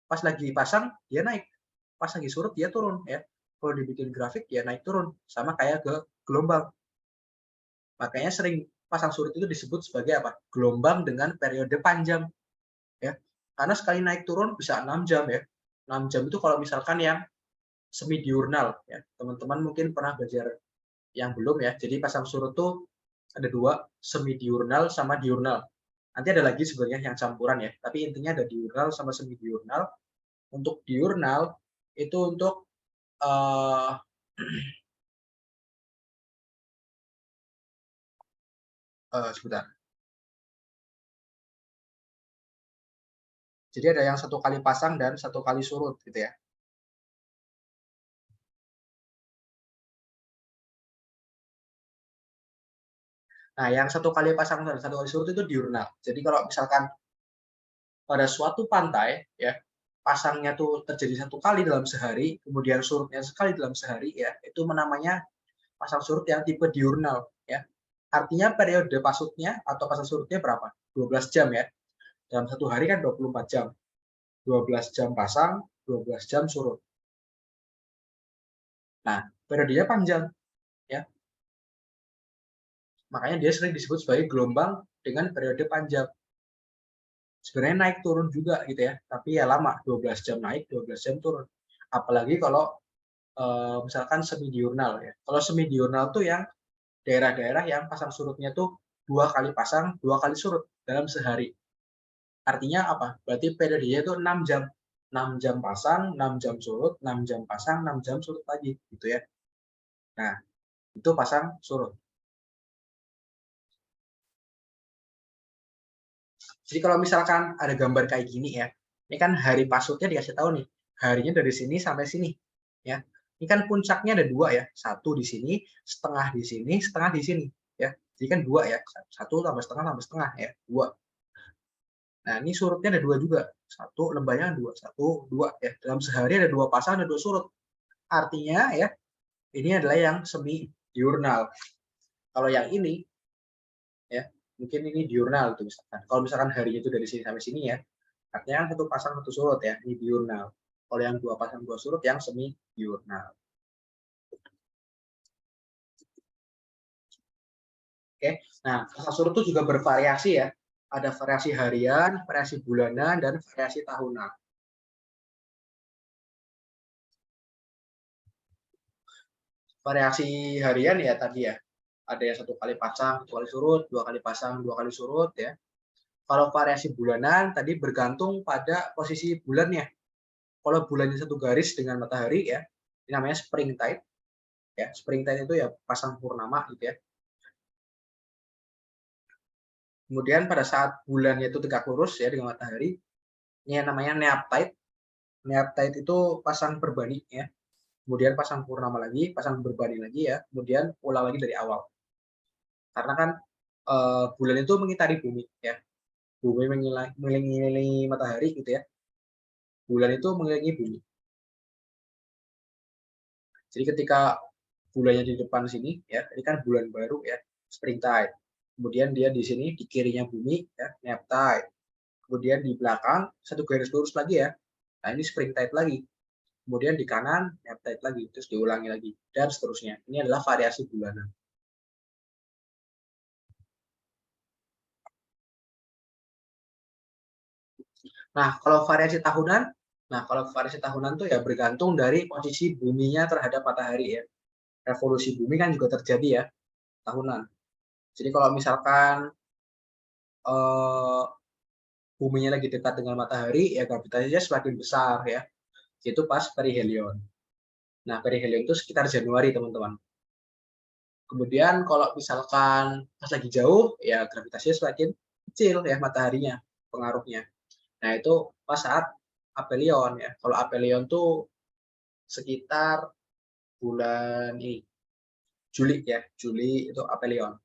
Pas lagi pasang dia naik, pas lagi surut dia turun ya. Kalau dibikin grafik ya naik turun, sama kayak ke gelombang. Makanya sering pasang surut itu disebut sebagai apa? Gelombang dengan periode panjang ya. Karena sekali naik turun bisa 6 jam ya. 6 jam itu kalau misalkan yang semi diurnal ya. Teman-teman mungkin pernah belajar yang belum ya. Jadi pasang surut tuh ada 2, semi diurnal sama diurnal. Nanti ada lagi sebenarnya yang campuran ya. Tapi intinya ada diurnal sama semi diurnal. Untuk diurnal itu untuk sebentar. Jadi ada yang 1 kali pasang dan 1 kali surut gitu ya. Nah, yang 1 kali pasang dan 1 kali surut itu diurnal. Jadi kalau misalkan pada suatu pantai ya, pasangnya tuh terjadi 1 kali dalam sehari, kemudian surutnya sekali dalam sehari ya, itu namanya pasang surut yang tipe diurnal ya. Artinya periode pasutnya atau pasang surutnya berapa? 12 jam ya. Dalam 1 hari kan 24 jam. 12 jam pasang, 12 jam surut. Nah, periodenya panjang ya. Makanya dia sering disebut sebagai gelombang dengan periode panjang. Sebenarnya naik turun juga gitu ya, tapi ya lama, 12 jam naik, 12 jam turun. Apalagi kalau misalkan semi diurnal ya. Kalau semi diurnal tuh yang daerah-daerah yang pasang surutnya tuh 2 kali pasang, 2 kali surut dalam sehari. Artinya apa? Berarti periodenya itu 6 jam. 6 jam pasang, 6 jam surut, 6 jam pasang, 6 jam surut lagi gitu ya. Nah, itu pasang surut. Jadi kalau misalkan ada gambar kayak gini ya, ini kan hari pasutnya dikasih tahu nih, harinya dari sini sampai sini, ya. Ini kan puncaknya ada 2 ya, 1 di sini, setengah di sini, setengah di sini, ya. Jadi kan 2 ya, 1 tambah setengah ya, 2. Nah, ini surutnya ada 2 juga, 1 lembahnya 2, 1, 2 ya. Dalam sehari ada 2 pasang, ada 2 surut. Artinya ya, ini adalah yang semi diurnal. Kalau yang ini ya, mungkin ini diurnal tuh misalkan. Kalau misalkan harinya itu dari sini sampai sini ya, artinya 1 pasang 1 surut ya, ini diurnal. Kalau yang 2 pasang 2 surut yang semi diurnal. Oke. Nah, pasang surut itu juga bervariasi ya. Ada variasi harian, variasi bulanan, dan variasi tahunan. Variasi harian ya tadi ya. Ada yang 1 kali pasang, 1 kali surut, 2 kali pasang, 2 kali surut ya. Kalau variasi bulanan tadi bergantung pada posisi bulannya. Kalau bulannya 1 garis dengan matahari ya, ini namanya spring tide. Ya, spring tide itu ya pasang purnama gitu ya. Kemudian pada saat bulannya itu tegak lurus ya dengan matahari, ini yang namanya neap tide. Neap tide itu pasang berbani ya. Kemudian pasang purnama lagi, pasang berbani lagi ya. Kemudian ulang lagi dari awal. Karena kan bulan itu mengitari bumi ya. Bumi mengelilingi matahari gitu ya. Bulan itu mengelilingi bumi. Jadi ketika bulannya di depan sini ya, ini kan bulan baru ya, spring tide. Kemudian dia di sini di kirinya bumi ya, neap tide. Kemudian di belakang 1 garis lurus lagi ya. Nah, ini spring tide lagi. Kemudian di kanan neap tide lagi, terus diulangi lagi dan seterusnya. Ini adalah variasi bulanan. Nah, kalau variasi tahunan tuh ya bergantung dari posisi buminya terhadap matahari ya. Revolusi bumi kan juga terjadi ya tahunan. Jadi kalau misalkan buminya lagi dekat dengan matahari, ya gravitasinya semakin besar ya. Itu pas perihelion. Nah, perihelion itu sekitar Januari, teman-teman. Kemudian kalau misalkan pas lagi jauh, ya gravitasinya semakin kecil ya mataharinya, pengaruhnya. Nah, itu pas saat aphelion ya. Kalau aphelion tuh sekitar bulan ini, Juli ya. Juli itu aphelion.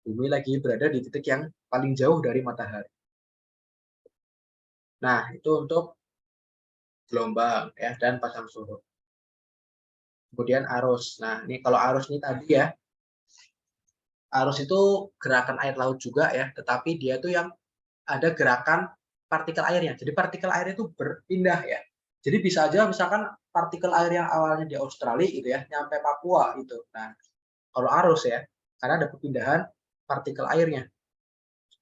Bumi lagi berada di titik yang paling jauh dari matahari. Nah, itu untuk gelombang ya dan pasang surut. Kemudian arus. Nah, ini kalau arus ini tadi ya, arus itu gerakan air laut juga ya, tetapi dia tuh yang ada gerakan partikel airnya. Jadi partikel air itu berpindah ya. Jadi bisa aja misalkan partikel air yang awalnya di Australia gitu ya, nyampe Papua gitu. Nah, kalau arus ya, karena ada perpindahan partikel airnya.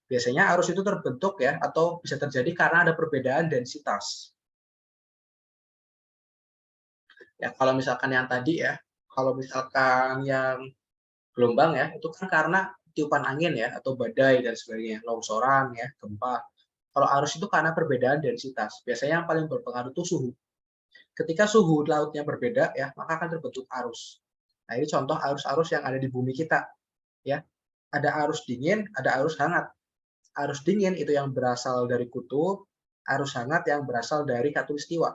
Biasanya arus itu terbentuk ya, atau bisa terjadi karena ada perbedaan densitas. Ya, kalau misalkan yang tadi ya, kalau misalkan yang gelombang ya, itu kan karena tiupan angin ya, atau badai dan sebagainya, longsoran ya, gempa. Kalau arus itu karena perbedaan densitas. Biasanya yang paling berpengaruh itu suhu. Ketika suhu lautnya berbeda ya, maka akan terbentuk arus. Nah, ini contoh arus-arus yang ada di bumi kita ya. Ada arus dingin, ada arus hangat. Arus dingin itu yang berasal dari kutub, arus hangat yang berasal dari khatulistiwa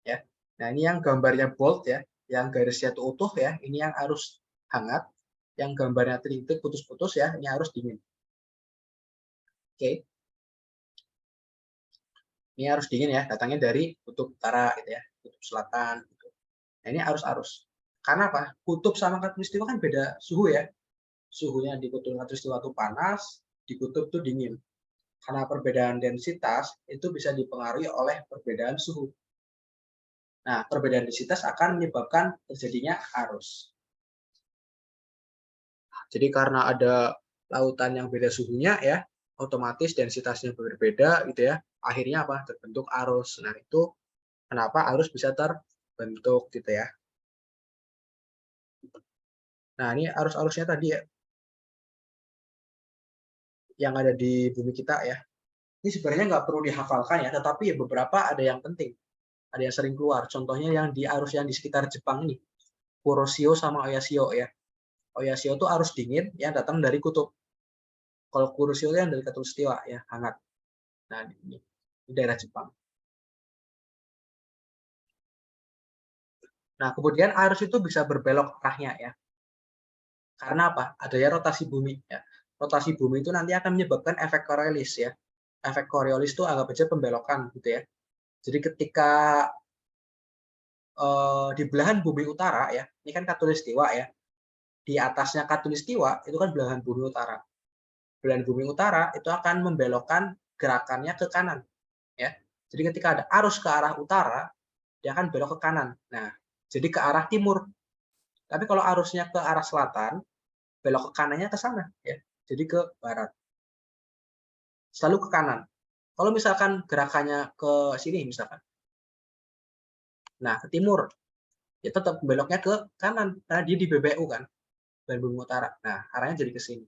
ya. Nah, ini yang gambarnya bold ya, yang garisnya itu utuh ya, ini yang arus hangat, yang gambarnya titik putus-putus ya, ini arus dingin. Oke. Ini arus dingin ya, datangnya dari kutub utara gitu ya, kutub selatan gitu. Nah, ini arus-arus. Karena apa? Kutub sama khatulistiwa kan beda suhu ya. Suhunya di kutub khatulistiwa itu panas, di kutub itu dingin. Karena perbedaan densitas itu bisa dipengaruhi oleh perbedaan suhu. Nah, perbedaan densitas akan menyebabkan terjadinya arus. Jadi karena ada lautan yang beda suhunya ya, otomatis densitasnya berbeda gitu ya. Akhirnya apa? Terbentuk arus. Nah, itu kenapa arus bisa terbentuk gitu ya. Nah, ini arus-arusnya tadi ya, yang ada di bumi kita ya. Ini sebenarnya nggak perlu dihafalkan ya, tetapi ya beberapa ada yang penting. Ada yang sering keluar. Contohnya yang di arus yang di sekitar Jepang ini. Kuroshio sama Oyashio ya. Oyashio itu arus dingin yang datang dari kutub. Kalau Kuroshio itu yang dari khatulistiwa ya, hangat. Nah, ini daerah Jepang. Nah, kemudian arus itu bisa berbelok arahnya ya. Karena apa? Adanya rotasi bumi ya. Rotasi bumi itu nanti akan menyebabkan efek Coriolis ya. Efek Coriolis itu anggap aja pembelokan gitu ya. Jadi ketika di belahan bumi utara ya, ini kan khatulistiwa ya. Di atasnya khatulistiwa itu kan belahan bumi utara. Belahan bumi utara itu akan membelokkan gerakannya ke kanan ya. Jadi ketika ada arus ke arah utara, dia akan belok ke kanan. Nah, jadi ke arah timur. Tapi kalau arusnya ke arah selatan, belok ke kanannya ke sana ya. Jadi ke barat. Selalu ke kanan. Kalau misalkan gerakannya ke sini misalkan. Nah, ke timur. Ya tetap beloknya ke kanan karena dia di BBU kan. Belahan bumi utara. Nah, arahnya jadi ke sini.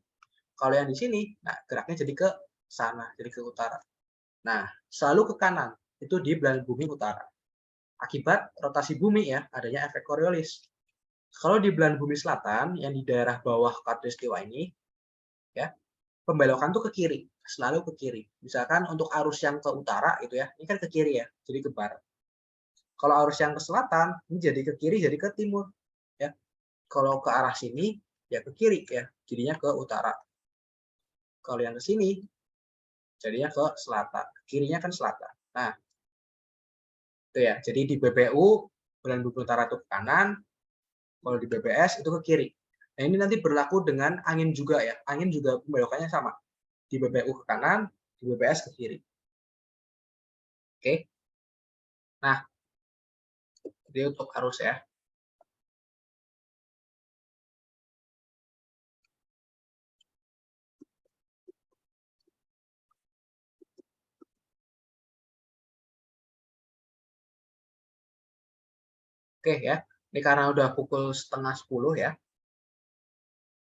Kalau yang di sini, nah geraknya jadi ke sana, jadi ke utara. Nah, selalu ke kanan. Itu di belahan bumi utara. Akibat rotasi bumi ya, adanya efek Coriolis. Kalau di belahan bumi selatan, yang di daerah bawah khatulistiwa ini, ya, pembelokan tuh ke kiri, selalu ke kiri. Misalkan untuk arus yang ke utara itu ya, ini kan ke kiri ya, jadi ke barat. Kalau arus yang ke selatan, ini jadi ke kiri, jadi ke timur. Ya. Kalau ke arah sini, ya ke kiri ya, jadinya ke utara. Kalau yang ke sini, jadinya ke selatan. Kirinya kan selatan. Nah, itu ya. Jadi di BBU, belahan bumi utara itu ke kanan, kalau di BBS itu ke kiri. Nah, ini nanti berlaku dengan angin juga ya. Angin juga pembelokannya sama. Di BBU ke kanan, di BBS ke kiri. Oke. Nah, jadi untuk arus ya. Oke ya. Ini karena udah pukul 9:30 ya.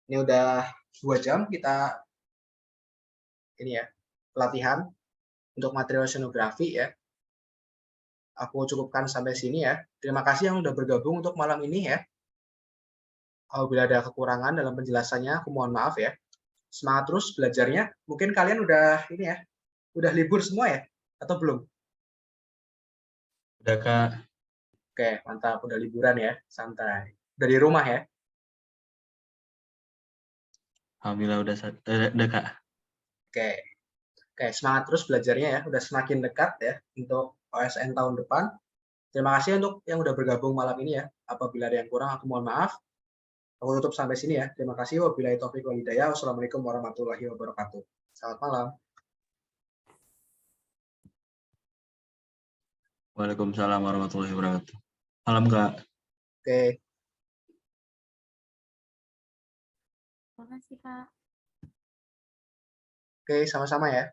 Ini udah 2 jam kita ini ya pelatihan. untuk materi oceanografi ya. Aku cukupkan sampai sini ya. Terima kasih yang sudah bergabung untuk malam ini ya. Apabila ada kekurangan dalam penjelasannya, aku mohon maaf ya. Semangat terus belajarnya. Mungkin kalian udah ini ya, udah libur semua ya? Atau belum? Udah Kak. Oke, mantap. Udah liburan ya, santai. Udah di rumah ya? Alhamdulillah udah Kak. Oke. Oke, semangat terus belajarnya ya. Udah semakin dekat ya untuk OSN tahun depan. Terima kasih untuk yang udah bergabung malam ini ya. Apabila ada yang kurang, aku mohon maaf. Aku tutup sampai sini ya. Terima kasih. Wabillahi taufiq wal hidayah. Wassalamualaikum warahmatullahi wabarakatuh. Selamat malam. Waalaikumsalam warahmatullahi wabarakatuh. Malam Kak. Oke. Terima kasih, Kak. Oke, sama-sama ya.